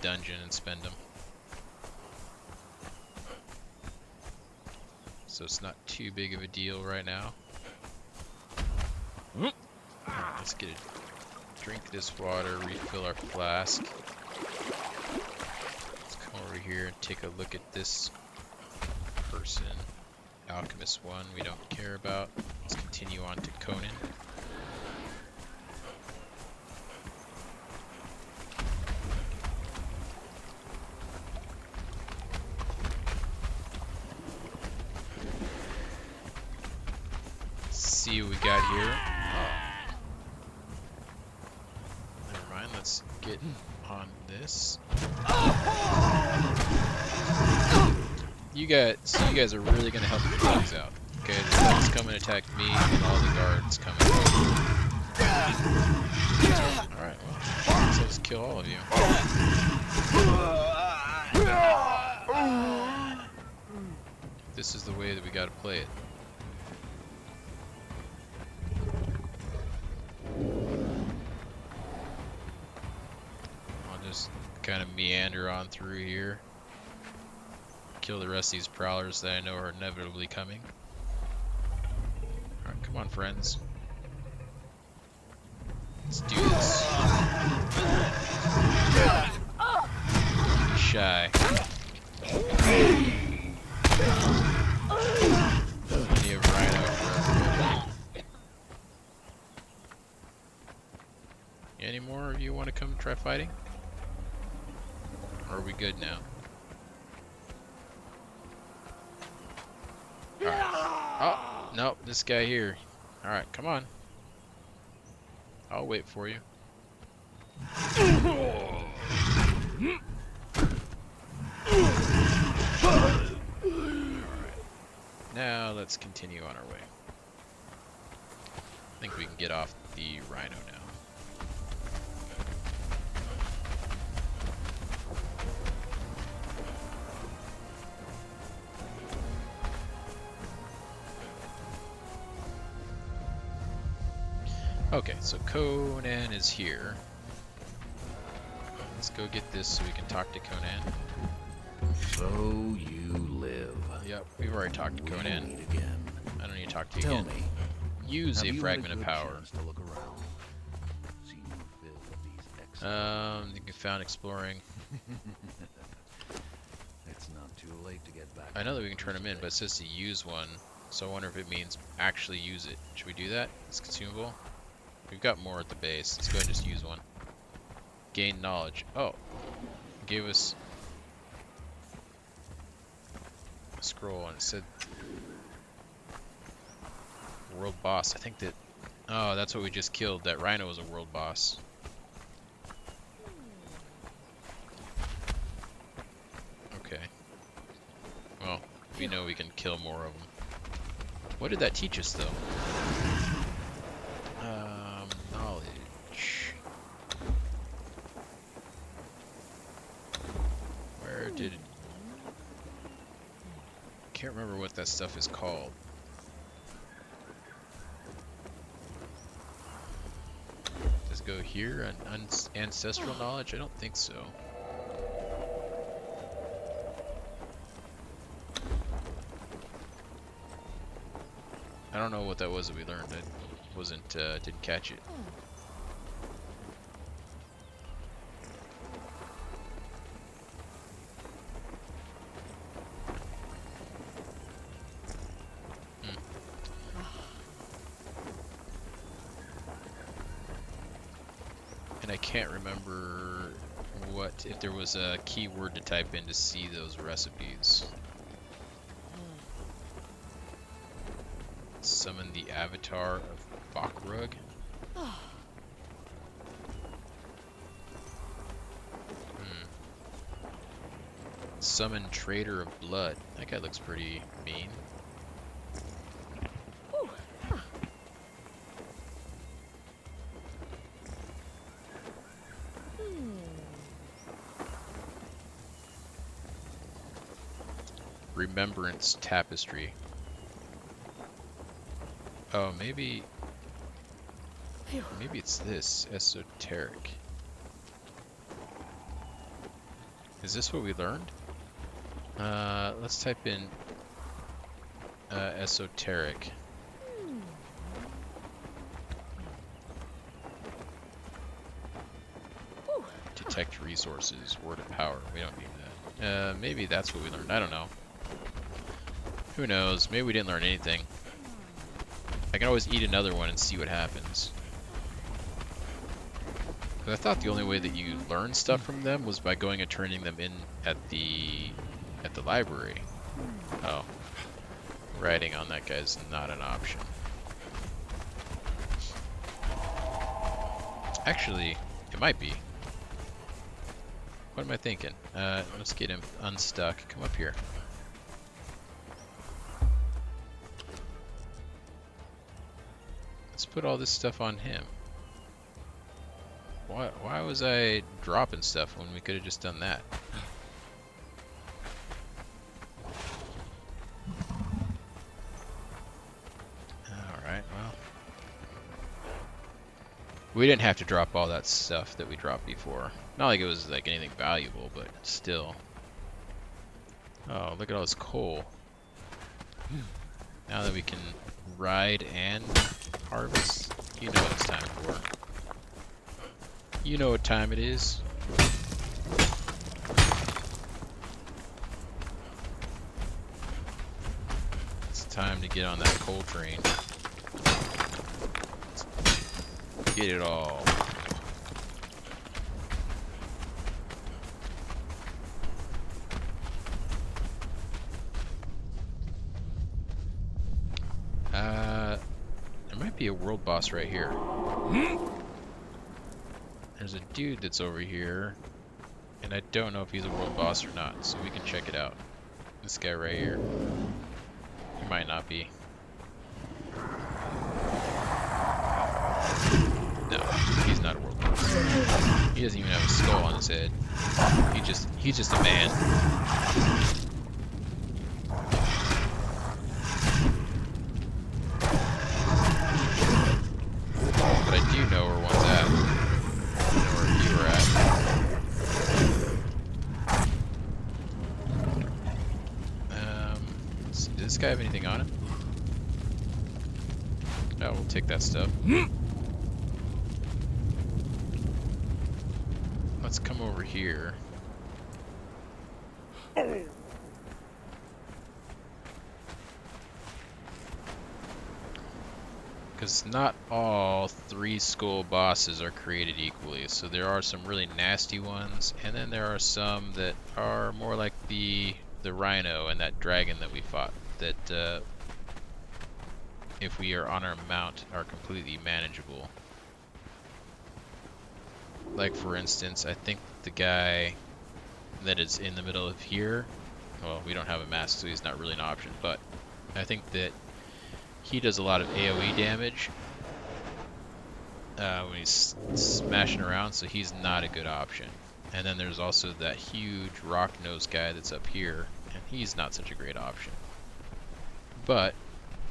Speaker 1: dungeon and spend them. So it's not too big of a deal right now. Alright, let's get a drink this water, refill our flask. Let's come over here and take a look at this person. Alchemist 1, we don't care about. Let's continue on to Conan. Let's see what we got here. Never mind, let's get on this. You guys are really gonna help the dogs out. Okay, the dogs come and attack me, and all the guards come and Alright, well, so let's kill all of you. This is the way that we gotta play it. I'll just kind of meander on through here. Kill the rest of these prowlers that I know are inevitably coming. Alright, come on, friends. Let's do this. Don't be shy. Plenty of rhino for everybody. Any more of you want to come try fighting? Or are we good now? Alright. Oh, nope, this guy here. Alright, come on. I'll wait for you. Alright. Now let's continue on our way. I think we can get off the rhino now. Okay, so Conan is here. Let's go get this so we can talk to Conan.
Speaker 5: So you live.
Speaker 1: Yep, we've already talked to Conan.
Speaker 5: Meet again.
Speaker 1: I don't need to talk to you
Speaker 5: Tell
Speaker 1: again.
Speaker 5: me,
Speaker 1: Use
Speaker 5: have
Speaker 1: a
Speaker 5: you
Speaker 1: fragment
Speaker 5: had
Speaker 1: of
Speaker 5: a good
Speaker 1: power.
Speaker 5: chance to look around? Seen the fill of these exiles?
Speaker 1: You can found exploring.
Speaker 5: It's not too late to get back.
Speaker 1: I know
Speaker 5: on
Speaker 1: that we can turn them in, but it says to use one. So I wonder if it means actually use it. Should we do that? It's consumable. We've got more at the base. Let's go ahead and just use one. Gain knowledge. Oh. It gave us a scroll and it said world boss. I think that... Oh, that's what we just killed. That rhino was a world boss. Okay. Well, we know we can kill more of them. What did that teach us, though? Knowledge. Where did it... Can't remember what that stuff is called. Does it go here? Ancestral knowledge? I don't think so. I don't know what that was that we learned. I wasn't, didn't catch it. And I can't remember if there was a keyword to type in to see those recipes. Summon the avatar of Bakrug. Summon Trader of Blood. That guy looks pretty mean. Remembrance Tapestry. Oh, maybe it's this. Esoteric. Is this what we learned? Let's type in esoteric. Detect resources. Word of power. We don't need that. Maybe that's what we learned. I don't know. Who knows? Maybe we didn't learn anything. I can always eat another one and see what happens. But I thought the only way that you learn stuff from them was by going and turning them in at the library. Oh. Riding on that guy's not an option. Actually, it might be. What am I thinking? Let's get him unstuck. Come up here. Let's put all this stuff on him. Why was I dropping stuff when we could have just done that? Alright, well. We didn't have to drop all that stuff that we dropped before. Not like it was like anything valuable, but still. Oh, look at all this coal. Now that we can ride and harvest, you know what it's time for. You know what time it is. It's time to get on that coal train. Let's get it all. There might be a world boss right here. There's a dude that's over here, and I don't know if he's a world boss or not, so we can check it out. This guy right here. He might not be. No, he's not a world boss. He doesn't even have a skull on his head. He's just a man. But I do know where one's at. Does this guy have anything on him? No, we'll take that stuff. Let's come over here. Because not all 3 skull bosses are created equally. So there are some really nasty ones, and then there are some that are more like the rhino and that dragon that we fought. That if we are on our mount, are completely manageable. Like for instance, I think the guy that is in the middle of here, well, we don't have a mask, so he's not really an option, but I think that he does a lot of AoE damage when he's smashing around, so he's not a good option. And then there's also that huge rock-nosed guy that's up here, and he's not such a great option. But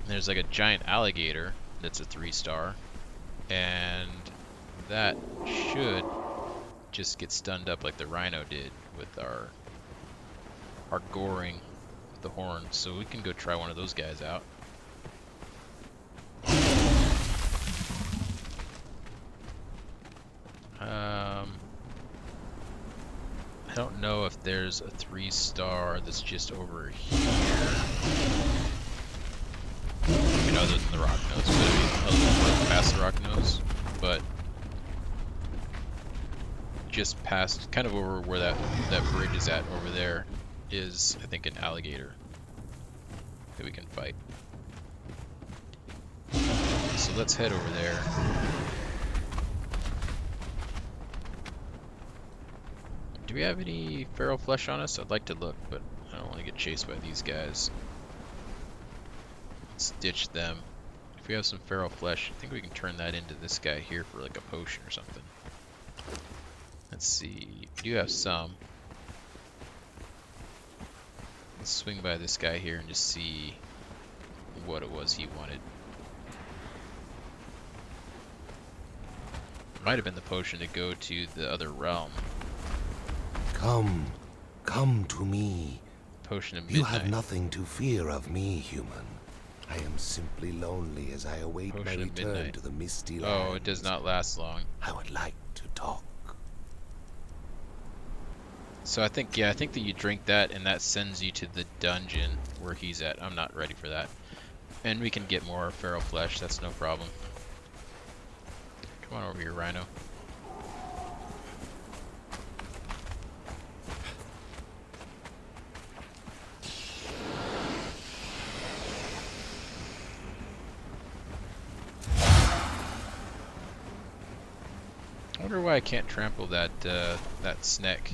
Speaker 1: there's like a giant alligator that's a 3-star, and that should just get stunned up like the rhino did with our goring with the horns. So we can go try one of those guys out. I don't know if there's a 3-star that's just over here. I mean, other than the rock nose, but I mean, other than past the rock nose, but just past, kind of over where that bridge is at over there, is I think an alligator that we can fight. So let's head over there. Do we have any feral flesh on us? I'd like to look, but I don't want to get chased by these guys. Let's ditch them. If we have some feral flesh, I think we can turn that into this guy here for like a potion or something. Let's see. We do have some. Let's swing by this guy here and just see what it was he wanted. Might have been the potion to go to the other realm.
Speaker 6: Come, come to me.
Speaker 1: Potion of midnight.
Speaker 6: You have nothing to fear of me, human. I am simply lonely as I await
Speaker 1: Potion
Speaker 6: my
Speaker 1: of
Speaker 6: return
Speaker 1: midnight.
Speaker 6: to the misty lands.
Speaker 1: Oh, it does not last long.
Speaker 6: I would like to talk.
Speaker 1: So I think that you drink that and that sends you to the dungeon where he's at. I'm not ready for that. And we can get more feral flesh, that's no problem. Come on over here, Rhino. I wonder why I can't trample that snake.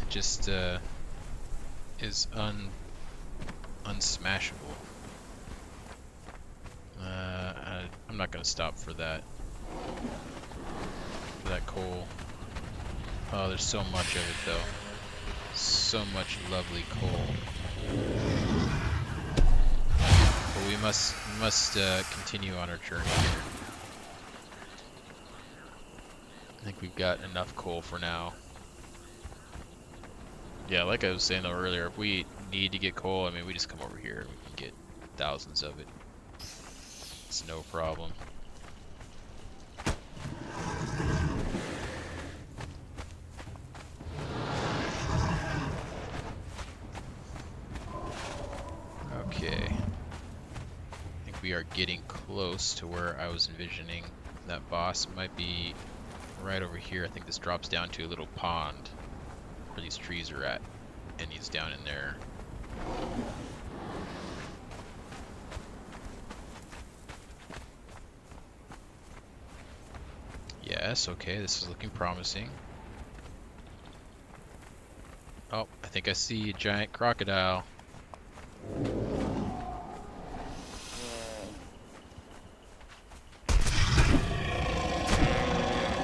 Speaker 1: It just is unsmashable. I'm not gonna stop for that. For that coal. Oh, there's so much of it though. So much lovely coal. But we must continue on our journey here. I think we've got enough coal for now. Yeah, like I was saying though earlier, if we need to get coal, I mean, we just come over here and we can get thousands of it. It's no problem. Okay. I think we are getting close to where I was envisioning that boss might be right over here. I think this drops down to a little pond where these trees are at, and he's down in there. Yes, okay, this is looking promising. Oh, I think I see a giant crocodile.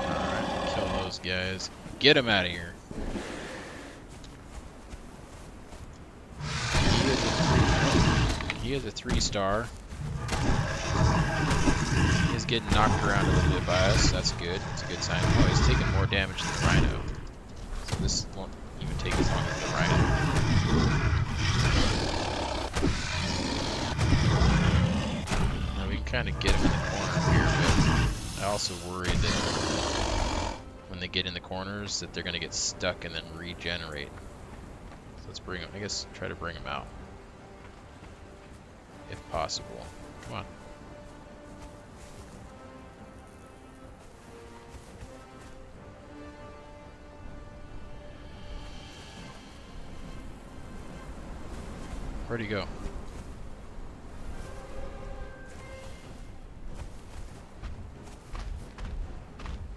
Speaker 1: Alright, kill those guys. Get him out of here. He is a 3-star. He's getting knocked around a little bit by us. That's good. That's a good sign. Oh, he's taking more damage than the Rhino. So this won't even take as long as the Rhino. Now we can kind of get him in the corner here, but I also worry that when they get in the corners that they're going to get stuck and then regenerate. So let's bring him. I guess try to bring him out. If possible. Come on. Where'd he go?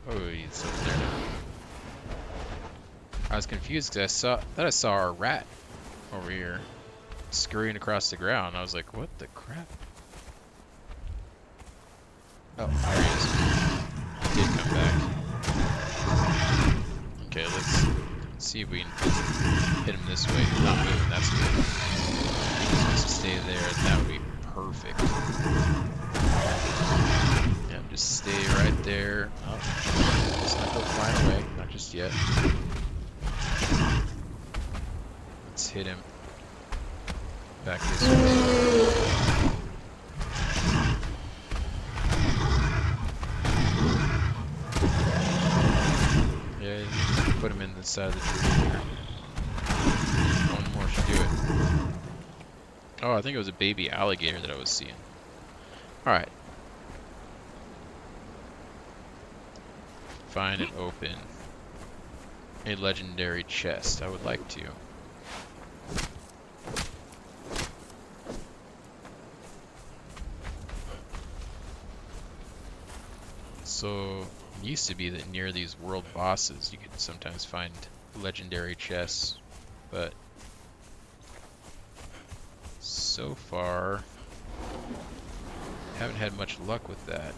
Speaker 1: Oh, he's over there now. I was confused because I saw our rat over here scurrying across the ground. I was like, what the crap? Oh, there he is. He did come back. Okay, let's see if we can hit him this way. He's not moving, that's good. He's supposed to stay there, that would be perfect. Yeah, just stay right there. Oh, let's not go flying away, not just yet. Let's hit him. Back this way. put him in the side of the tree here. One more should do it. Oh, I think it was a baby alligator that I was seeing. Alright. Find and open a legendary chest. I would like to. So, it used to be that near these world bosses you could sometimes find legendary chests, but so far haven't had much luck with that.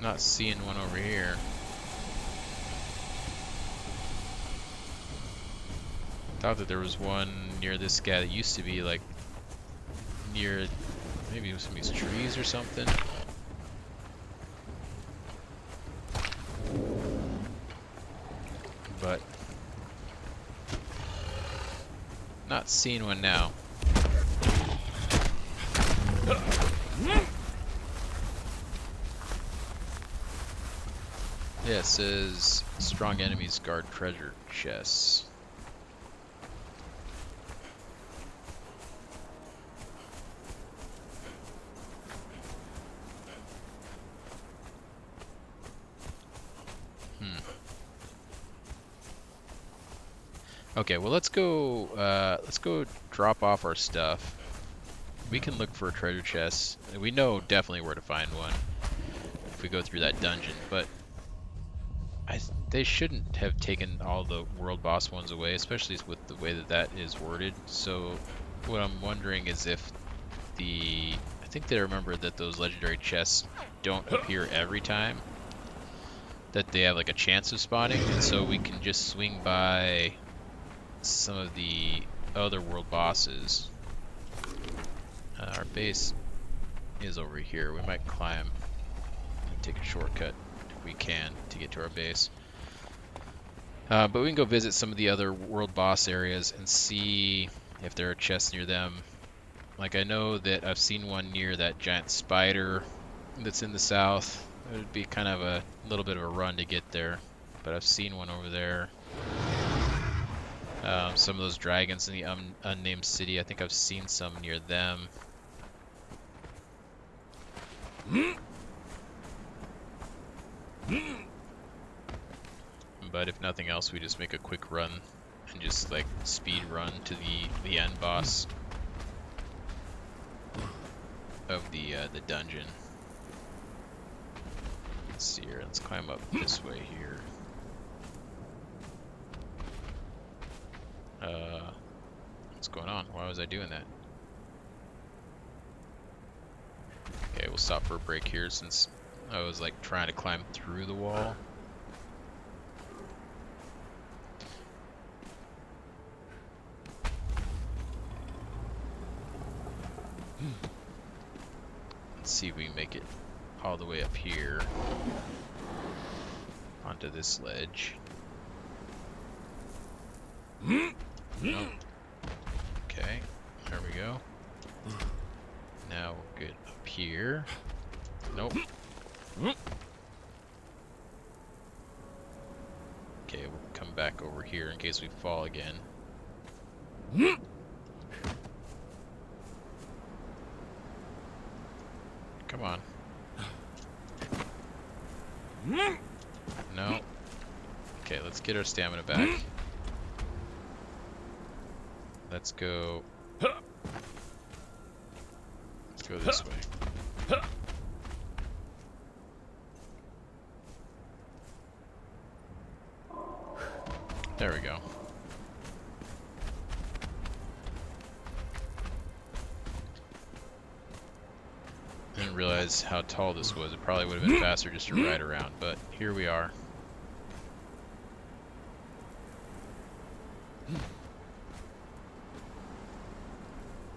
Speaker 1: Not seeing one over here. Thought that there was one near this guy that used to be like near maybe some of these trees or something. But not seeing one now. Yeah, it says strong enemies guard treasure chests. Okay, well let's go drop off our stuff. We can look for a treasure chest. We know definitely where to find one if we go through that dungeon, but they shouldn't have taken all the world boss ones away, especially with the way that that is worded. So what I'm wondering is if I think they remember that those legendary chests don't appear every time, that they have like a chance of spawning, and so we can just swing by some of the other world bosses. Our base is over here. We might climb and take a shortcut if we can to get to our base. But we can go visit some of the other world boss areas and see if there are chests near them. Like I know that I've seen one near that giant spider that's in the south. It would be kind of a little bit of a run to get there, but I've seen one over there. Some of those dragons in the unnamed city, I think I've seen some near them. But if nothing else, we just make a quick run and just like speed run to the end boss of the dungeon. Let's see here. Let's climb up this way here. What's going on? Why was I doing that? Okay, we'll stop for a break here since I was like trying to climb through the wall. Let's see if we can make it all the way up here onto this ledge. Nope. Okay, there we go. Now we'll get up here. Nope. Okay, we'll come back over here in case we fall again. Come on. No. Okay, let's get our stamina back. Let's go. Let's go this way. There we go. I didn't realize how tall this was. It probably would have been faster just to ride around, but here we are.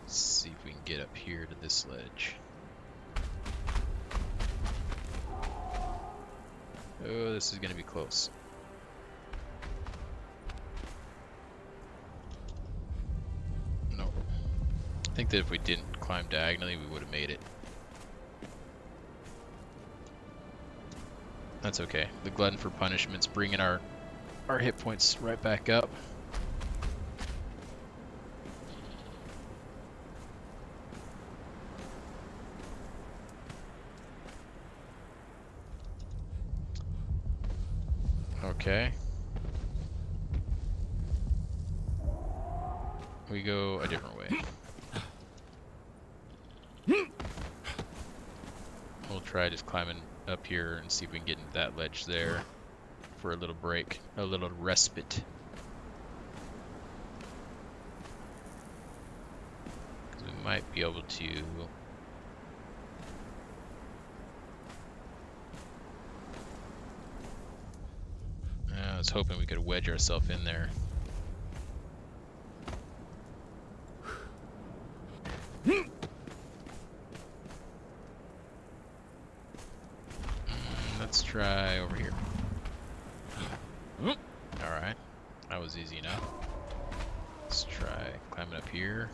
Speaker 1: Let's see if we can get up here to this ledge. Oh, this is going to be close. Nope. I think that if we didn't climb diagonally, we would have made it. That's okay. The glutton for punishment's bringing our hit points right back up. Okay. We go a different way. We'll try just climbing up here and see if we can get into that ledge there for a little break, a little respite. 'Cause we might be able to... I was hoping we could wedge ourselves in there. Let's try over here. Alright, that was easy enough. Let's try climbing up here.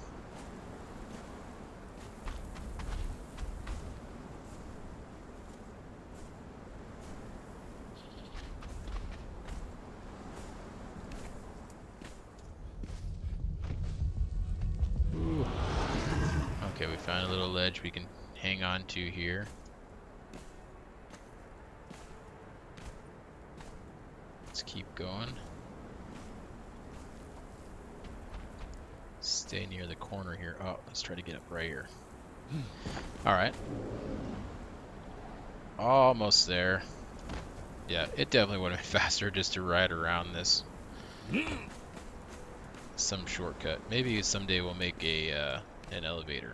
Speaker 1: Ooh. Okay, we found a little ledge we can hang on to here. Let's keep going. Stay near the corner here. Oh, let's try to get up right here. Alright. Almost there. Yeah, it definitely would have been faster just to ride around this. Some shortcut. Maybe someday we'll make a an elevator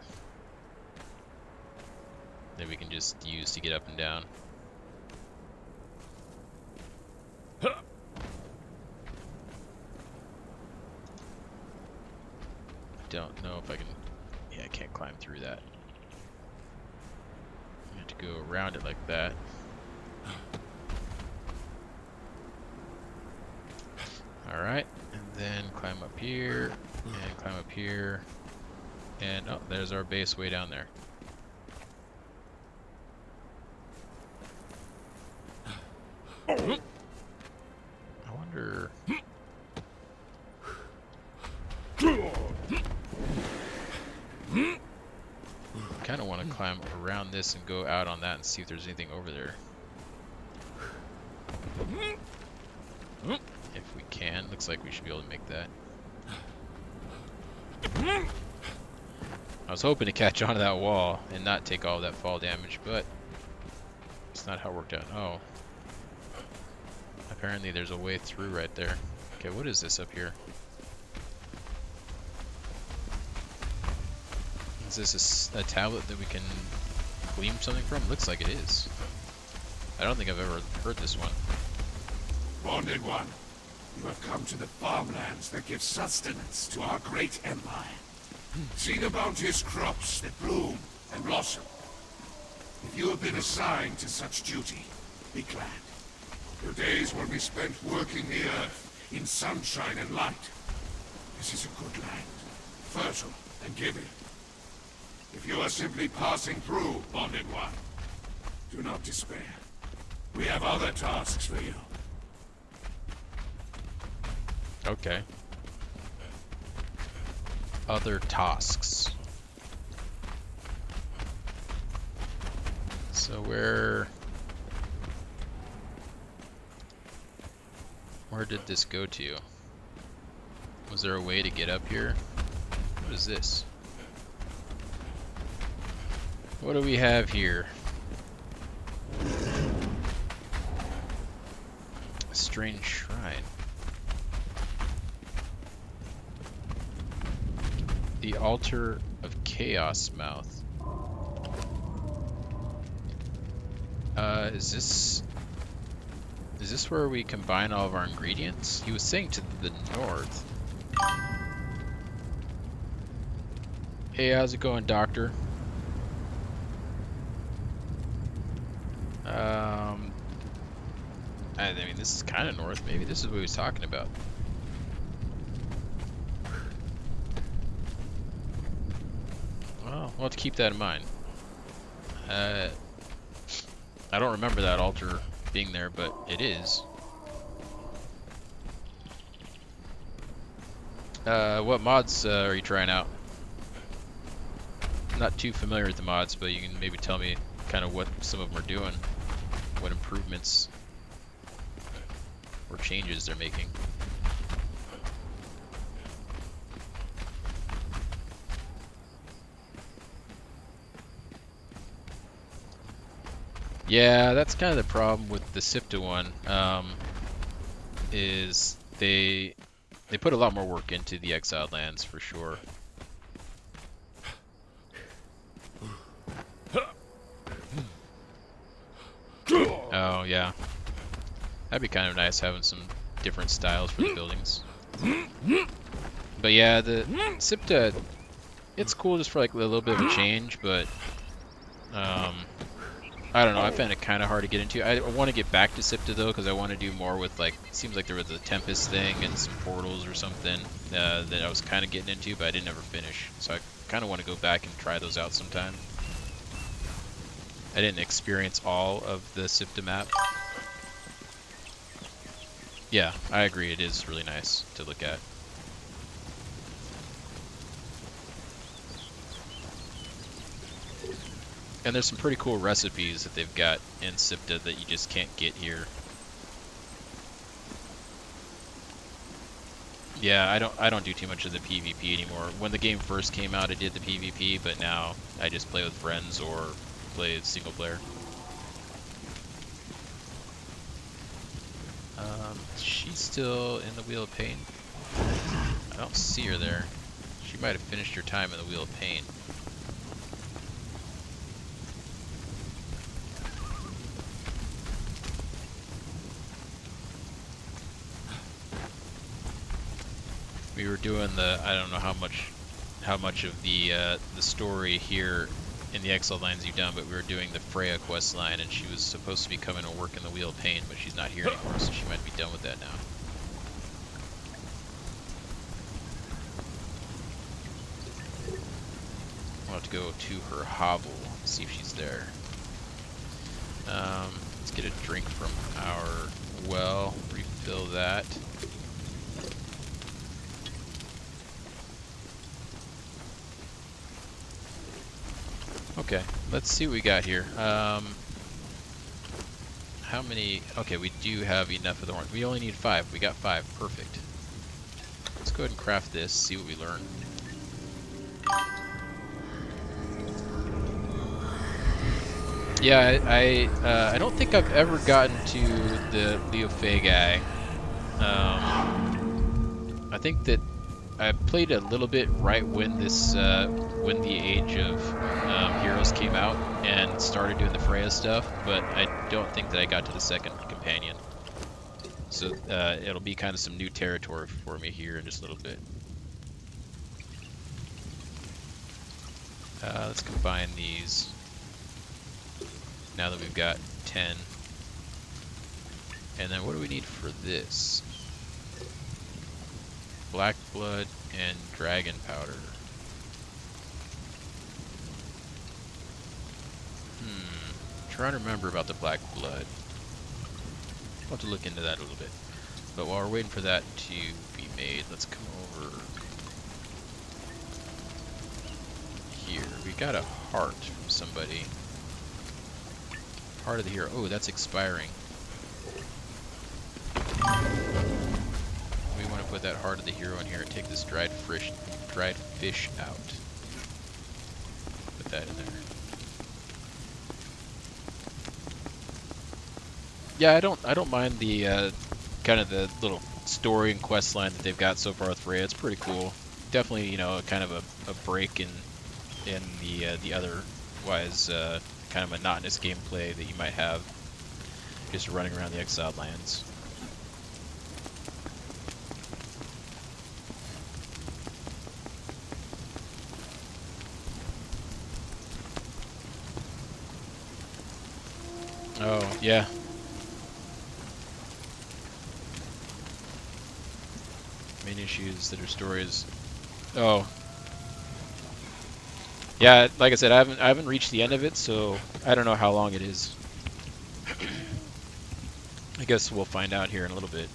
Speaker 1: that we can just use to get up and down. Don't know if I can... Yeah, I can't climb through that. I have to go around it like that. Alright, and then climb up here, and climb up here, and oh, there's our base way down there. I wonder... kind of want to climb around this and go out on that and see if there's anything over there. If we can, looks like we should be able to make that. I was hoping to catch onto that wall and not take all that fall damage, but it's not how it worked out. Oh. Apparently there's a way through right there. Okay, what is this up here? Is this a tablet that we can glean something from? Looks like it is. I don't think I've ever heard this one.
Speaker 3: Bonded one, you have come to the farmlands that give sustenance to our great empire. See the bounteous crops that bloom and blossom. If you have been assigned to such duty, be glad. Your days will be spent working the earth in sunshine and light. This is a good land, fertile and giving. If you are simply passing through, Bonded One, do not despair. We have other tasks for you.
Speaker 1: Okay. Other tasks. So where did this go to? Was there a way to get up here? What is this? What do we have here? A strange shrine. The altar of Chaos Mouth. Is this where we combine all of our ingredients? He was saying to the north. Hey, how's it going, Doctor? I mean, this is kind of north. Maybe this is what he was talking about. We'll have to keep that in mind. I don't remember that altar being there, but it is. What mods are you trying out? I'm not too familiar with the mods, but you can maybe tell me kind of what some of them are doing, what improvements or changes they're making. Yeah, that's kind of the problem with the SIPTA one, is they put a lot more work into the exiled lands for sure. Oh yeah, that'd be kind of nice having some different styles for the buildings. But yeah, the SIPTA, it's cool just for like a little bit of a change, but I don't know, I find it kind of hard to get into. I want to get back to SIPTA though, because I want to do more with, like, it seems like there was a Tempest thing and some portals or something that I was kind of getting into, but I didn't ever finish. So I kind of want to go back and try those out sometime. I didn't experience all of the SIPTA map. Yeah, I agree, it is really nice to look at. And there's some pretty cool recipes that they've got in SIPTA that you just can't get here. Yeah, I don't do too much of the PvP anymore. When the game first came out, I did the PvP, but now I just play with friends or play single player. She's still in the Wheel of Pain. I don't see her there. She might have finished her time in the Wheel of Pain. We were doing the, I don't know how much of the story here in the Exile Lands you've done, but we were doing the Freya quest line, and she was supposed to be coming to work in the Wheel of Pain, but she's not here anymore, so she might be done with that now. I'll have to go to her hovel, see if she's there. Let's get a drink from our well, refill that. Okay, let's see what we got here. How many? Okay, we do have enough of the horns. We only need 5. We got 5. Perfect. Let's go ahead and craft this, see what we learn. Yeah, I don't think I've ever gotten to the Leo Fey guy. I think that I played a little bit right when this, when the Age of Heroes came out and started doing the Freya stuff, but I don't think that I got to the second companion. So it'll be kind of some new territory for me here in just a little bit. Let's combine these. Now that we've got 10. And then what do we need for this? Black blood and dragon powder. Trying to remember about the black blood. I'll have to look into that a little bit. But while we're waiting for that to be made, let's come over here. We got a heart from somebody. Heart of the hero. Oh, that's expiring. We want to put that heart of the hero in here and take this dried fish out. Put that in there. Yeah, I don't mind the kind of the little story and quest line that they've got so far with Freya. It's pretty cool. Definitely, you know, kind of a break in the otherwise kind of monotonous gameplay that you might have just running around the exiled lands. Oh, yeah. Main issues that are stories. Oh.
Speaker 7: Yeah, like I said, I haven't reached the end of it, so I don't know how long it is. I guess we'll find out here in a little bit.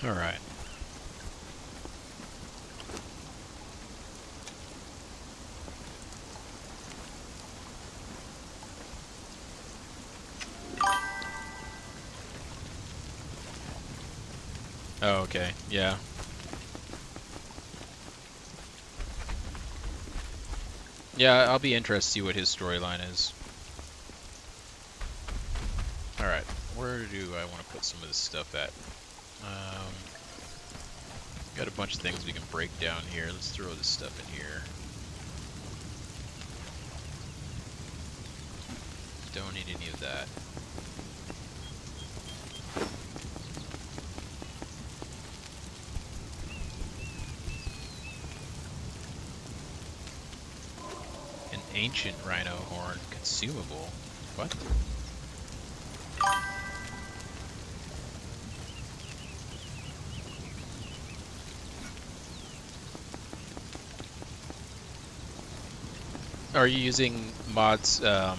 Speaker 7: All right. Oh, okay. Yeah. Yeah, I'll be interested to see what his storyline is. Alright, where do I want to put some of this stuff at? Got a bunch of things we can break down here. Let's throw this stuff in here. Don't need any of that. An ancient rhino horn, consumable. What? Are you using mods? Well,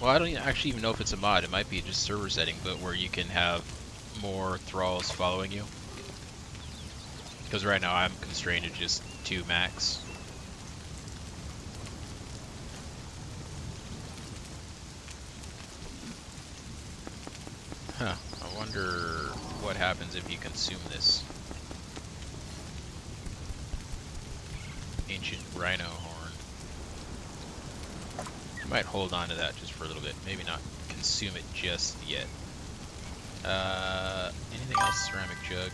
Speaker 7: I don't actually even know if it's a mod. It might be just server setting, but where you can have more thralls following you. Because right now I'm constrained to just 2 max. Huh. I wonder what happens if you consume this. Ancient rhino horn. I might hold on to that just for a little bit. Maybe not consume it just yet. Anything else? Ceramic jug.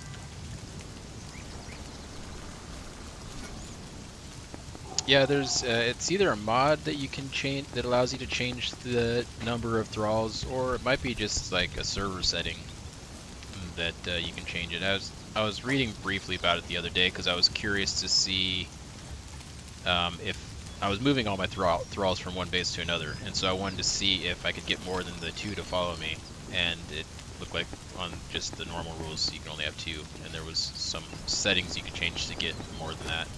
Speaker 7: Yeah, there's it's either a mod that you can change that allows you to change the number of thralls, or it might be just like a server setting that you can change it. I was reading briefly about it the other day because I was curious to see if I was moving all my thralls from one base to another, and so I wanted to see if I could get more than the 2 to follow me, and it looked like on just the normal rules you can only have 2, and there was some settings you could change to get more than that.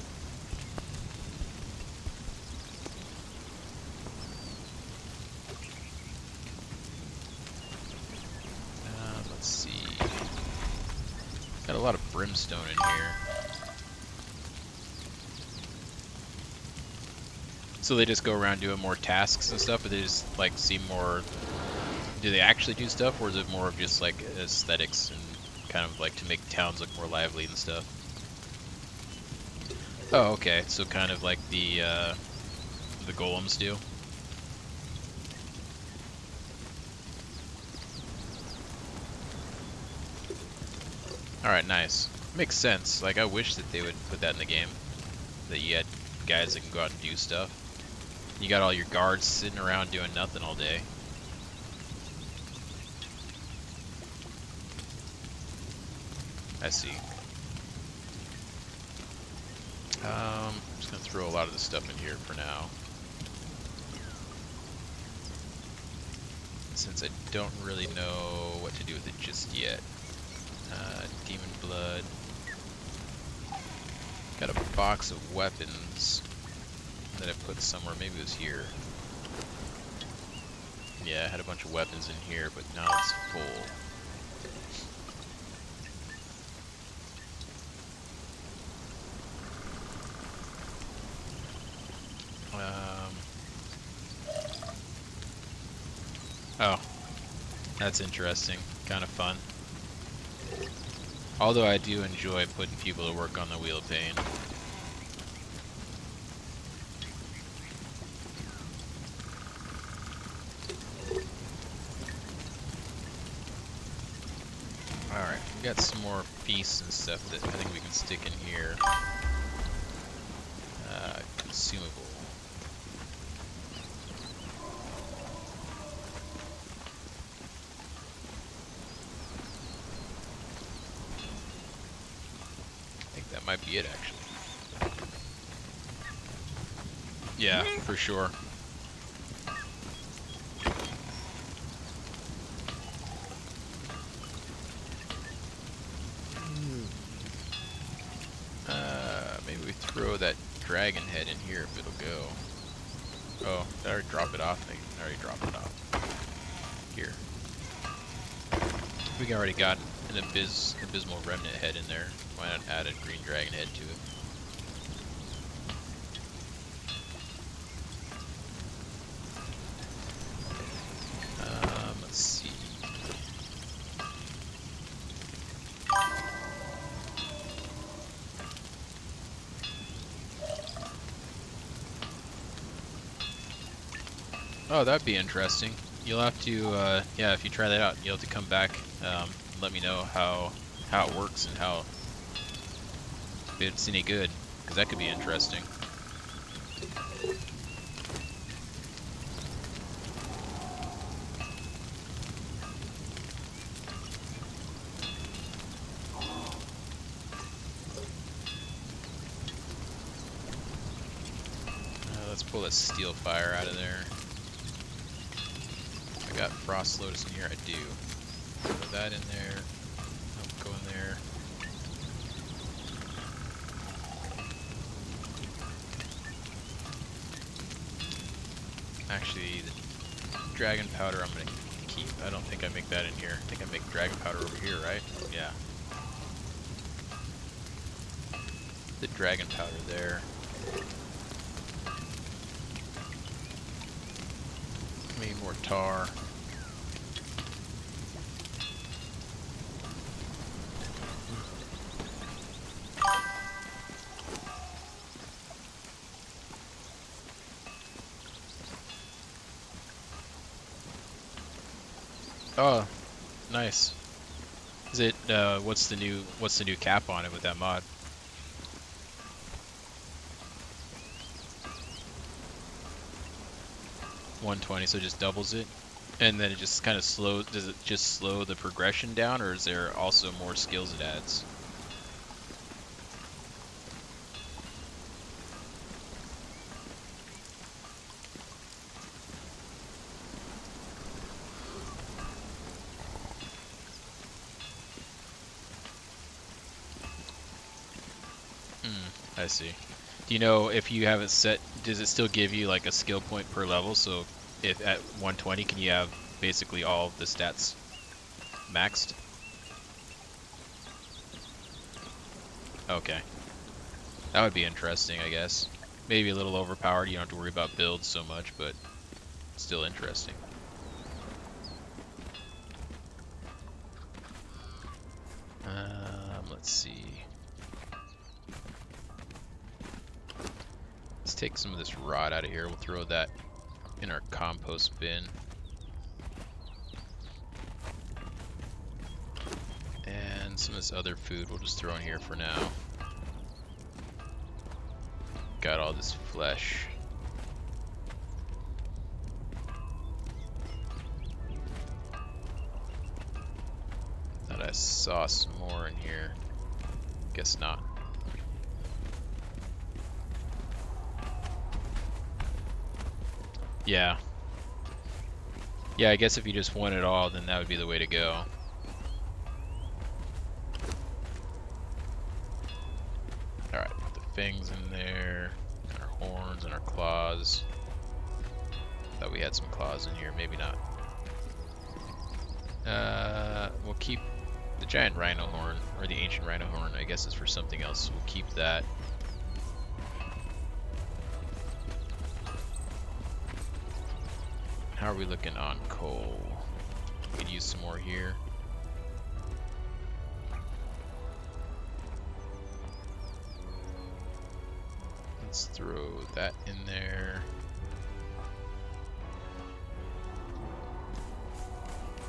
Speaker 7: Let's see. Got a lot of brimstone in here. So they just go around doing more tasks and stuff, but they just like seem more. Do they actually do stuff, or is it more of just like aesthetics and kind of like to make towns look more lively and stuff? Oh, okay. So kind of like the golems do. All right, nice. Makes sense. Like I wish that they would put that in the game, that you had guys that can go out and do stuff. You got all your guards sitting around doing nothing all day. I see. I'm just gonna throw a lot of this stuff in here for now, since I don't really know what to do with it just yet. Demon blood. Got a box of weapons that I put somewhere. Maybe it was here. Yeah, I had a bunch of weapons in here, but now it's full. Oh, that's interesting. Kind of fun. Although I do enjoy putting people to work on the Wheel of Pain. Alright, we got some more feasts and stuff that I think we can stick in here. Consumable. That might be it, actually. Yeah, for sure. Maybe we throw that dragon head in here if it'll go. Oh, did I already drop it off? I already dropped it off. Here. We already got an abysmal remnant head in there. Why not add a green dragon head to it? Let's see. Oh, that'd be interesting. You'll have to, yeah, if you try that out, you'll have to come back, let me know how it works and if it's any good, because that could be interesting. Let's pull that steel fire out of there. I got frost lotus in here. I do. Put that in there. Nope, go in there. Actually, the dragon powder I'm gonna keep. I don't think I make that in here. I think I make dragon powder over here, right? Yeah. The dragon powder there. Maybe more tar. Oh, nice. Is it what's the new cap on it with that mod? $120, so it just doubles it, and then it just kind of slow. Does it just slow the progression down, or is there also more skills it adds? I see. Do you know if you have it set, does it still give you like a skill point per level? So if at 120, can you have basically all of the stats maxed? Okay. That would be interesting, I guess. Maybe a little overpowered, you don't have to worry about builds so much, but still interesting. Let's see. Let's take some of this rot out of here. We'll throw that in our compost bin. And some of this other food we'll just throw in here for now. Got all this flesh. Thought I saw some more in here. Guess not. Yeah. Yeah, I guess if you just want it all, then that would be the way to go. Alright, put the fangs in there, and our horns and our claws. Thought we had some claws in here, maybe not. We'll keep the giant rhino horn, or the ancient rhino horn, I guess is for something else. We'll keep that. How are we looking on coal? We could use some more here. Let's throw that in there.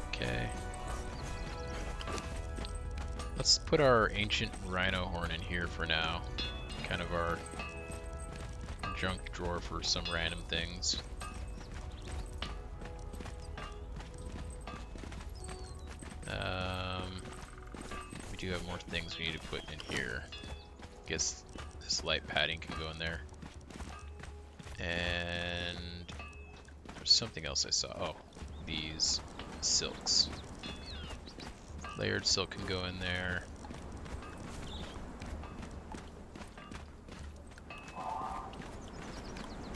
Speaker 7: Okay. Let's put our ancient rhino horn in here for now. Kind of our junk drawer for some random things. We do have more things we need to put in here. Guess this light padding can go in there. And there's something else I saw. Oh, these silks. Layered silk can go in there.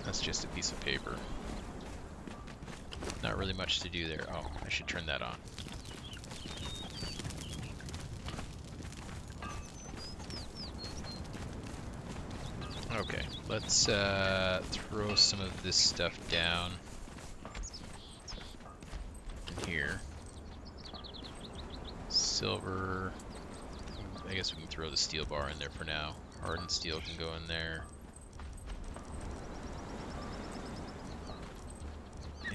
Speaker 7: That's just a piece of paper. Not really much to do there. Oh, I should turn that on. Okay, let's throw some of this stuff down in here. Silver. I guess we can throw the steel bar in there for now. Hardened steel can go in there.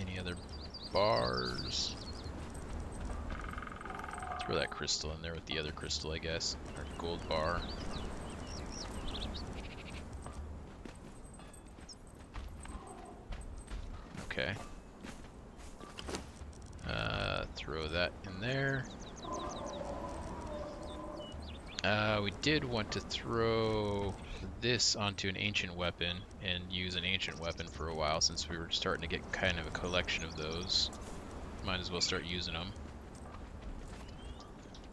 Speaker 7: Any other bars? Throw that crystal in there with the other crystal, I guess. Or gold bar. Okay. Throw that in there. We did want to throw this onto an ancient weapon and use an ancient weapon for a while since we were starting to get kind of a collection of those. Might as well start using them.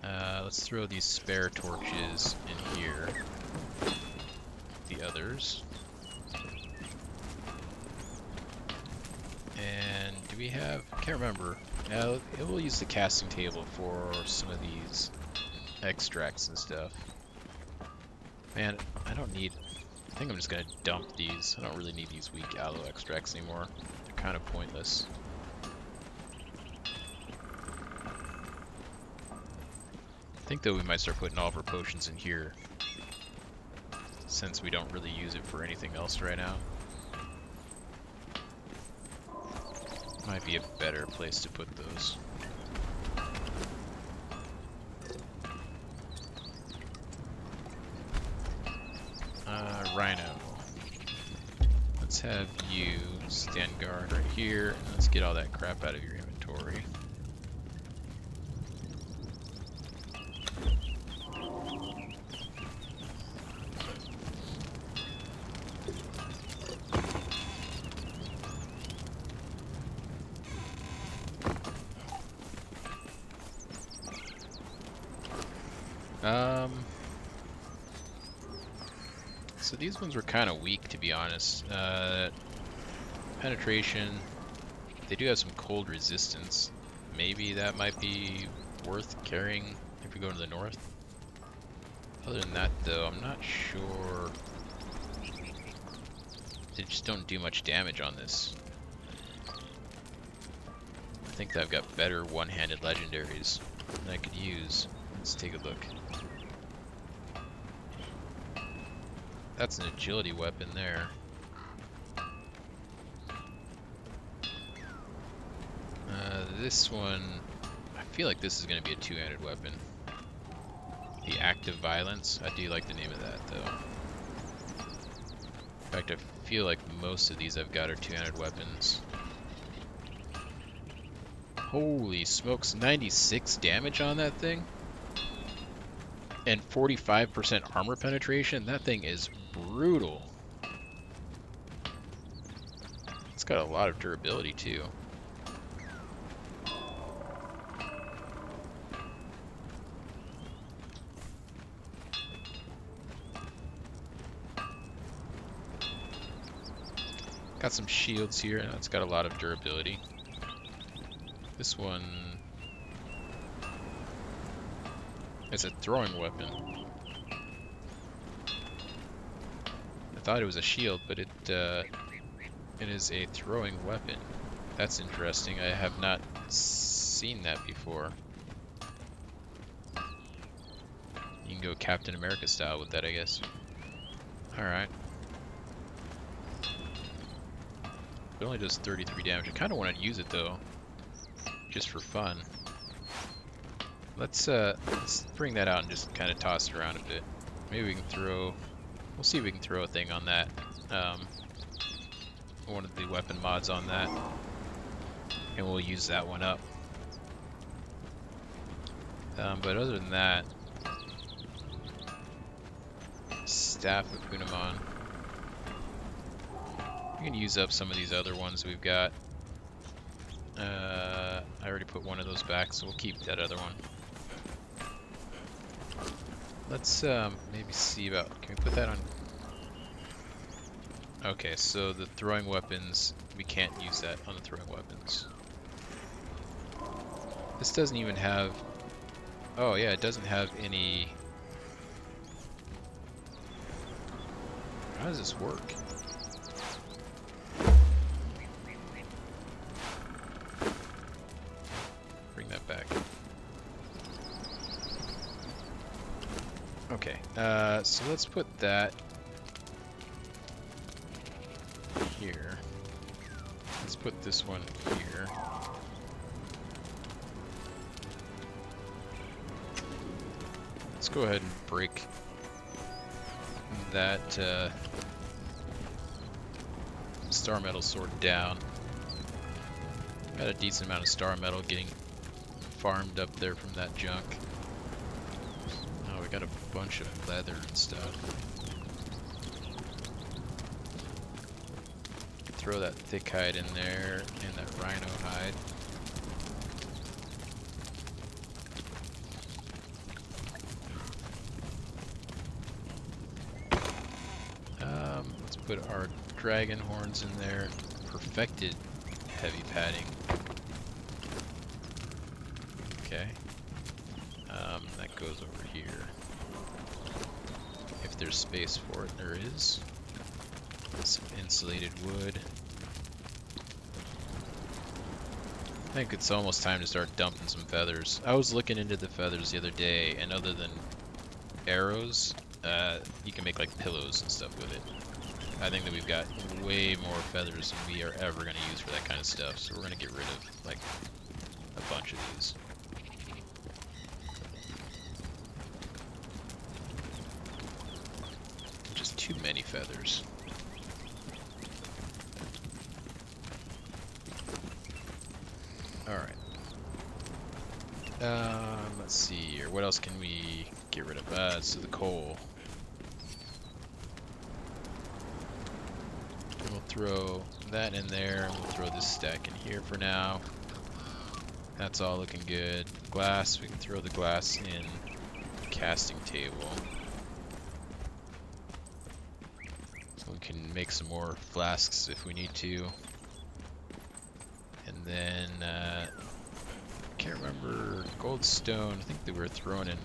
Speaker 7: Let's throw these spare torches in here. The others. And do we have... I can't remember. Now, we'll use the casting table for some of these extracts and stuff. Man, I don't need... I think I'm just going to dump these. I don't really need these weak aloe extracts anymore. They're kind of pointless. I think, though, we might start putting all of our potions in here, since we don't really use it for anything else right now. Might be a better place to put those. Rhino. Let's have you stand guard right here, and let's get all that crap out of your inventory. So these ones were kind of weak, to be honest. Penetration, they do have some cold resistance. Maybe that might be worth carrying if we go to the north. Other than that, though, I'm not sure. They just don't do much damage on this. I think that I've got better one-handed legendaries that I could use. Let's take a look. That's an agility weapon there. This one, I feel like this is going to be a two-handed weapon. The active violence, I do like the name of that though. In fact, I feel like most of these I've got are two-handed weapons. Holy smokes, 96 damage on that thing? And 45% armor penetration? That thing is brutal. It's got a lot of durability too. Got some shields here, and it's got a lot of durability. This one... it's a throwing weapon. I thought it was a shield, but it is a throwing weapon. That's interesting. I have not seen that before. You can go Captain America style with that, I guess. Alright. It only does 33 damage. I kind of want to use it though, just for fun. Let's bring that out and just kind of toss it around a bit. Maybe we can throw... we'll see if we can throw a thing on that. One of the weapon mods on that. And we'll use that one up. But other than that... Staff of Hunamon. We can use up some of these other ones we've got. I already put one of those back, so we'll keep that other one. Let's maybe see about, can we put that on? Okay, so the throwing weapons, we can't use that on the throwing weapons. This doesn't even have, oh yeah, it doesn't have any, how does this work? Bring that back. Okay, so let's put that here. Let's put this one here. Let's go ahead and break that star metal sword down. Got a decent amount of star metal getting farmed up there from that junk. Oh, we got a bunch of leather and stuff. Throw that thick hide in there and that rhino hide. Let's put our dragon horns in there. Perfected heavy padding. Okay. That goes over here. If there's space for it, there is. Some insulated wood. I think it's almost time to start dumping some feathers. I was looking into the feathers the other day, and other than arrows, you can make like pillows and stuff with it. I think that we've got way more feathers than we are ever going to use for that kind of stuff, so we're going to get rid of like a bunch of these. Just too many feathers. Alright. Let's see here. What else can we get rid of? So the coal. And we'll throw that in there, and we'll throw this stack in here for now. That's all looking good. Glass, we can throw the glass in the casting table. So we can make some more flasks if we need to. And then, can't remember, gold stone, I think they were thrown in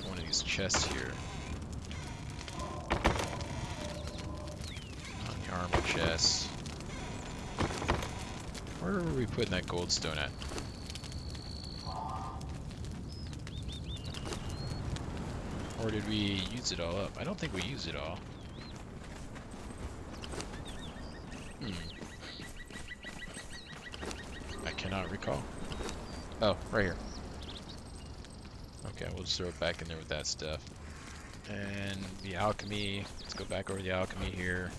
Speaker 7: one of these chests here. On the armor chest. Where were we putting that gold stone at? Or did we use it all up? I don't think we used it all. I cannot recall. Oh, right here. Okay, we'll just throw it back in there with that stuff. And the alchemy, let's go back over the alchemy here.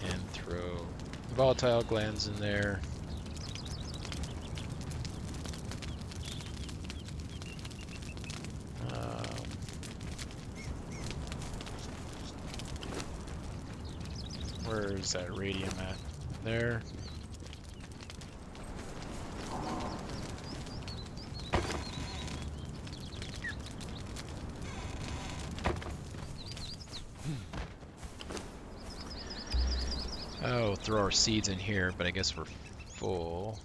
Speaker 7: And throw volatile glands in there. Where's that radium at? There. Oh, throw our seeds in here, but I guess we're full.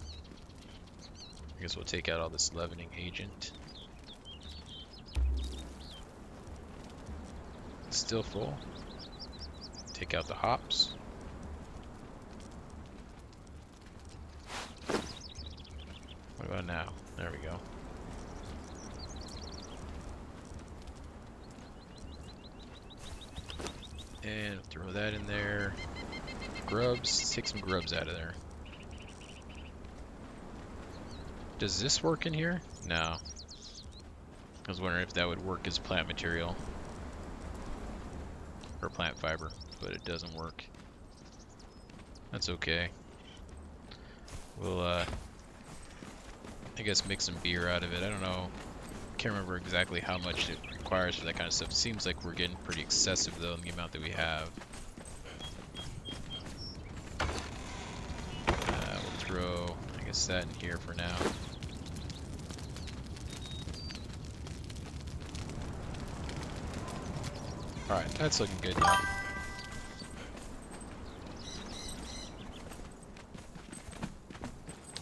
Speaker 7: I guess we'll take out all this leavening agent. Still full. Take out the hops. What about now? There we go. And throw that in there. Grubs, take some grubs out of there. Does this work in here? No. I was wondering if that would work as plant material. Or plant fiber, but it doesn't work. That's okay. We'll, I guess make some beer out of it. I don't know can't remember exactly how much it requires for that kind of stuff. Seems like we're getting pretty excessive though in the amount that we have. We'll throw, I guess, that in here for now. Alright, that's looking good now.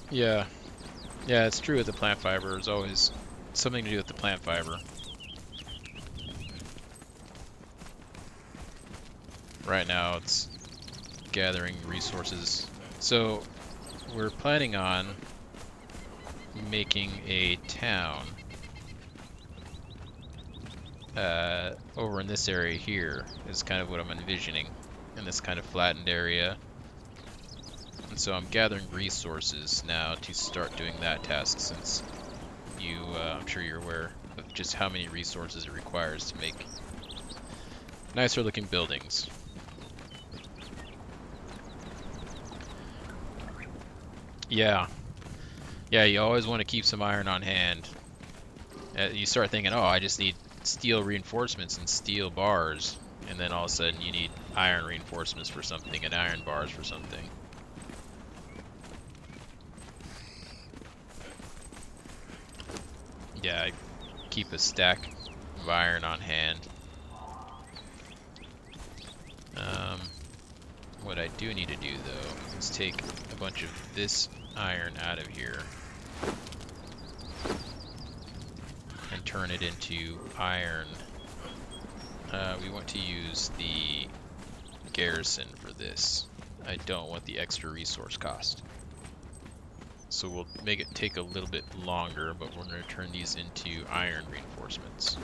Speaker 7: Yeah. Yeah, it's true with the plant fiber. There's always something to do with the plant fiber. Right now it's gathering resources. So we're planning on making a town over in this area here is kind of what I'm envisioning, in this kind of flattened area. And so I'm gathering resources now to start doing that task, since you, I'm sure you're aware of just how many resources it requires to make nicer looking buildings. Yeah. Yeah, you always want to keep some iron on hand. You start thinking, oh, I just need steel reinforcements and steel bars, and then all of a sudden you need iron reinforcements for something and iron bars for something. Yeah, I keep a stack of iron on hand. What I do need to do though is take a bunch of this iron out of here and turn it into iron. We want to use the garrison for this. I don't want the extra resource cost. So we'll make it take a little bit longer, but we're going to turn these into iron reinforcements.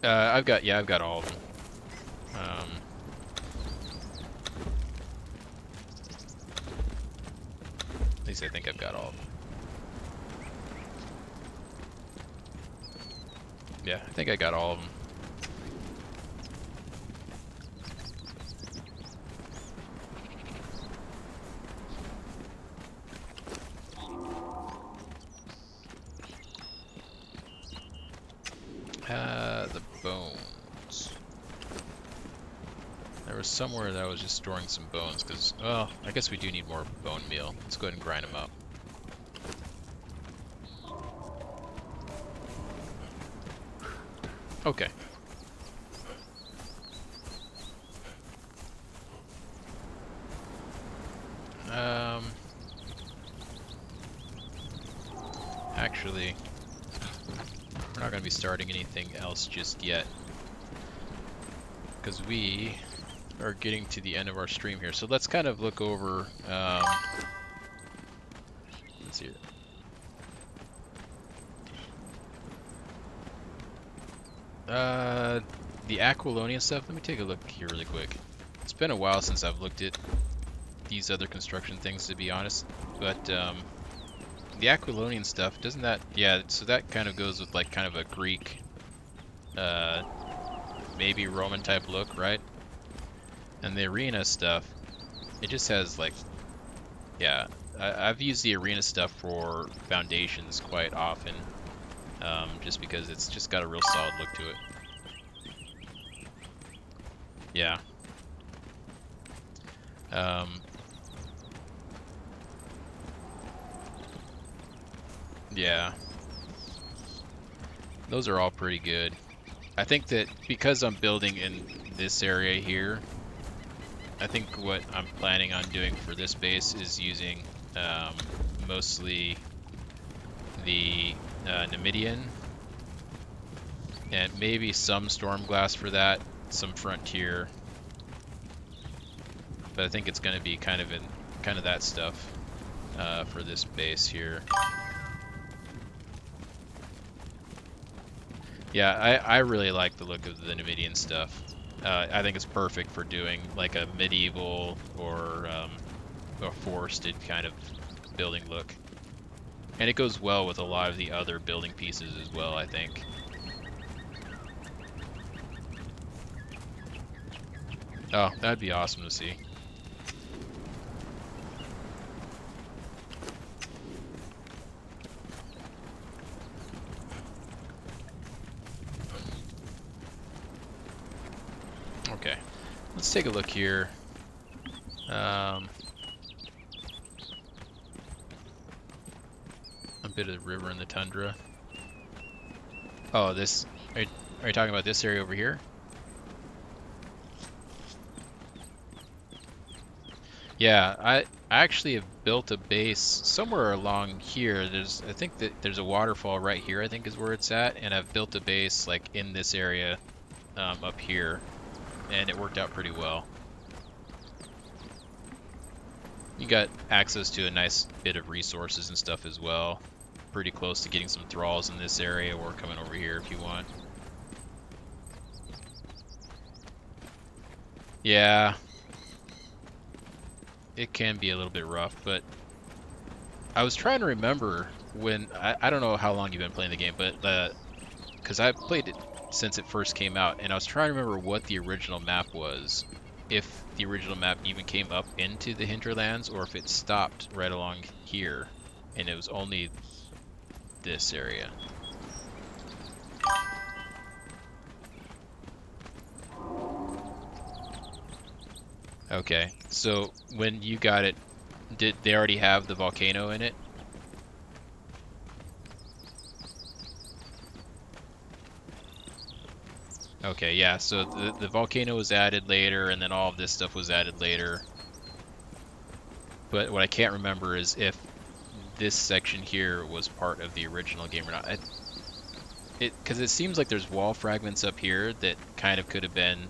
Speaker 7: I've got all of them. At least I think I've got all of them. Yeah, I think I got all of them. The bones. There was somewhere that I was just storing some bones, because, well, I guess we do need more bone meal. Let's go ahead and grind them up. Okay. Actually, we're not going to be starting anything else just yet, because we are getting to the end of our stream here. So let's kind of look over, let's see. The Aquilonian stuff, let me take a look here really quick. It's been a while since I've looked at these other construction things, to be honest, but the Aquilonian stuff, doesn't that, yeah, so that kind of goes with like kind of a Greek, maybe Roman type look, right? And the arena stuff, it just has like, yeah, I've used the arena stuff for foundations quite often, just because it's just got a real solid look to it. Yeah. Yeah. Those are all pretty good. I think that because I'm building in this area here, I think what I'm planning on doing for this base is using mostly the Numidian, and maybe some Stormglass for that, some Frontier, but I think it's going to be kind of that stuff for this base here. Yeah, I really like the look of the Numidian stuff. I think it's perfect for doing like a medieval or a forested kind of building look. And it goes well with a lot of the other building pieces as well, I think. Oh, that'd be awesome to see. let's take a look here. A bit of the river and the tundra. Oh, this. Are you talking about this area over here? Yeah, I actually have built a base somewhere along here. I think that there's a waterfall right here, I think is where it's at, and I've built a base like in this area up here, and it worked out pretty well. You got access to a nice bit of resources and stuff as well. Pretty close to getting some thralls in this area, or coming over here if you want. Yeah. It can be a little bit rough, but I was trying to remember when, I don't know how long you've been playing the game, but because I played it since it first came out, and I was trying to remember what the original map was, if the original map even came up into the hinterlands, or if it stopped right along here, and it was only this area. Okay, so when you got it, did they already have the volcano in it? Okay, yeah, so the volcano was added later, and then all of this stuff was added later. But what I can't remember is if this section here was part of the original game or not. Because it seems like there's wall fragments up here that kind of could have been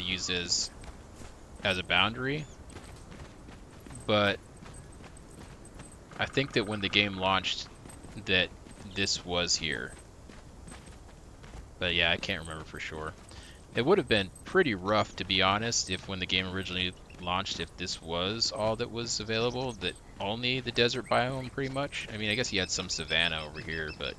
Speaker 7: used as a boundary, but I think that when the game launched that this was here. But yeah, I can't remember for sure. It would have been pretty rough, to be honest, if when the game originally launched, if this was all that was available, that only the desert biome pretty much. I mean, I guess you had some savanna over here, but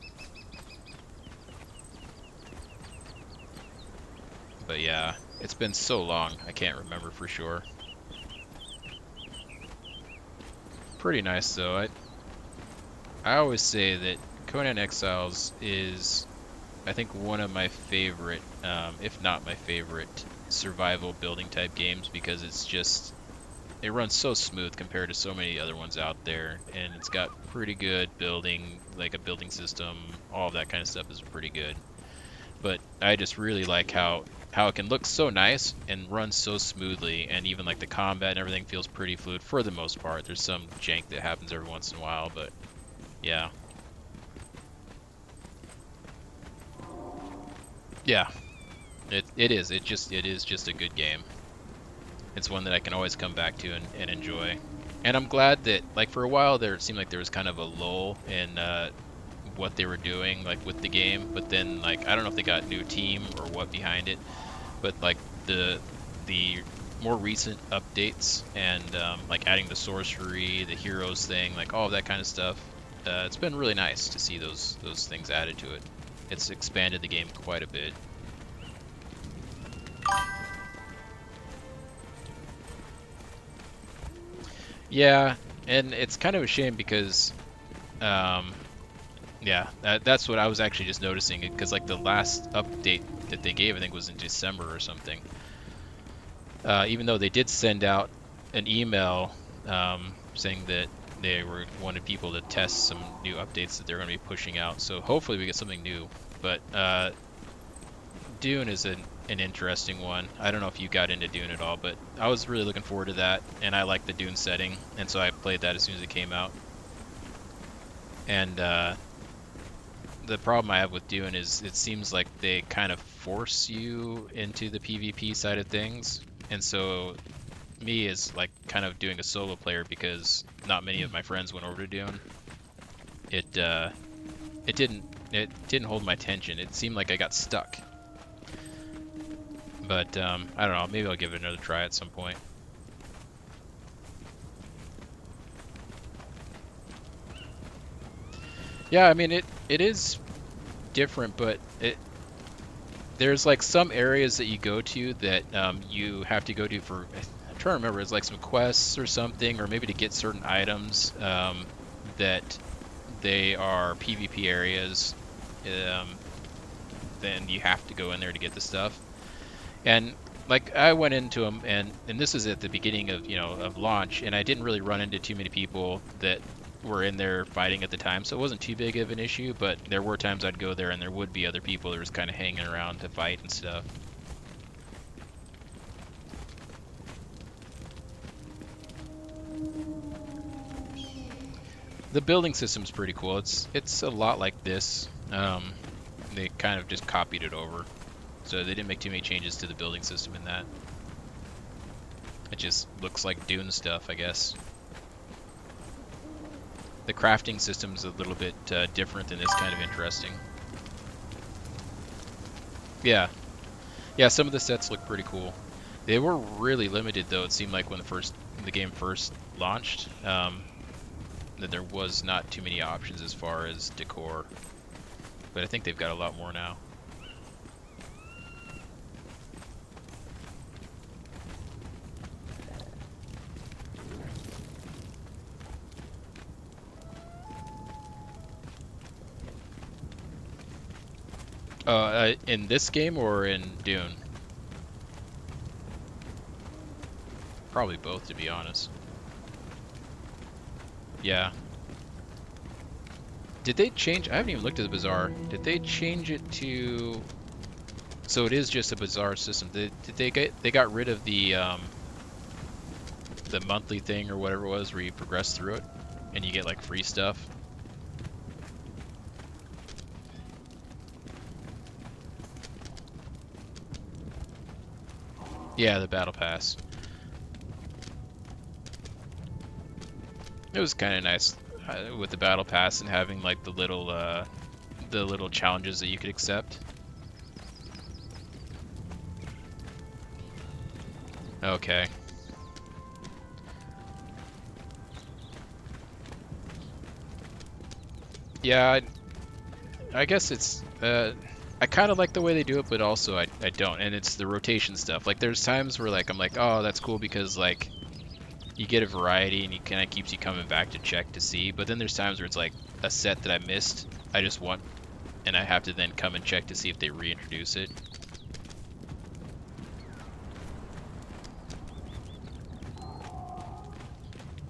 Speaker 7: yeah, it's been so long, I can't remember for sure. Pretty nice though. I always say that Conan Exiles is, I think, one of my favorite, if not my favorite, survival building type games, because it's just, it runs so smooth compared to so many other ones out there, and it's got pretty good building, like a building system, all of that kind of stuff is pretty good. But I just really like how it can look so nice and run so smoothly, and even like the combat and everything feels pretty fluid for the most part. There's some jank that happens every once in a while, but yeah. Yeah, it is just a good game. It's one that I can always come back to and enjoy. And I'm glad that, like, for a while there, it seemed like there was kind of a lull in what they were doing, like, with the game. But then, like, I don't know if they got a new team or what behind it, but like the more recent updates and like adding the sorcery, the heroes thing, like all of that kind of stuff, it's been really nice to see those things added to it. It's expanded the game quite a bit. Yeah, and it's kind of a shame because, yeah, that's what I was actually just noticing, because like the last update that they gave, I think, was in December or something. Even though they did send out an email saying that they wanted people to test some new updates that they're going to be pushing out. So hopefully we get something new. But Dune is an interesting one. I don't know if you got into Dune at all, but I was really looking forward to that, and I like the Dune setting, and so I played that as soon as it came out. And the problem I have with Dune is it seems like they kind of force you into the PvP side of things, and so me as like kind of doing a solo player, because not many of my friends went over to Dune, it didn't hold my attention. It seemed like I got stuck. But I don't know, maybe I'll give it another try at some point. Yeah, I mean, it is different, but there's like some areas that you go to that you have to go to for, I'm trying to remember, it's like some quests or something, or maybe to get certain items that they are PvP areas, then you have to go in there to get the stuff. And like I went into them, and this is at the beginning of of launch, and I didn't really run into too many people that were in there fighting at the time, so it wasn't too big of an issue. But there were times I'd go there and there would be other people that was kind of hanging around to fight and stuff. The building system's pretty cool. It's a lot like this. They kind of just copied it over, so they didn't make too many changes to the building system in that. It just looks like Dune stuff, I guess. The crafting system's a little bit different and is kind of interesting. Yeah, some of the sets look pretty cool. They were really limited though. It seemed like when the game first launched. That there was not too many options as far as decor, but I think they've got a lot more now. In this game or in Dune? Probably both, to be honest. Yeah. Did they change? I haven't even looked at the bazaar. Did they change it to? So it is just a bazaar system. Did they got rid of the monthly thing or whatever it was where you progress through it and you get like free stuff? Yeah, the battle pass. It was kind of nice with the battle pass and having like the little challenges that you could accept. Okay. Yeah, I guess it's I kind of like the way they do it, but also I don't. And it's the rotation stuff. Like there's times where like I'm like, oh, that's cool because like you get a variety and it kind of keeps you coming back to check to see. But then there's times where it's like a set that I missed, I just want, and I have to then come and check to see if they reintroduce it.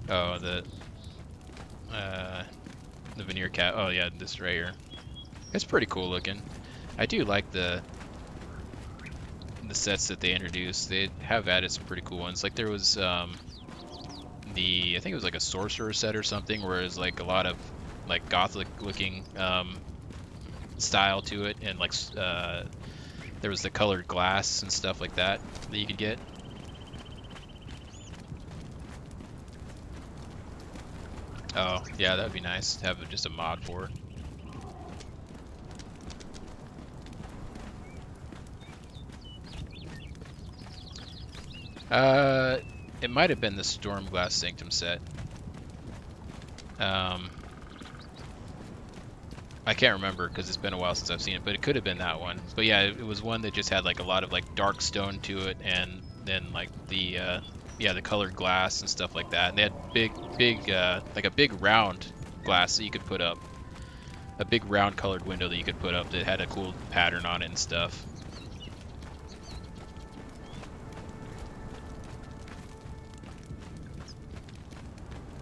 Speaker 7: Oh, the veneer cat. Oh yeah, this right here. It's pretty cool looking. I do like the sets that they introduced. They have added some pretty cool ones. Like there was I think it was like a sorcerer set or something, where it's like a lot of like gothic looking style to it, and like there was the colored glass and stuff like that you could get. Oh yeah, that'd be nice to have just a mod for it. It might have been the Stormglass Sanctum set. I can't remember because it's been a while since I've seen it, but it could have been that one. But yeah, it was one that just had like a lot of like dark stone to it, and then like the colored glass and stuff like that. And they had big like a big round glass that you could put up, a big round colored window that you could put up that had a cool pattern on it and stuff.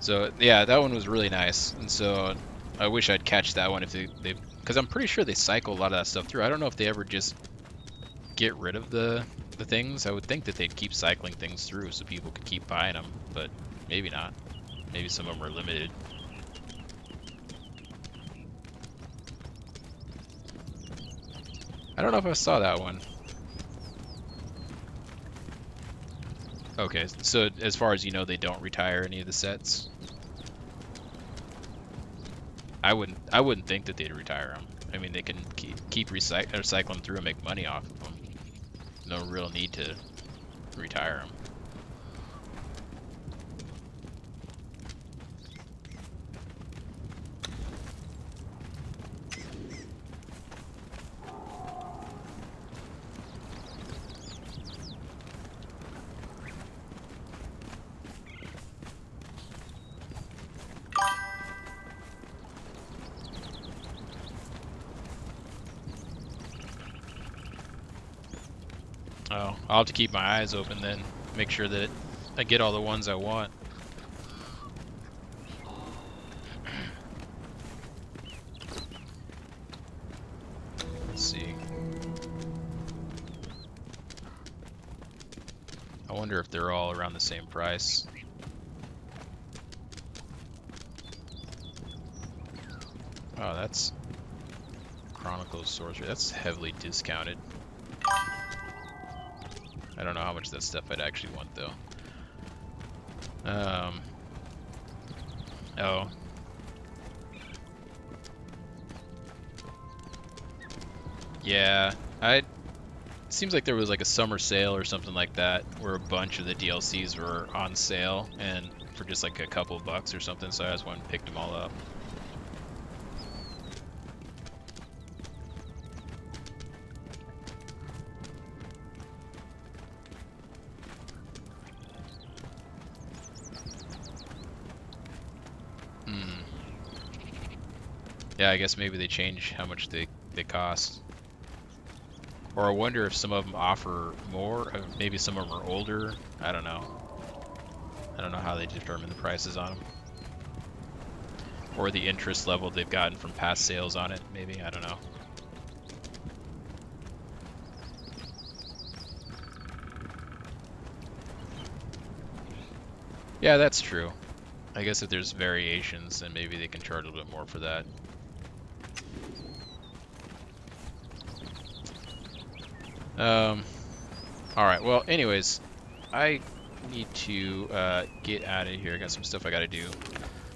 Speaker 7: So yeah, that one was really nice, and so I wish I'd catch that one if they because I'm pretty sure they cycle a lot of that stuff through. I don't know if they ever just get rid of the things. I would think that they'd keep cycling things through so people could keep buying them, but maybe not. Maybe some of them are limited. I don't know if I saw that one. Okay, so as far as you know, they don't retire any of the sets. I wouldn't think that they'd retire them. I mean, they can keep recycling through and make money off of them. No real need to retire them. Oh, I'll have to keep my eyes open then. Make sure that I get all the ones I want. Let's see. I wonder if they're all around the same price. Oh, that's Chronicles Sorcery. That's heavily discounted. I don't know how much of that stuff I'd actually want though. Oh. Yeah, it seems like there was like a summer sale or something like that where a bunch of the DLCs were on sale and for just like a couple bucks or something, so I just went and picked them all up. Yeah, I guess maybe they change how much they cost. Or I wonder if some of them offer more, maybe some of them are older. I don't know. I don't know how they determine the prices on them. Or the interest level they've gotten from past sales on it, maybe, I don't know. Yeah, that's true. I guess if there's variations, then maybe they can charge a little bit more for that. Alright, well, anyways, I need to get out of here. I got some stuff I gotta do.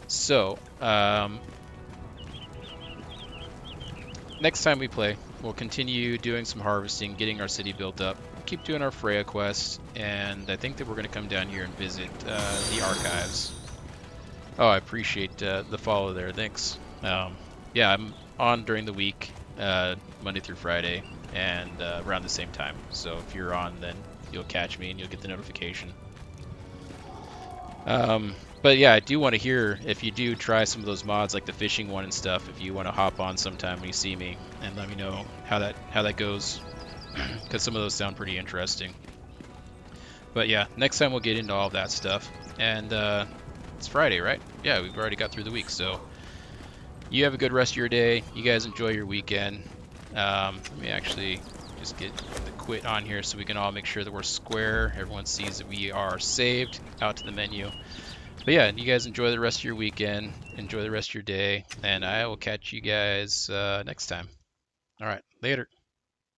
Speaker 7: So, next time we play, we'll continue doing some harvesting, getting our city built up, keep doing our Freya quest, and I think that we're going to come down here and visit the archives. Oh, I appreciate the follow there. Thanks. Yeah, I'm on during the week, Monday through Friday, and around the same time. So if you're on, then you'll catch me and you'll get the notification. But yeah, I do want to hear if you do try some of those mods, like the fishing one and stuff. If you want to hop on sometime when you see me, and let me know how that goes, because some of those sound pretty interesting. But yeah, next time we'll get into all of that stuff. And it's Friday, right? Yeah, we've already got through the week, so you have a good rest of your day. You guys enjoy your weekend. Let me actually just get the quit on here so we can all make sure that we're square. Everyone sees that we are saved out to the menu. But yeah, you guys enjoy the rest of your weekend. Enjoy the rest of your day. And I will catch you guys next time. All right, later.